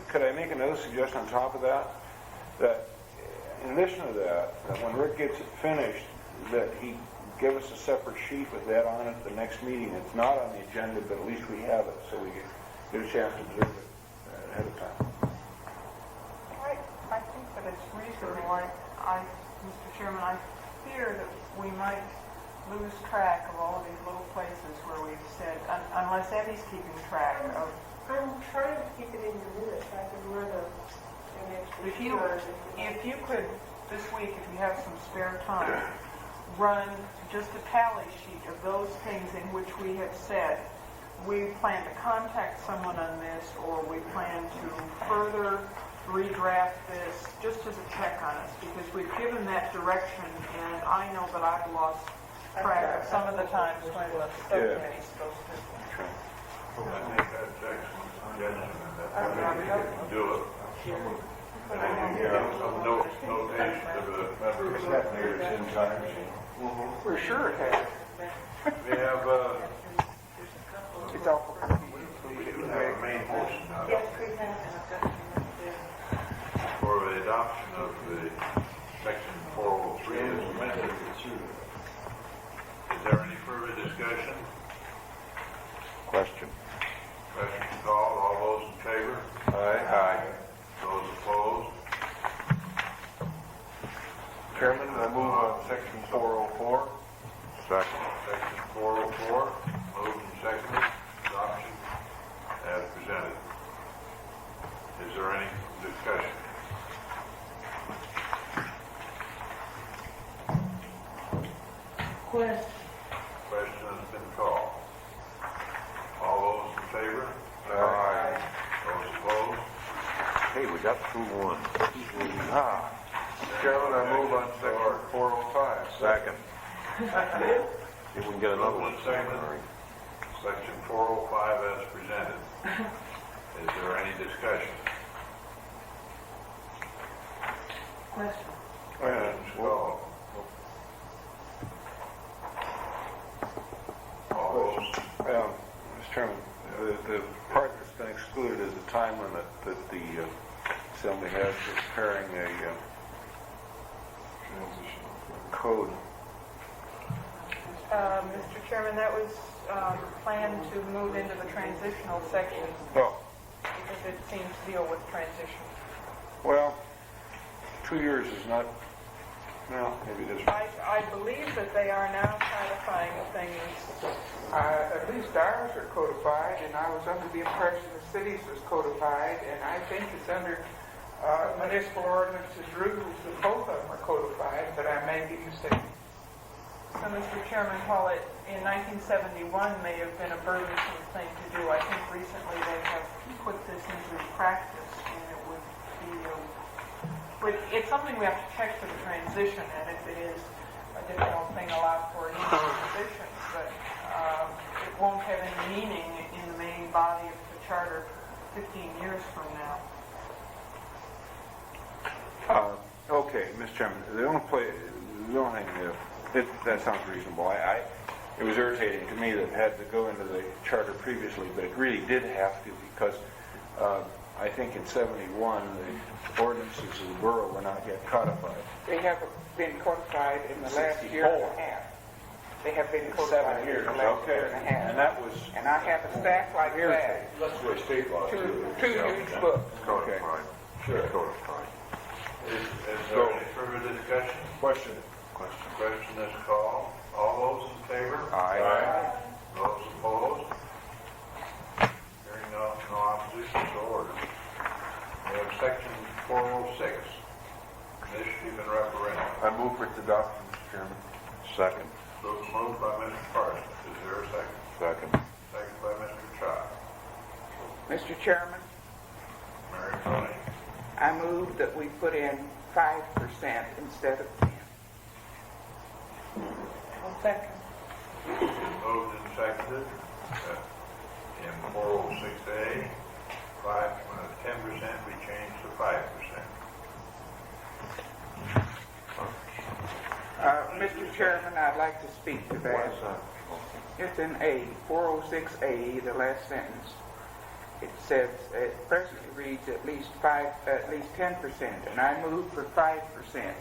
could I make another suggestion on top of that? That in addition to that when Rick gets it finished, that he give us a separate sheet with that on it at the next meeting. It's not on the agenda, but at least we have it, so we get a chance to observe it ahead of time. I think that it's reasonable. I lose track of all of these little places where we've said, unless Eddie's keeping track of. I'm trying to keep it in your minutes. I can run an extra If you, chart. if you could, this week, if you have some spare time, run just a tally sheet of those things in which we have said, we plan to contact someone on this, or we plan to further redraft this, just as a check on us, because we've given that direction, and I know that I've lost track of some of the times when the subcommittee's supposed to. Well, I think that's excellent suggestion, and that we can do it. And then you give some notation to the members. Here it's in time. For sure it has. We have, It's awful confusing. we do have a main motion now Yes, please have. for the adoption of the section 403 as amended. Is there any further discussion? Question. Question called, all those in favor? Aye. Those opposed? Chairman, I move on section 404. Second. Section 404, moved and seconded, adoption as presented. Is there any discussion? Question. Question has been called. All those in favor? Aye. Those opposed? Hey, we got through one. Chairman, I move on section 405. Second. If we can get another one. Moved and seconded. Section 405 as presented. Is there any discussion? Question. Questions called. All those, Mr. Chairman, the part that's been excluded is the time limit that the Assembly has for preparing a code. Mr. Chairman, that was planned to move into the transitional section Oh, because it seems to deal with transition. well, 2 years is not, well, maybe it is. I believe that they are now codifying things. At least ours are codified, and I was under the impression the cities was codified, and I think it's under municipal ordinances rules that both of them are codified, but I may be mistaken. So, Mr. Chairman, while it in 1971 may have been a burdensome thing to do, I think recently they have put this into practice, and it would be, it's something we have to check for the transition, and if it is a difficult thing allowed for in each position, but it won't have any meaning in the main body of the charter 15 years from now. Okay, Mr. Chairman, the only thing, that sounds reasonable. It was irritating to me that it had to go into the charter previously, but it really did have to because I think in 71 the ordinances of the borough were not yet codified. They haven't been codified in the last year and a half. They have been codified 7 years, in the last okay. year and a half. And that was And I have a stack like that, That's the way state law two huge books. okay. Sure. is there any further discussion? Question. Question is called. All those in favor? Aye. Those opposed? Hearing no opposition, so ordered. We have section 406, initiative and referendum. I move for its adoption, Mr. Chairman. Second. Moved by Mr. Parsons. Is there a second? Second. Second by Mr. Chow. Mr. Chairman, Mary Coney. I move that we put in 5% instead of 10. Second. Moved and seconded. In 406A, 10% we changed to 5%. Mr. Chairman, I'd like to speak to that. It's in A, 406A, the last sentence. It says, it presently reads at least 10%, and I move for 5%.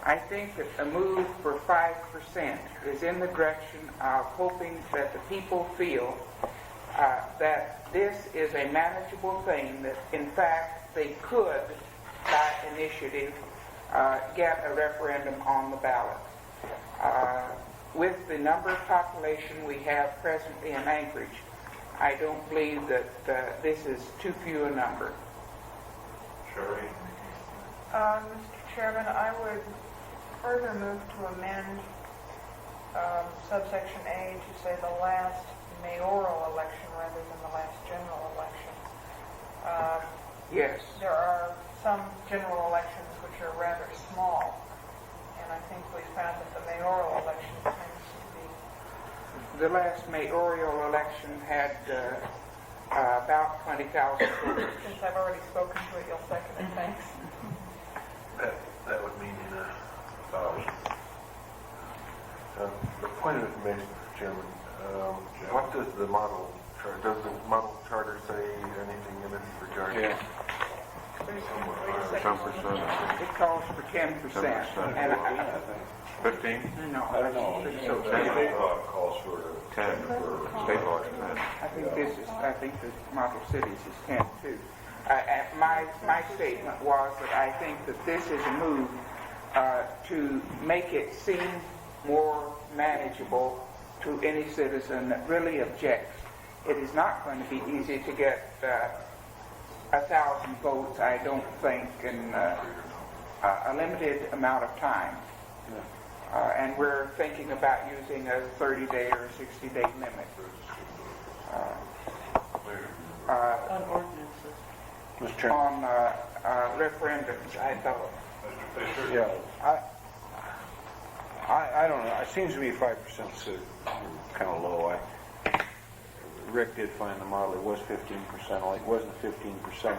I think that a move for 5% is in the direction of hoping that the people feel that this is a manageable thing, that in fact they could, by initiative, get a referendum on the ballot. with the number of population we have presently in Anchorage, I don't believe that this is too few a number. Sherry? Mr. Chairman, I would further move to amend subsection A to say the last mayoral election rather than the last general election. Yes. There are some general elections which are rather small, and I think we found that the mayoral election tends to be... The last mayoral election had about 20,000 voters. Since I've already spoken to it, you'll second it, thanks. That would mean 1,000. The point of information, Mr. Chairman, what does the model charter say anything in this regard? Yeah. Some percent. It calls for 10%. And 15? no, I don't know. So State law calls for 10. State law is 10. I think the model cities is 10 too. My statement was that I think that this is a move to make it seem more manageable to any citizen that really objects. It is not going to be easy to get 1,000 votes, I don't think, in a limited amount of time. And we're thinking about using a 30-day or a 60-day limit. On ordinances. Mr. Chairman. On referendums, I thought. Yeah, I don't know. It seems to me 5% is kind of low. Rick did find the model. It was 15%. Only it wasn't 15%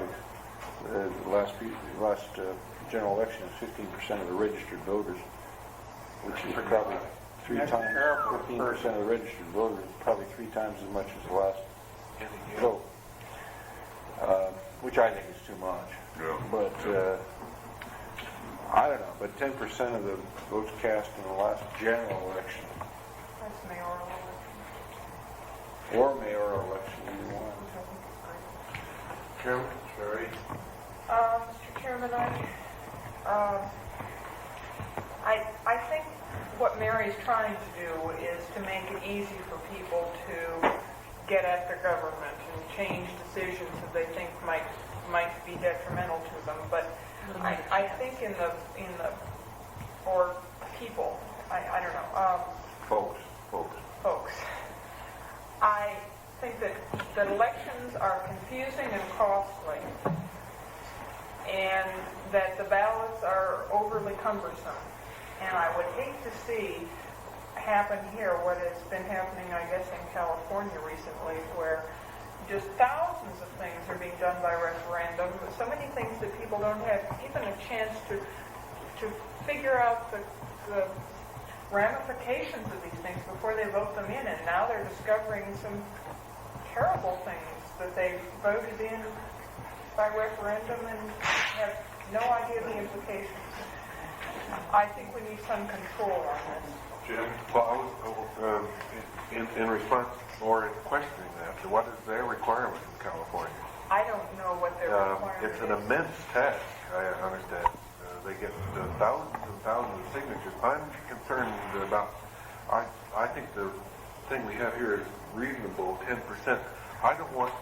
of the last general election. It's 15% of the registered voters, which is probably three That's times. terrible. 15% of the registered voters, probably 3 times as much as the last vote, which I think is too much. Yeah. But I don't know. But 10% of the votes cast in the last general election That's mayoral election, or mayoral election, either one. which I think is great. Chairman, Sherry? Mr. Chairman, I think what Mary's trying to do is to make it easy for people to get at their government and change decisions that they think might be detrimental to them. But I think for people, I don't know, folks, I think that elections are confusing and costly, and that the ballots are overly cumbersome. And I would hate to see happen here what has been happening, I guess, in California recently, where just thousands of things are being done by referendum. So many things that people don't have even a chance to figure out the ramifications of these things before they vote them in. And now they're discovering some terrible things that they voted in by referendum and have no idea the implications. I think we need some control on this. Jim? Well, in response or in questioning that, what is their requirement in California? I don't know what their requirement is. It's an immense task, I understand. They get thousands and thousands of signatures. I'm concerned about, I think the thing we have here is reasonable, 10%. I don't want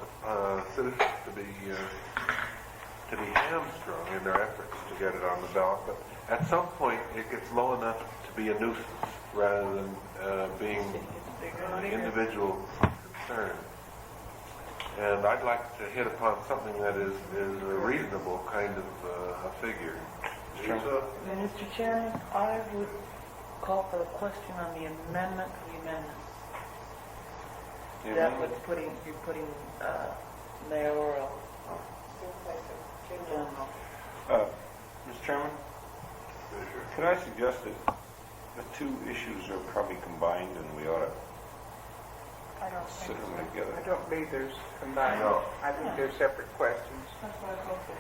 citizens to be hamstrung in their efforts to get it on the ballot, but at some point it gets low enough to be a nuisance rather than being an individual concern. And I'd like to hit upon something that is a reasonable kind of a figure. Mr. Chairman, I would call for a question on the amendment to the amendment. That would be putting mayoral general. Mr. Chairman, could I suggest that the two issues are probably combined and we ought to I don't sit think them so. together? I don't believe there's combined. No. I think they're separate questions. That's why I called for a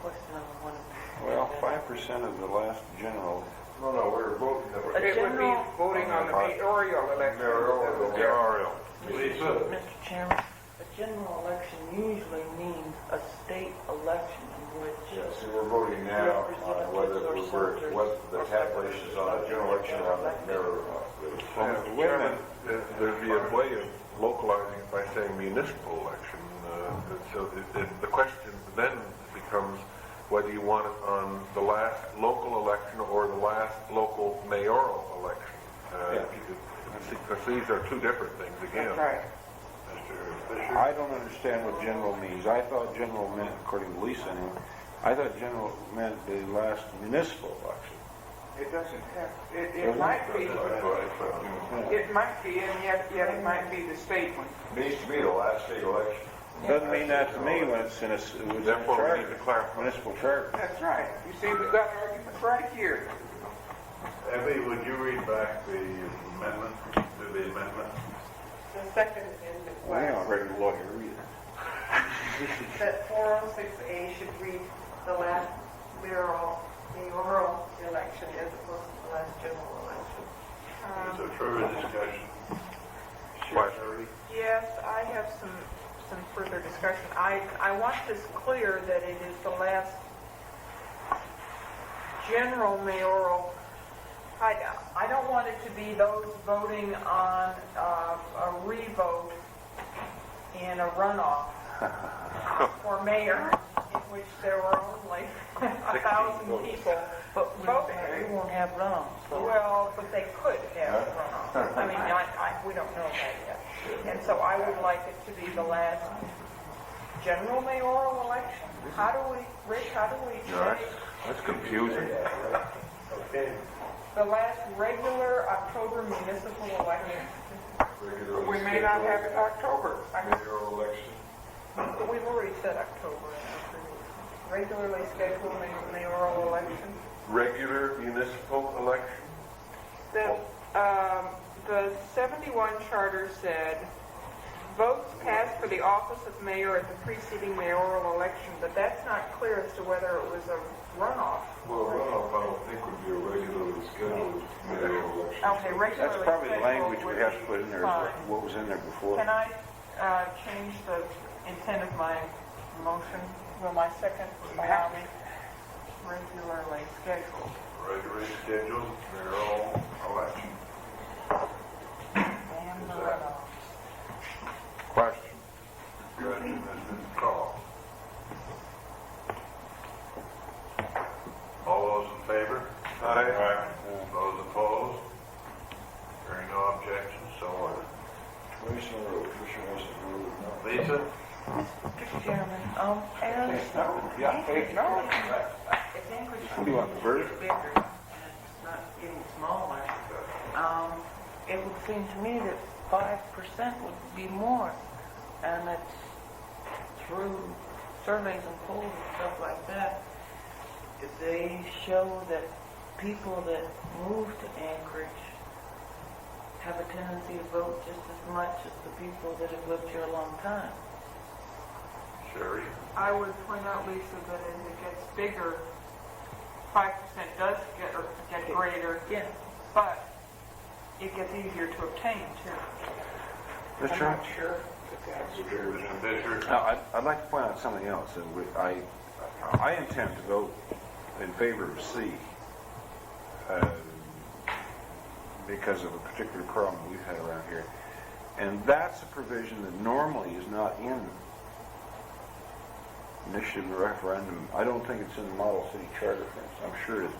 question on one of them. Well, 5% of the last general. No, we're voting. A It would be general, voting on the mayoral election. Mayoral. Mr. Chairman, a general election usually means a state election in which Yes, and we're voting now on whether the tabulations on a general election or on the mayoral Well, Mr. Chairman, there'd be a way of localizing it by saying municipal election. So the question then becomes whether you want it on the last local election or the last local mayoral election. Because these are two different things again. That's right. Mr. Fisher? I don't understand what general means. I thought general meant, according to Lisa anyway, I thought general meant the last municipal election. It doesn't have, it might be, it might be, and yet it might be the state one. Needs to be the last state election. Doesn't mean that to me when it's in a, Therefore, we need to clarify. municipal charter. That's right. You see, we've got arguments right here. Abby, would you read back the amendment, the amendment? The second amendment Well, I'm not a was regular lawyer either. that 406A should read the last mayoral election as opposed to the last general election. Is there further discussion? Sherry? Yes, I have some further discussion. I want this clear that it is the last general mayoral. I don't want it to be those voting on a revote in a runoff for mayor, in which there were only 1,000 people voting. We won't have runoffs. Well, but they could have runoff. I mean, we don't know that yet. And so I would like it to be the last general mayoral election. How do we, Rick, say That's confusing. Okay. the last regular October municipal election? We may not have it October. Mayoral election. But we've already said October. Regularly scheduled mayoral election. Regular municipal election? The 71 charter said, votes cast for the office of mayor at the preceding mayoral election, but that's not clear as to whether it was a runoff. Well, runoff, I don't think would be a regularly scheduled mayoral election. Okay, regularly That's probably the scheduled language we would have to be put in there, fine. what was in there before. Can I change the intent of my motion? Will my second allow me? Regularly scheduled. Regularly scheduled mayoral election. And the runoff. Question. Question has been called. All those in favor? Aye. Those opposed? Hearing no objections, so ordered. Commissioner Rowe, Commissioner Wilson, no. Lisa? Mr. Chairman, as Yeah, no. if Anchorage What do you want, the bird? is bigger and it's not getting smaller, it would seem to me that 5% would be more. And it's through surveys and polls and stuff like that, they show that people that move to Anchorage have a tendency to vote just as much as the people that have lived here a long time. Sherry? I would point out, Lisa, that as it gets bigger, 5% does get greater, Yeah. but it gets easier to obtain, too. Mr. I'm Chairman? not sure if that's true. Mr. Fisher? Now, I'd like to point out something else. I intend to vote in favor of C because of a particular problem we've had around here. And that's a provision that normally is not in initiative and referendum. I don't think it's in the model city charter, for instance. I'm sure it isn't.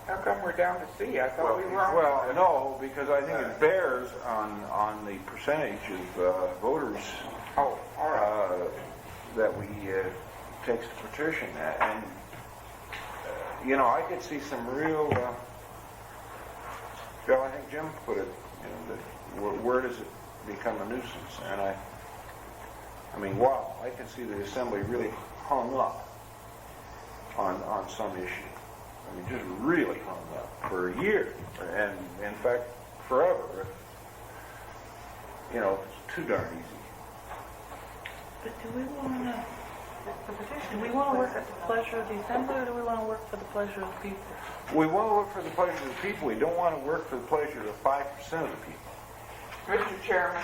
How come we're down to C? I thought we were on. Well, no, because I think it bears on the percentage of voters Oh, all right. that we takes to petition. And, you know, I could see some real, well, I think Jim put it, you know, where does it become a nuisance? And I mean, wow, I can see the assembly really hung up on some issue. I mean, just really hung up for a year, and in fact, forever. You know, it's too darn easy. But do we want to work at the pleasure of the assembly, or do we want to work for the pleasure of the people? We want to work for the pleasure of the people. We don't want to work for the pleasure of 5% of the people. Mr. Chairman,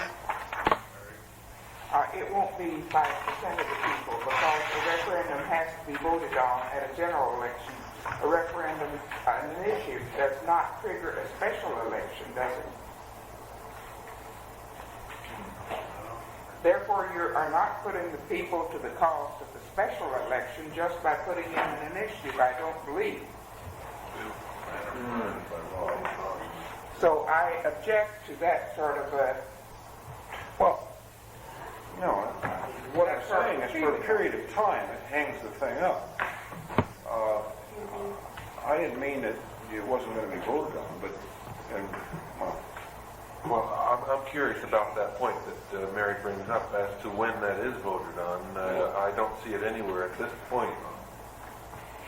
it won't be 5% of the people because the referendum has to be voted on at a general election a referendum, an issue does not trigger a special election, does it? Therefore, you are not putting the people to the cost of the special election just by putting in an initiative, I don't believe. So I object to that sort of a, Well, no, what I'm saying is for a period of time, it hangs the thing up. I didn't mean that it wasn't going to be voted on, but, Well, I'm curious about that point that Mary brings up as to when that is voted on. I don't see it anywhere at this point.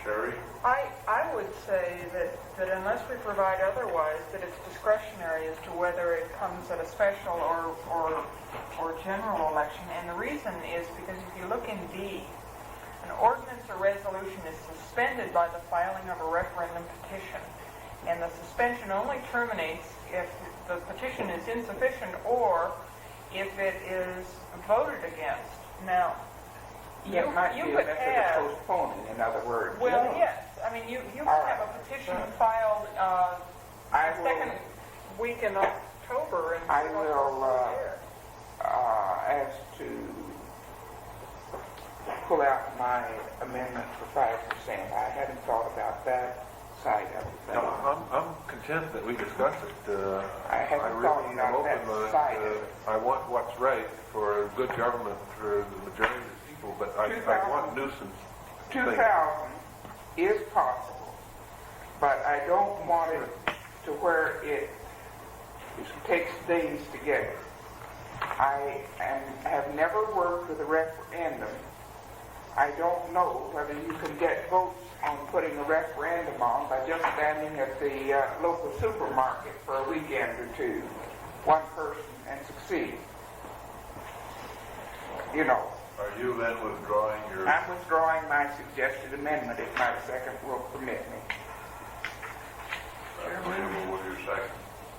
Sherry? I would say that unless we provide otherwise, that it's discretionary as to whether it comes at a special or general election. And the reason is because if you look in D, an ordinance or resolution is suspended by the filing of a referendum petition. And the suspension only terminates if the petition is insufficient or if it is voted against. Now, it might be a could method have, of postponing, in other words. well, yes. I mean, you could All have right. a petition filed I second will, week in October and I see what will, goes there. ask to pull out my amendment for 5%. I hadn't thought about that side of it. No, I'm content that we discuss it. I haven't really thought am about open that with it. side of it. I want what's right for good government for the majority of the people, but I want nuisance. 2,000 is possible, but I don't want it to where it takes days to get it. I have never worked with a referendum. I don't know whether you can get votes on putting a referendum on by just standing at the local supermarket for a weekend or two, one person, and succeed. You know. Are you then withdrawing your... I'm withdrawing my suggested amendment if my second will permit me. Agreeable with your second?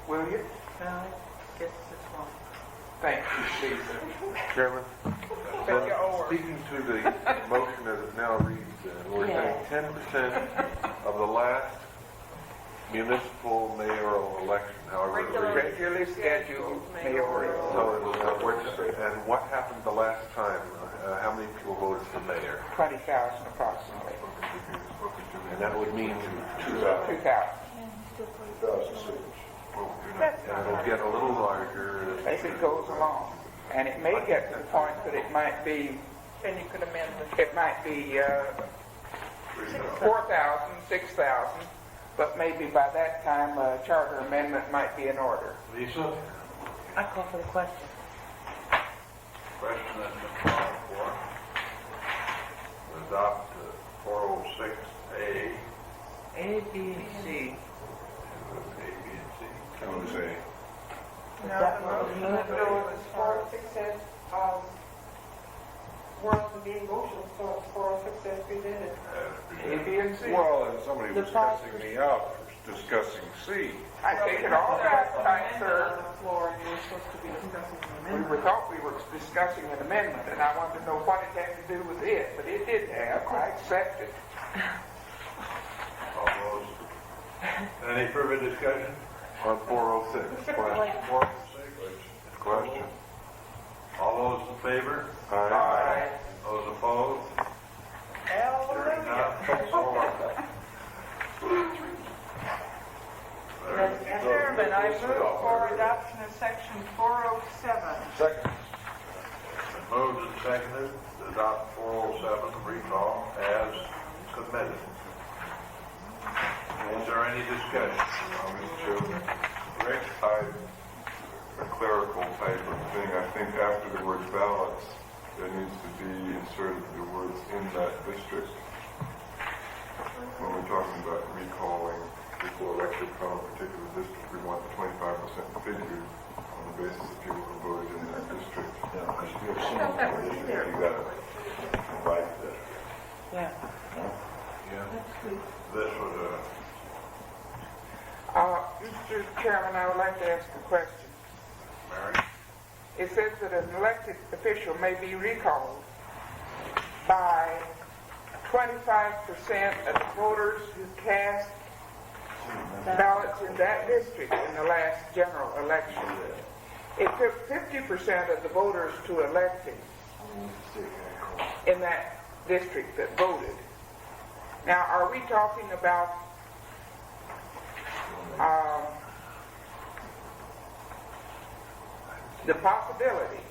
Will you? No, guess it's wrong. Thank you, Lisa. Chairman, Bet you owe her. speaking to the motion as it now reads, we're saying 10% of the last municipal mayoral election, however it reads. Regularly scheduled mayoral. So, and what happened the last time? How many people voted for mayor? 20,000 approximately. And that would mean 2,000. 2006. and it'll get a little larger. As it goes along. And it may get to the point that it might be, Then you could amend the it might be 4,000, 6,000, but maybe by that time a charter amendment might be in order. Lisa? I call for the question. Question that's been called for. Adopt 406A, A, B, and C. A, B, and C. I would say, No, the motion that goes as far as 406 says, world to be in motion, so 406 says presented. A, B, and C. well, and somebody was cussing me out for discussing C. I take it all back, kind sir. on the floor, and you're supposed to be discussing the amendment. Thought we were discussing an amendment, and I wanted to know what it had to do with it, but it did have. I accept it. All those, any further discussion? On 406, question. 406. Question. All those in favor? Aye. Those opposed? Hearing none, so ordered. Mr. Chairman, I move for adoption of section 407. Second. Moved and seconded to adopt 407 recall as submitted. Is there any discussion? Mr. Chairman, Rick? a clerical type of thing. I think after the word ballots, there needs to be inserted the words in that district. When we're talking about recalling people elected from a particular district, we want the 25% figure on the basis of people who voted in that district. Yeah, because if you're seeing the district, you got to provide that. Yeah. This was Mr. Chairman, I would like to ask a question. Mary? It says that an elected official may be recalled by 25% of the voters who cast ballots in that district in the last general election. It took 50% of the voters to elect him in that district that voted. Now, are we talking about the possibility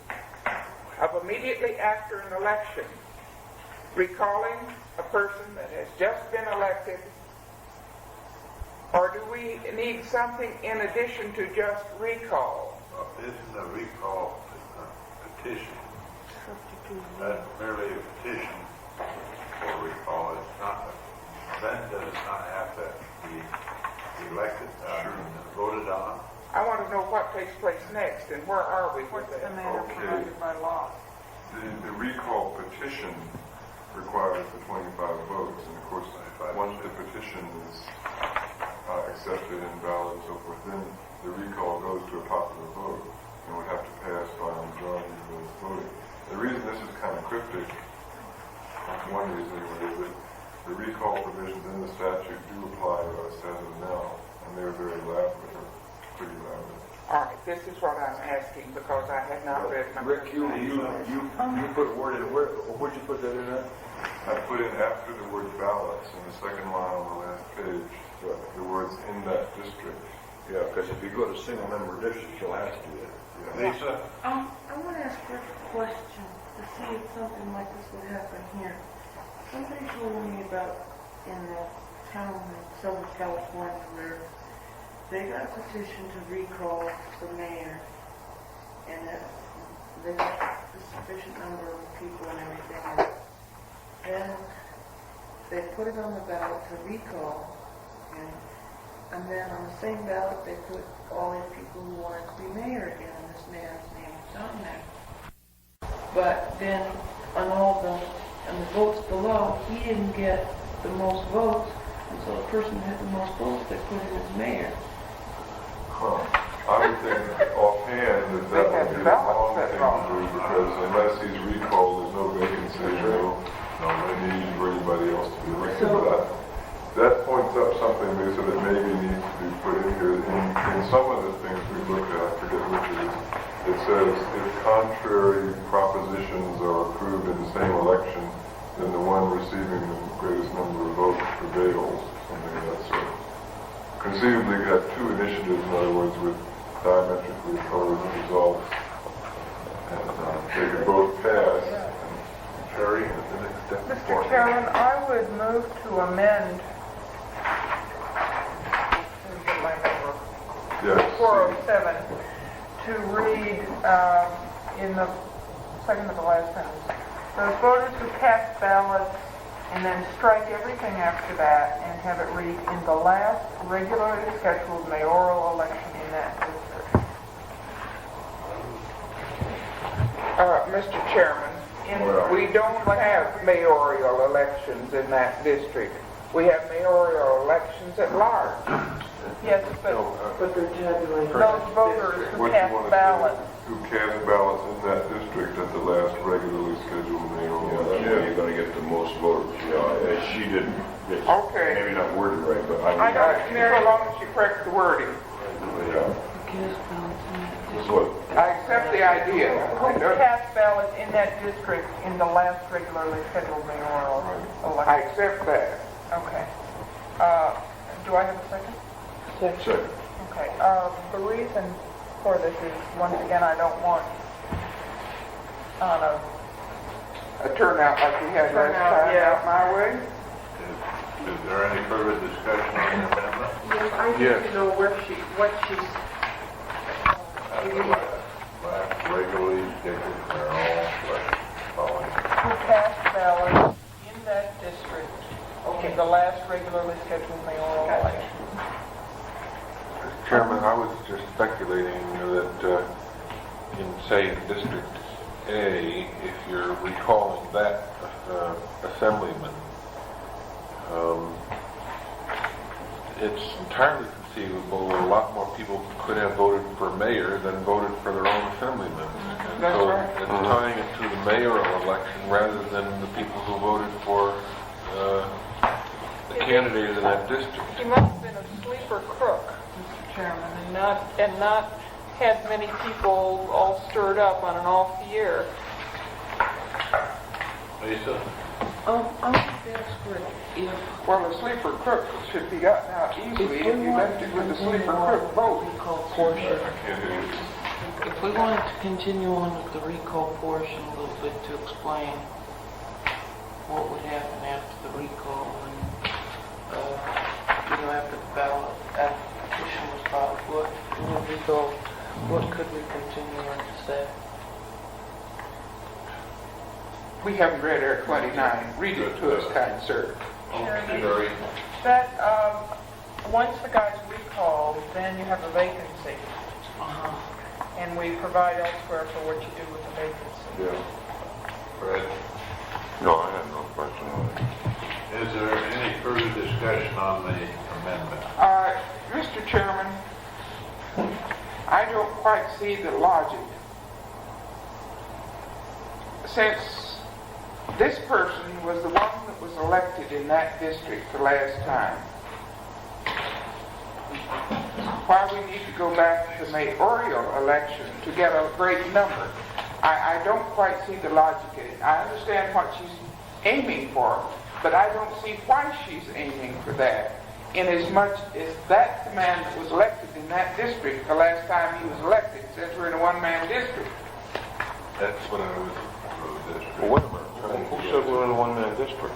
of immediately after an election recalling a person that has just been elected, or do we need something in addition to just recall? This is a recall petition. That's merely a petition for recall. It's not, then does not have to be elected, voted on. I want to know what takes place next, and where are we with What's the that? manner provided by law? The recall petition requires the 25 votes, and of course, once the petition is accepted and valid and so forth, then the recall goes to a popular vote and would have to pass by a majority of those voting. The reason this is kind of cryptic, one reason anyway, is that the recall provisions in the statute do apply to us as of now, and they're very elaborate, or pretty elaborate. All right, this is what I'm asking because I had not read number. Rick, you put a word in, where'd you put that in at? I put in after the word ballots in the second line on the last page, the words in that district. Yeah, because if you go to single-member districts, you'll have to do that. Lisa? I want to ask Rick a question to see if something like this would happen here. Somebody told me about in the town in Southern California where they got a petition to recall the mayor, and that they got a sufficient number of people and everything, and they put it on the ballot to recall, and then on the same ballot they put all the people who wanted to be mayor again, and this man's name was on there. But then on the votes below, he didn't get the most votes, and so the person who had the most votes, they put him as mayor. I would think offhand that would be the wrong thing to do, because unless he's recalled, there's no vacancy, no need for anybody else to be elected. But that points up something, Lisa, that maybe needs to be put in here. In some of the things we've looked at, I forget which it is, it says if contrary propositions are approved in the same election, then the one receiving the greatest number of votes prevails, something of that sort. Conceivably, you have two initiatives, in other words, with diametrically opposed results, and they could both pass. Sherry, the next step. Mr. Chairman, I would move to amend my number, Yes. 407, to read in the second to the last sentence, those voters who cast ballots, and then strike everything after that and have it read in the last regularly scheduled mayoral election in that district. Mr. Chairman, we don't have mayoral elections in that district. We have mayoral elections at large. Yes, but But they're tabulated. those voters who What you cast want to ballots, say, who cast ballots in that district at the last regularly scheduled mayoral Yeah, election. that's where you're gonna get the most votes. Yeah, she didn't, it's Okay. maybe not worded right, but I got it, so long as you correct the wording. Yeah. This is what, I accept the idea. who cast ballots in that district in the last regularly scheduled mayoral I election. accept that. Okay. Do I have a second? second. Okay. The reason for this is, once again, I don't want A turnout like we had last time out my way. Is there any further discussion on the amendment? Yes, I need to know what she's, Last regularly scheduled mayoral election following. who cast ballots in that district in the last regularly scheduled mayoral election. Chairman, I was just speculating that in, say, District A, if you're recalling that assemblyman, it's entirely conceivable that a lot more people could have voted for mayor than voted for their own assemblyman. And That's so right. it's tying it to the mayoral election rather than the people who voted for the candidate in that district. He must have been a sleeper crook, Mr. Chairman, and not had many people all stirred up on an off year. Lisa? I want to ask Rick if Well, the sleeper crook should be gotten out easily if you left it with the sleeper crook vote. recall portion, I can't hear you. if we wanted to continue on with the recall portion a little bit to explain what would happen after the recall and, after the ballot application was filed, what would we go, what could we continue on to say? We haven't read Air 29. Read it to us, kind sir. Sherry? That, once the guy's recalled, then you have a vacancy. And we provide elsewhere for what you do with the vacancy. Yeah. Fred? No, I have no question on it. Is there any further discussion on the amendment? Mr. Chairman, I don't quite see the logic. Since this person was the one that was elected in that district the last time, why we need to go back to the mayoral election to get a great number, I don't quite see the logic in it. I understand what she's aiming for, but I don't see why she's aiming for that, inasmuch as that's the man that was elected in that district the last time he was elected, since we're in a one-man district. That's what I was for the district. Well, wait a minute. Who said we're in a one-man district?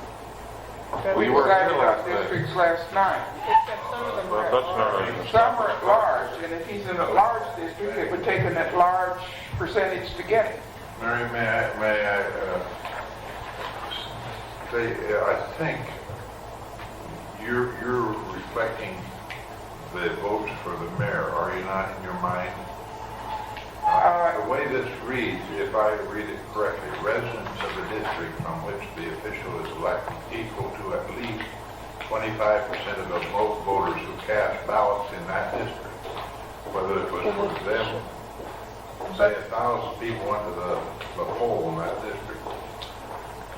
We weren't decided here on last night. districts last night. Except some of them Well, are at that's not large. right. Some are at large, and if he's in a large district, it would take an at-large percentage to get it. Mary, may I say, I think you're reflecting the votes for the mayor, are you not, in your mind? The way this reads, if I read it correctly, residents of the district from which the official is elected equal to at least 25% of the voters who cast ballots in that district, whether it was for them, say 1,000 people went to the poll in that district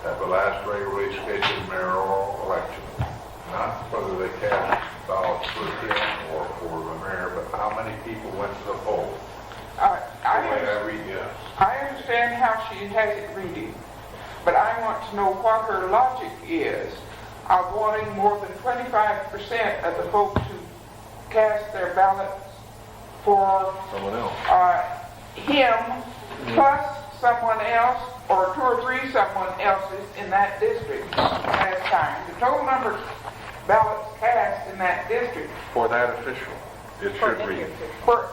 at the last regularly scheduled mayoral election, not whether they cast ballots for him or for the mayor, but how many people went to the poll. I understand how she has it reading, but I want to know what her logic is of wanting more than 25% of the folks who cast their ballots for Someone else. him plus someone else or 2 or 3 someone else's in that district last time. The total number of ballots cast in that district For that official, it should read. for,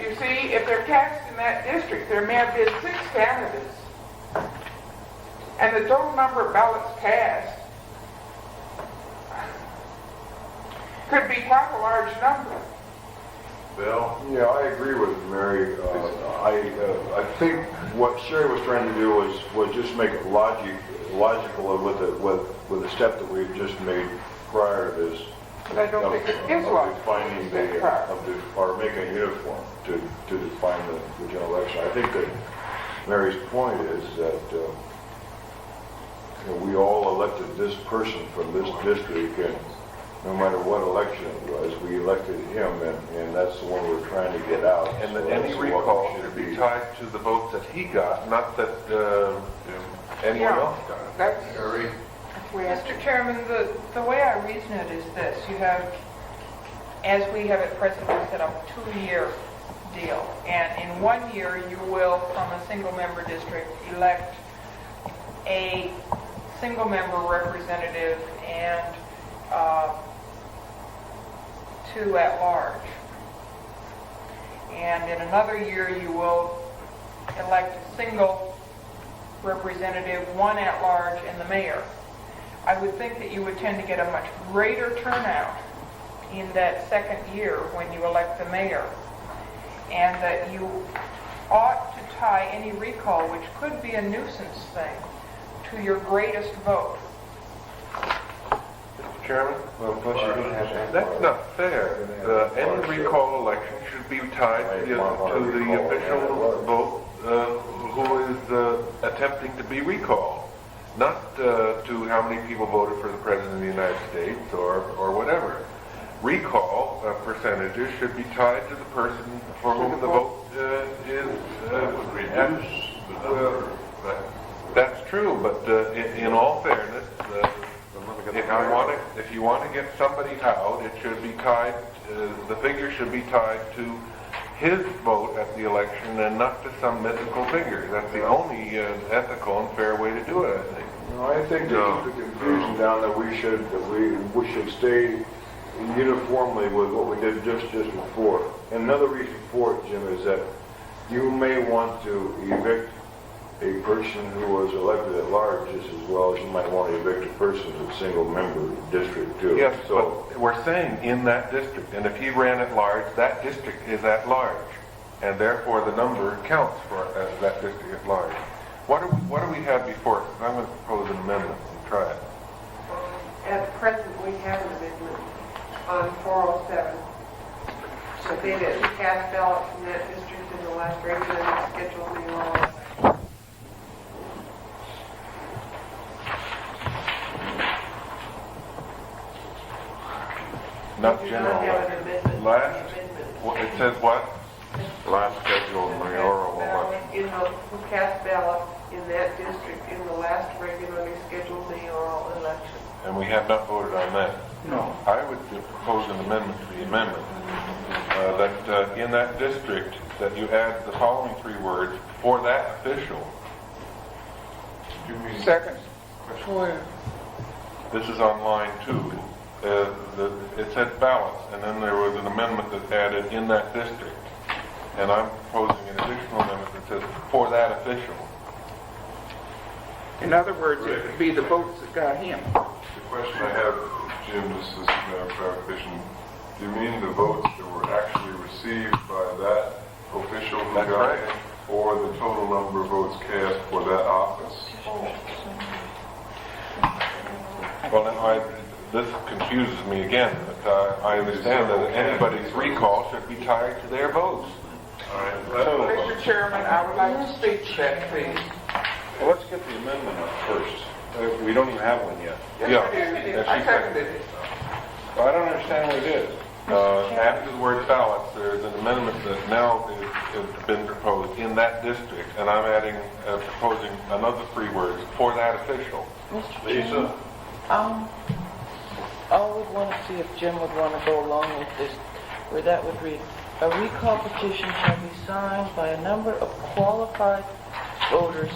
you see, if they're cast in that district, there may have been 6 candidates. And the total number of ballots cast could be quite a large number. Bill? Yeah, I agree with Mary. I think what Sherry was trying to do was just make it logical with the step that we've just made prior to this. But I don't think it is of logical. defining or making it uniform to define the general election. I think that Mary's point is that we all elected this person from this district, and no matter what election it was, we elected him, and that's the one we're trying to get out. And So that any that's what recall we should be tied to the votes that he got, not that anyone Yeah. else got it. That's, Harry? Mr. Chairman, the way I reason it is this. You have, as we have at present, we set up a 2-year deal. And in 1 year, you will, from a single-member district, elect a single-member representative and 2 at large. And in another year, you will elect a single representative, 1 at large, and the mayor. I would think that you would tend to get a much greater turnout in that second year when you elect the mayor, and that you ought to tie any recall, which could be a nuisance thing, to your greatest vote. Mr. Chairman? That's That's not fair. Any recall election should be tied to the official vote who is attempting to be recalled. not to how many people voted for the President of the United States or whatever. Recall percentages should be tied to the person for whom the vote is. Would reduce the number. That's true, but in all fairness, if you want to get somebody out, it should be tied. The figure should be tied to his vote at the election and not to some mythical figure. That's the only ethical and fair way to do it, I think. No, I think to keep the confusion down, that we should stay uniformly with what we did just before. And another reason for it, Jim, is that you may want to evict a person who was elected at large just as well as you might want to evict a person in a single member district too. Yes, so but we're saying in that district, and if he ran at large, that district is at large, and therefore the number counts for that district at large. What do we have before us? I'm going to propose an amendment and try it. At present, we have an amendment on 407. So they didn't cast ballots in that district in the last regular scheduled meeting law. Not We do general. not have an amendment. Last, it says what? Last scheduled mayoral election. Who cast ballots in that district in the last regularly scheduled mayoral election. And we have not voted on that. No. I would propose an amendment to the amendment, that in that district, that you add the following three words, for that official. You mean, Second. This is on line 2. It said ballots, and then there was an amendment that added in that district. And I'm proposing an additional amendment that says for that official. In other words, it would be the votes that got him. the question I have, Jim, this is clarification. Do you mean the votes that were actually received by that official who That's got right. it, or the total number of votes cast for that office? Well, now this confuses me again. But, I understand that anybody's recall should be tied to their votes. All right. Mr. Chairman, I would like to speak to that, please. well, let's get the amendment up first. We don't even have one yet. Yes, it is. I seconded it. Well, I don't understand what it is. After the word ballots, there's an amendment that now has been proposed in that district, and I'm adding, proposing another three words, for that official. Mr. Lisa? Chairman, I would want to see if Jim would want to go along with this, where that would read, a recall petition shall be signed by a number of qualified voters,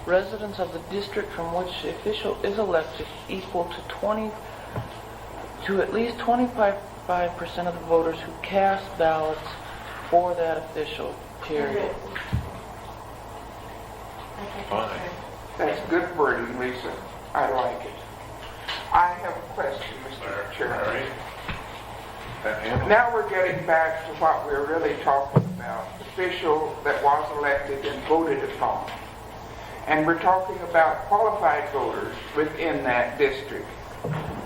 residents of the district from which the official is elected, equal to at least 25% of the voters who cast ballots for that official, period. Fine. That's good wording, Lisa. I like it. I have a question, Mr. Chairman. Now we're getting back to what we're really talking about, official that was elected and voted upon. And we're talking about qualified voters within that district.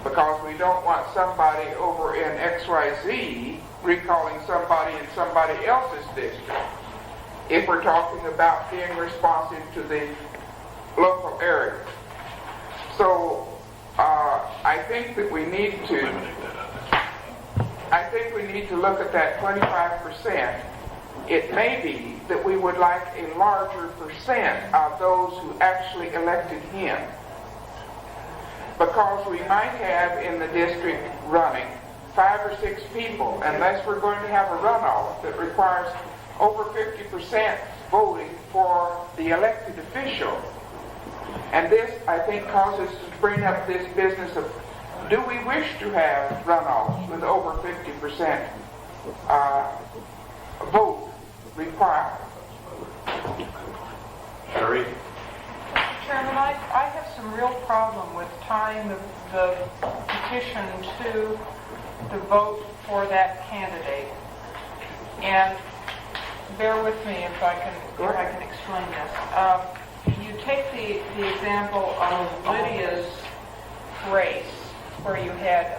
Because we don't want somebody over in XYZ recalling somebody in somebody else's district. If we're talking about being responsive to the local area. So I think that we need to look at that 25%. It may be that we would like a larger percent of those who actually elected him. Because we might have in the district running 5 or 6 people, unless we're going to have a runoff that requires over 50% voting for the elected official. And this, I think, causes us to bring up this business of, do we wish to have runoffs with over 50% vote required? Sherry? Chairman, I have some real problem with tying the petition to the vote for that candidate. And bear with me if I can explain this. You take the example of Lydia's race, where you had,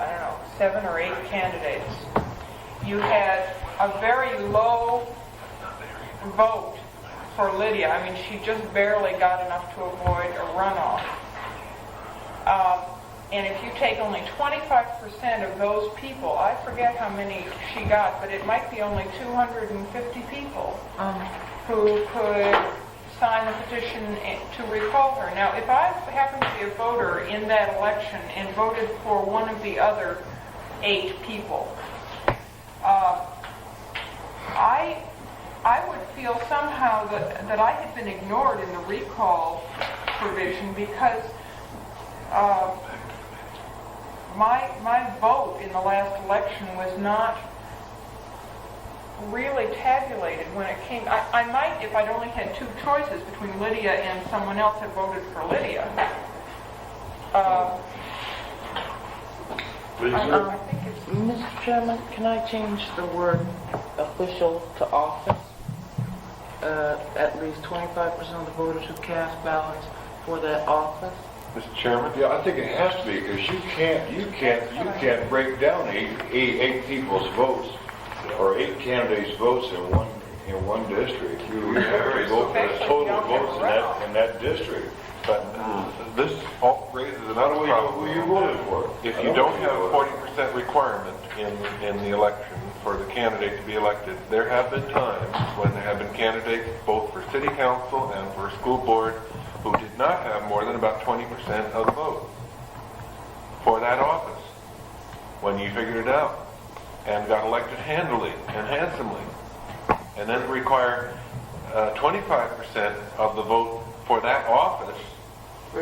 7 or 8 candidates. You had a very low vote for Lydia. I mean, she just barely got enough to avoid a runoff. And if you take only 25% of those people, I forget how many she got, but it might be only 250 people who could sign the petition to recall her. Now, if I happen to be a voter in that election and voted for one of the other 8 people, I would feel somehow that I had been ignored in the recall provision because my vote in the last election was not really tabulated when it came. I might, if I'd only had 2 choices between Lydia and someone else, have voted for Lydia. I think it's... Mr. Chairman, can I change the word official to office? At least 25% of the voters who cast ballots for that office? Mr. Chairman? Yeah, I think it has to be, because you can't break down eight people's votes, or 8 candidates' votes in one district. You have to vote for the total votes in that district. But this raises another Who problem. you voted for? If you don't have a 40% requirement in the election for the candidate to be elected, there have been times when there have been candidates both for city council and for school board who did not have more than about 20% of the vote for that office when you figured it out and got elected handily and handsomely. And then require 25% of the vote for that office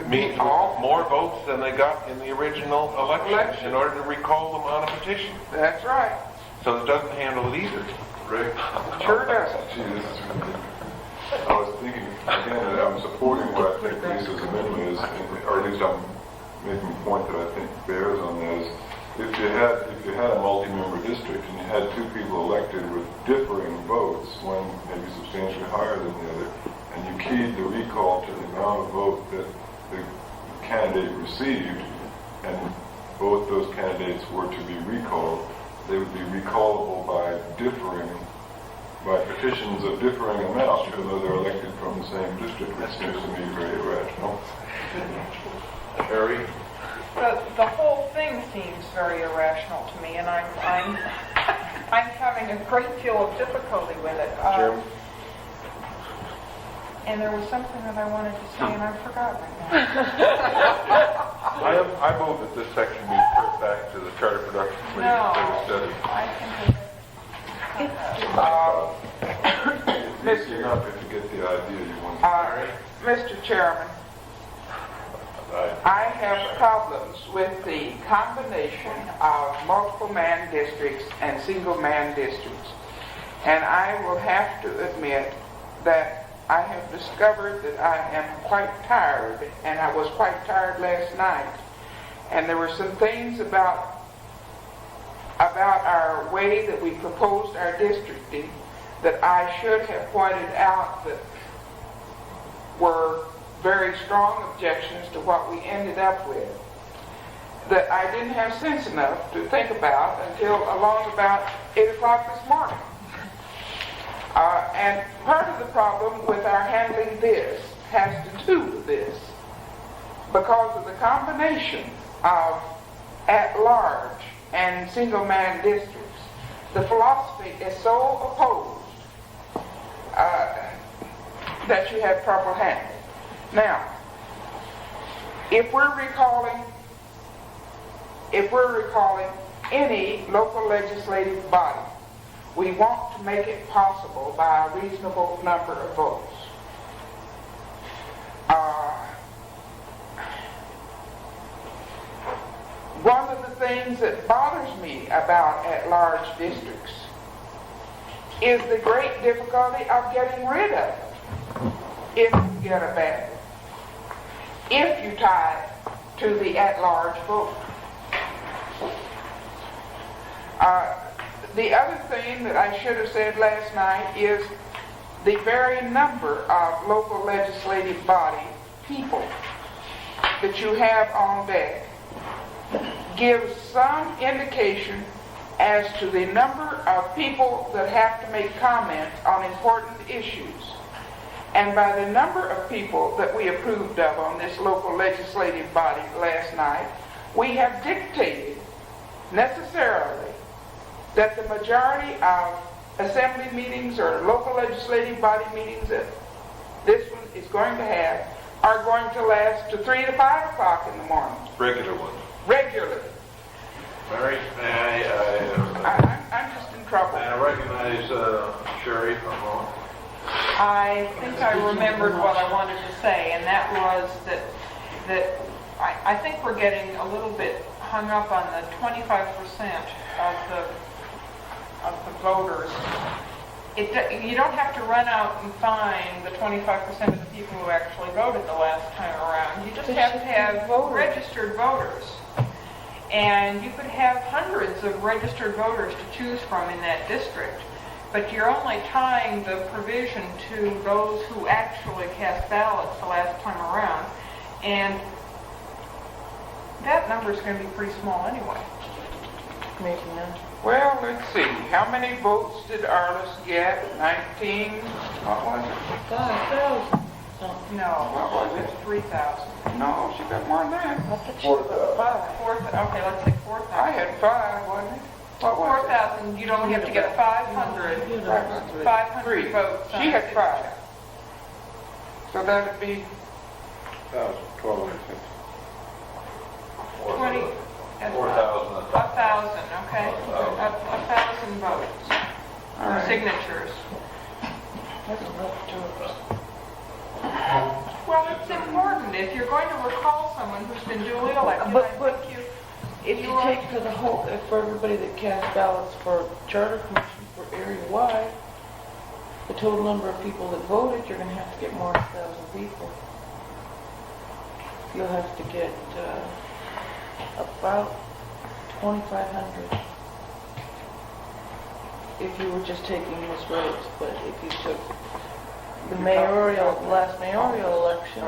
means more votes than they got in the original election in order to recall them on a petition. That's right. So it doesn't handle it either. Rick? Sure doesn't. Gee, this is ridiculous. I was thinking, again, that I'm supporting what I think Lisa's amendment is, or at least I'm making a point that I think bears on that, is if you had a multi-member district and you had 2 people elected with differing votes, one maybe substantially higher than the other, and you keyed the recall to the amount of vote that the candidate received, and both those candidates were to be recalled, they would be recallable by petitions of differing amounts, even though they're elected from the same district, which seems to me very irrational. Harry? The whole thing seems very irrational to me, and I'm having a great deal of difficulty with it. And there was something that I wanted to say, and I forgot right now. I move that this section be referred back to the Charter Production Committee for further study. I think You're not going to get the idea you want. Mr. Chairman, I have problems with the combination of multiple man districts and single man districts. And I will have to admit that I have discovered that I am quite tired, and I was quite tired last night. And there were some things about our way that we proposed our districting that I should have pointed out that were very strong objections to what we ended up with, that I didn't have sense enough to think about until along about 8 o'clock this morning. And part of the problem with our handling this has to do with this, because of the combination of at-large and single-man districts. The philosophy is so opposed that you have trouble handling. Now, if we're recalling any local legislative body, we want to make it possible by a reasonable number of votes. One of the things that bothers me about at-large districts is the great difficulty of getting rid of it if you get a bad one, if you tie it to the at-large vote. The other thing that I should have said last night is the very number of local legislative body people that you have on deck gives some indication as to the number of people that have to make comments on important issues. And by the number of people that we approved of on this local legislative body last night, We have dictated necessarily that the majority of assembly meetings or local legislative body meetings that this one is going to have are going to last to 3 to 5 o'clock in the morning, Regular ones. regularly. Mary, may I'm just in trouble. I recognize Sherry for a moment? I think I remembered what I wanted to say, and that was that I think we're getting a little bit hung up on the 25% of the voters. You don't have to run out and find the 25% of the people who actually voted the last time around. You just have to have registered voters. And you could have hundreds of registered voters to choose from in that district, but you're only tying the provision to those who actually cast ballots the last time around. And that number is going to be pretty small anyway. Maybe not. Well, let's see. How many votes did Arliss get? 19? What was it? 5,000. No, What was it? 3,000. No, she got more than that. I thought she got 5. Okay, let's say 4,000. I had 5, wasn't it? What was it? 4,000, you'd only have to get 500 Three. votes. She had 5. So that'd be 1,250. 20, 4,000. 1,000, okay? 1,000 votes, all right. signatures. That's enough to Well, it's important. If you're going to recall someone who's been duly elected, But- I think If you take for the whole, for everybody that cast ballots for charter commission for area-wide, the total number of people that voted, you're gonna have to get more than 1,000 people. You'll have to get, about 2,500. If you were just taking Miss Rhodes, but if you took the last mayoral election,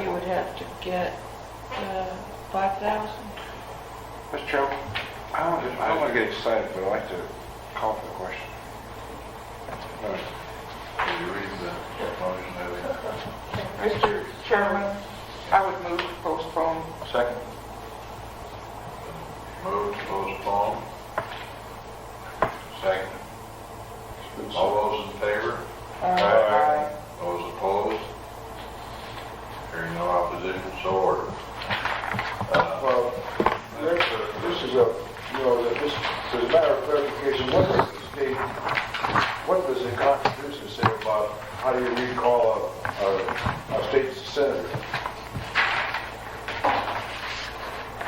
you would have to get, 5,000. Mr. Chairman, I don't want to get excited, but I'd like to call for the question. Will you read the motion, Debbie? Mr. Chairman, I would move to postpone. Second. Move to postpone. Second. All those in favor? Aye. Those opposed? Hearing no opposition, so ordered. Well, this is a, this is a matter of clarification. What does the Constitution say about how do you recall a state senator?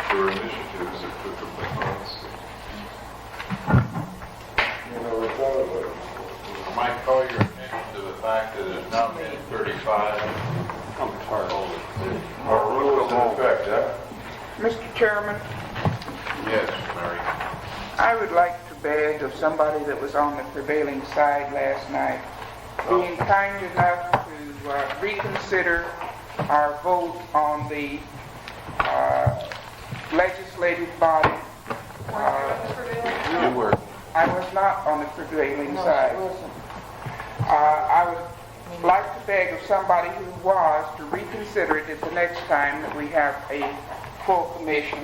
There were initiatives that took them to honesty. I might call your attention to the fact that it's now been 35. Our rule is in effect, huh? Mr. Chairman, Yes, Mary. I would like to beg of somebody that was on the prevailing side last night, being kind enough to reconsider our vote on the legislative body. You were. I was not on the prevailing No, side. she wasn't. I would like to beg of somebody who was to reconsider it at the next time that we have a full commission.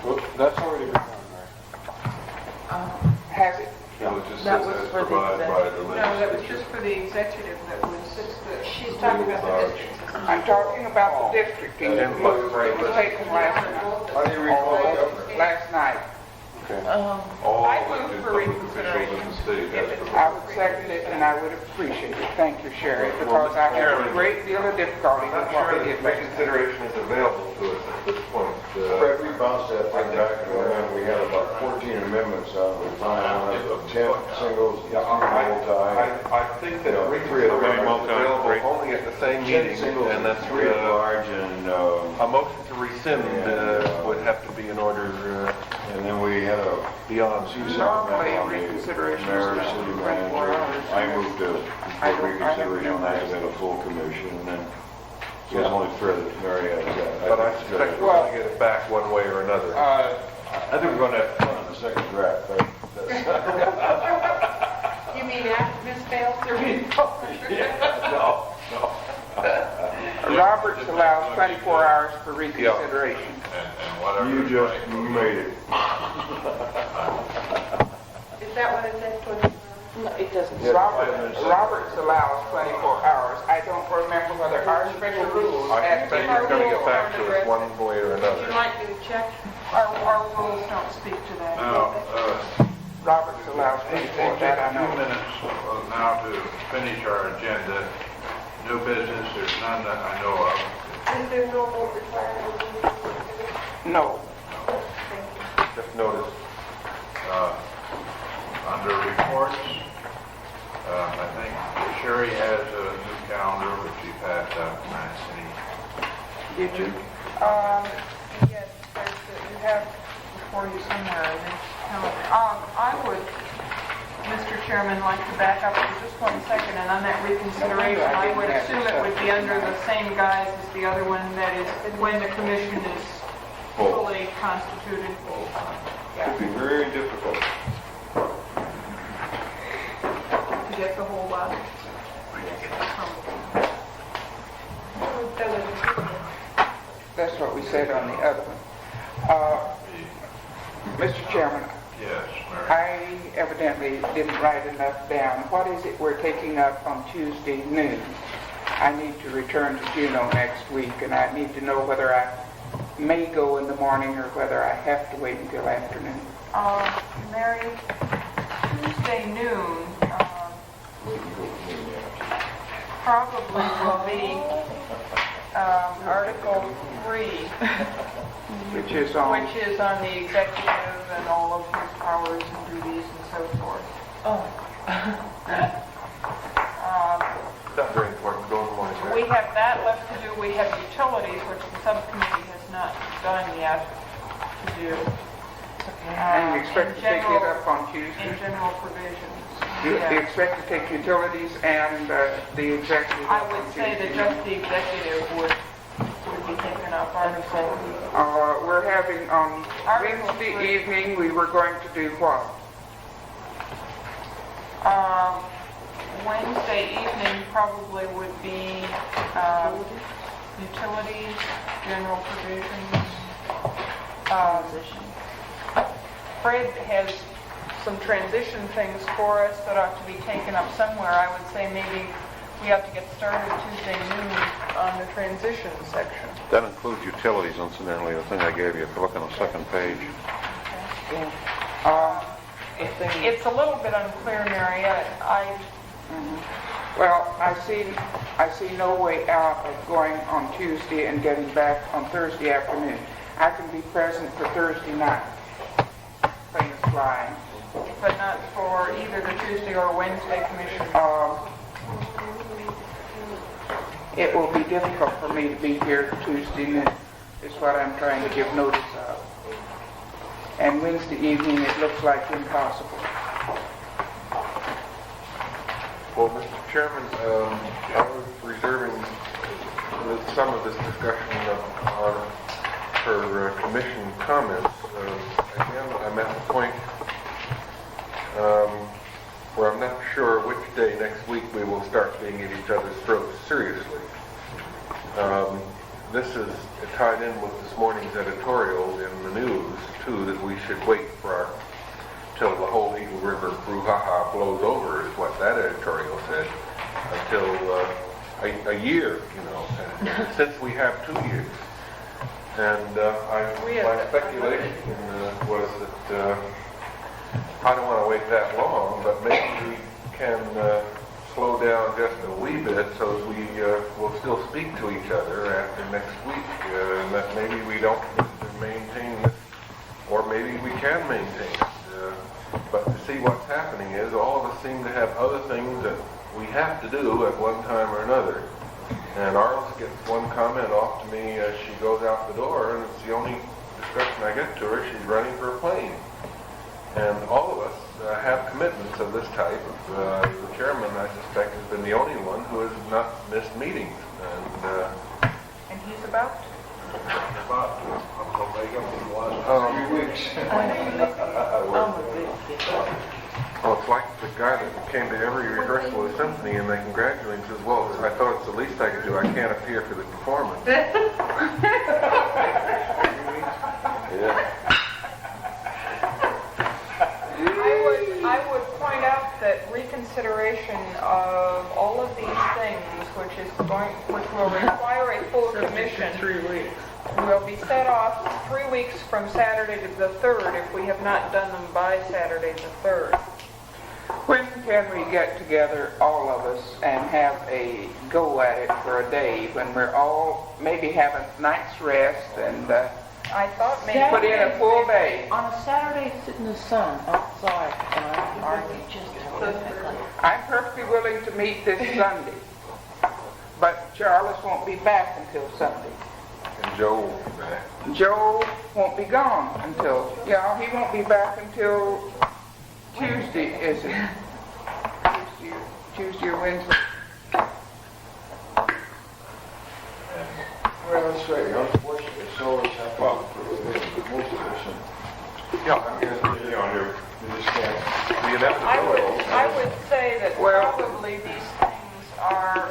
Well, that's already been done, Has it? Well, it just That says was as for the provided by the No, that was legislature. just for the executive that was, she's talking about the district. I'm talking about the districting that was taken last night. How do you recall that? Last night. All I elected move for public reconsideration. officials in the state as I provided. would second it, and I would appreciate it. Thank you, Sherry, because I have a great deal of difficulty with what we did last night. Reconsideration is available to us at this point. Fred, we bounced that thing back, and then we had about 14 amendments on the final, 10 singles, two multi. I think that three of them are available only at the same meeting, and that's Three at large, and a motion to rescind would have to be in order then we had a beyond. Normally, reconsideration mayor, is city 24 manager. hours. I moved to reconsideration on that, we had a full commission, and then it was only fair that Mary had that. But I suspect we're going to get it back one way or another. I think we're going to have fun in the second draft. You mean after Ms. Bales? No. Robert Roberts allows 24 hours for reconsideration. And whatever. You just made it. Is that what it says, 24 hours? No, it doesn't. Roberts allows 24 hours. I don't remember whether our special rules I add think he's going to get back to us one way or Would another. you like me to check? Our rules don't speak to that. Now, Roberts allows Take 24, a that I few know. minutes now to finish our agenda. New business, there's none that I know of. Is there no vote required? No. Just notice. Under reports, I think Sherry has a new calendar which she passed out tonight. Did you? Yes, you have before you somewhere in this calendar. I would, Mr. Chairman, like to back up for just 1 second, and on that reconsideration, I would assume it would be under the same guise as the other one, that is, when the commission is fully constituted. It'd be very difficult. To get the whole lot. That's what we said on the other one. Mr. Chairman, Yes, Mary. I evidently didn't write enough down. What is it we're taking up on Tuesday noon? I need to return to Juneau next week, and I need to know whether I may go in the morning or whether I have to wait until afternoon. Mary, Tuesday noon, probably will be Article 3, Which is on, which is on the executive and all of his powers and duties and so forth. Not very important. Go in the morning. We have that left to do. We have utilities, which the subcommittee has not done yet to do. and you expect to take it up on In Tuesday? general provisions. You Yeah. expect to take utilities and the executive I up on would say that Tuesday? just the executive would be taken up on the phone. We're having on Article Wednesday 3. evening, we were going to do what? Wednesday evening probably would be utilities, general provisions. Fred has some transition things for us that ought to be taken up somewhere. I would say maybe we have to get started Tuesday noon on the transition section. That includes utilities, incidentally, the thing I gave you, if you look on the second page. It's a little bit unclear, Mary. Well, I see no way out of going on Tuesday and getting back on Thursday afternoon. I can be present for Thursday night, planes flying. But not for either the Tuesday or Wednesday commission. It will be difficult for me to be here Tuesday noon, is what I'm trying to give notice of. And Wednesday evening, it looks like impossible. Well, Mr. Chairman, I was reserving some of this discussion on for commission comments. Again, I'm at the point where I'm not sure which day next week we will start being at each other's throats seriously. This is tied in with this morning's editorial in the news, too, that we should wait for till the whole Eagle River brouhaha blows over, is what that editorial said, until a year, since we have 2 years. And my speculation was that I don't want to wait that long, but maybe we can slow down just a wee bit so that we will still speak to each other after next week, and that maybe we don't need to maintain this, or maybe we can maintain it. But to see what's happening is all of us seem to have other things that we have to do at one time or another. And Arles gets one comment off to me as she goes out the door, and it's the only discussion I get to her. She's running for a plane. And all of us have commitments of this type. The chairman, I suspect, has been the only one who has not missed meetings. And he's about to. About Uncle Megan was. 3 weeks. Well, it's like the guy that came to every rehearsal of the symphony and they congratulate him and says, well, I thought it's the least I could do. I can't appear for the performance. I would point out that reconsideration of all of these things, which will require a full commission, 3 weeks. will be set off 3 weeks from Saturday to the 3rd if we have not done them by Saturday the 3rd. When can we get together, all of us, and have a go at it for a day when we're all maybe have a night's rest and I thought maybe... put in a full day? On a Saturday, sit in the sun outside, and I can argue just terrifically. I'm perfectly willing to meet this Sunday, but Charles won't be back until Sunday. And Joe will be back. Joe won't be gone until, he won't be back until Tuesday, is it? Tuesday or Wednesday? Well, that's right. Unfortunately, it's always happened for most of us. Yeah, I mean, You know, you just can't. the inevitability. I would say that probably these things are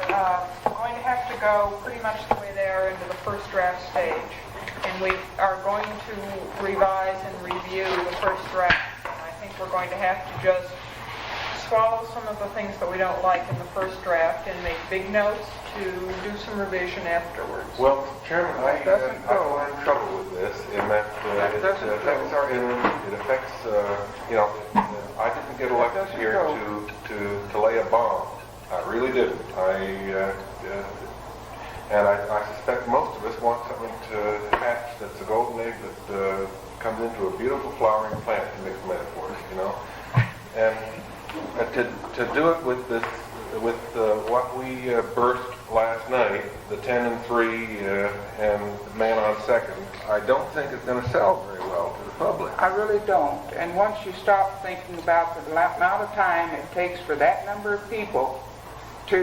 going to have to go pretty much the way they are into the first draft stage. And we are going to revise and review the first draft. And I think we're going to have to just swallow some of the things that we don't like in the first draft and make big notes to do some revision afterwards. Well, Chairman, I fall in trouble with this in that it affects our interim. It affects, I didn't get elected here to lay a bomb. I really didn't. And I suspect most of us want something to hatch that's a golden egg that comes into a beautiful flowering plant, to mix metaphors, And to do it with this, with what we burst last night, the 10 and 3 and man on second, I don't think it's going to sell very well to the public. I really don't. And once you stop thinking about the amount of time it takes for that number of people to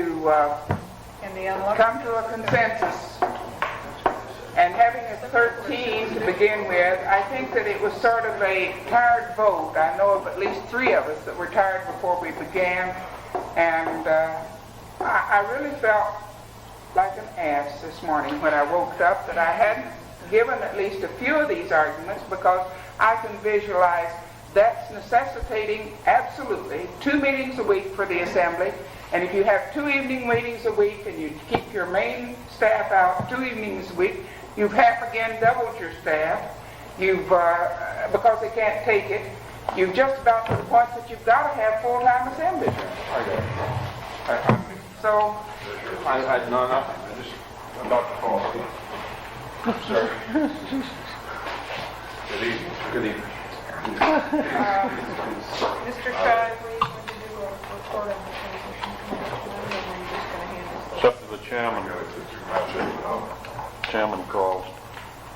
come to a consensus, and having a 13 to begin with, I think that it was sort of a tired vote. I know of at least 3 of us that were tired before we began, and I really felt like an ass this morning when I woke up that I hadn't given at least a few of these arguments, because I can visualize that's necessitating absolutely 2 meetings a week for the Assembly. And if you have 2 evening meetings a week and you keep your main staff out 2 evenings a week, you've half again doubled your staff. You've, because they can't take it, you've just about to the point that you've got to have full-time Assembly. So, No, nothing. I just, I'm about to fall asleep. Sorry. Good evening. Good evening. Mr. Shai, were you going to do a report on the transition committee tonight, or were you just going to hand this? It's up to the chairman. Chairman calls.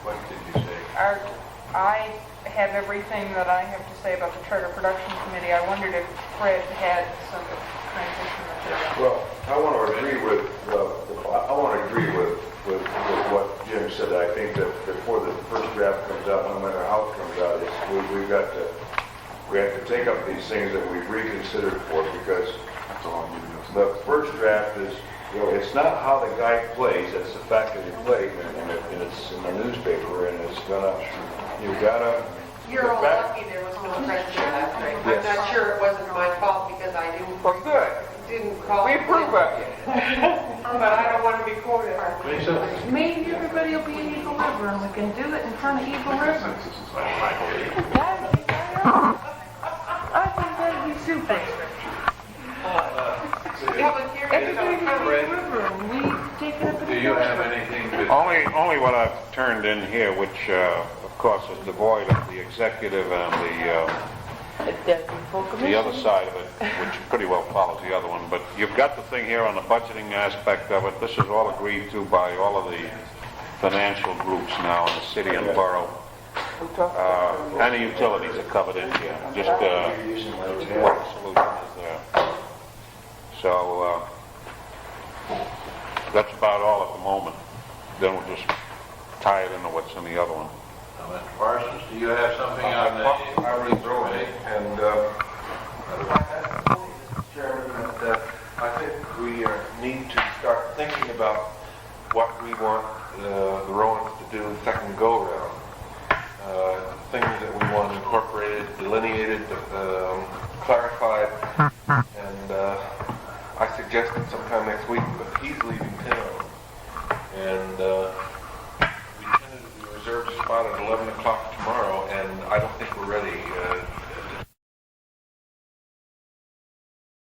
What did you say? I have everything that I have to say about the Charter Production Committee. I wondered if Fred had some transition material. Well, I want to agree with what Jim said. I think that before the first draft comes out, no matter how it comes out, we have to take up these things that we've reconsidered for, because the first draft is, it's not how the guy plays, it's the fact that he played, and it's in the newspaper, and it's You're all lucky there was no president last night. I'm not sure it wasn't my fault because I well, good. didn't call. We approve of you. But I don't want to be quoted. Maybe everybody will be in Eagle River, and we can do it in front of Eagle River. I think that'd be super. Everybody will be in Eagle River, and we take it up at the Do you have anything to... Only what I've turned in here, which, of course, is devoid of the executive and the other side of it, which pretty well follows the other one. But you've got the thing here on the budgeting aspect of it. This is all agreed to by all of the financial groups now in the city and borough. And the utilities are covered in here. Just what the solution is there. So that's about all at the moment. Then we'll just tie it into what's in the other one. Mr. Parsons, do you have something on the... I really throw it, and Mr. Chairman, that I think we need to start thinking about what we want the Rowans to do the second go-around. Things that we want incorporated, delineated, clarified, and I suggested sometime next week, but he's leaving town, and we tentatively reserved a spot at 11 o'clock tomorrow, and I don't think we're ready.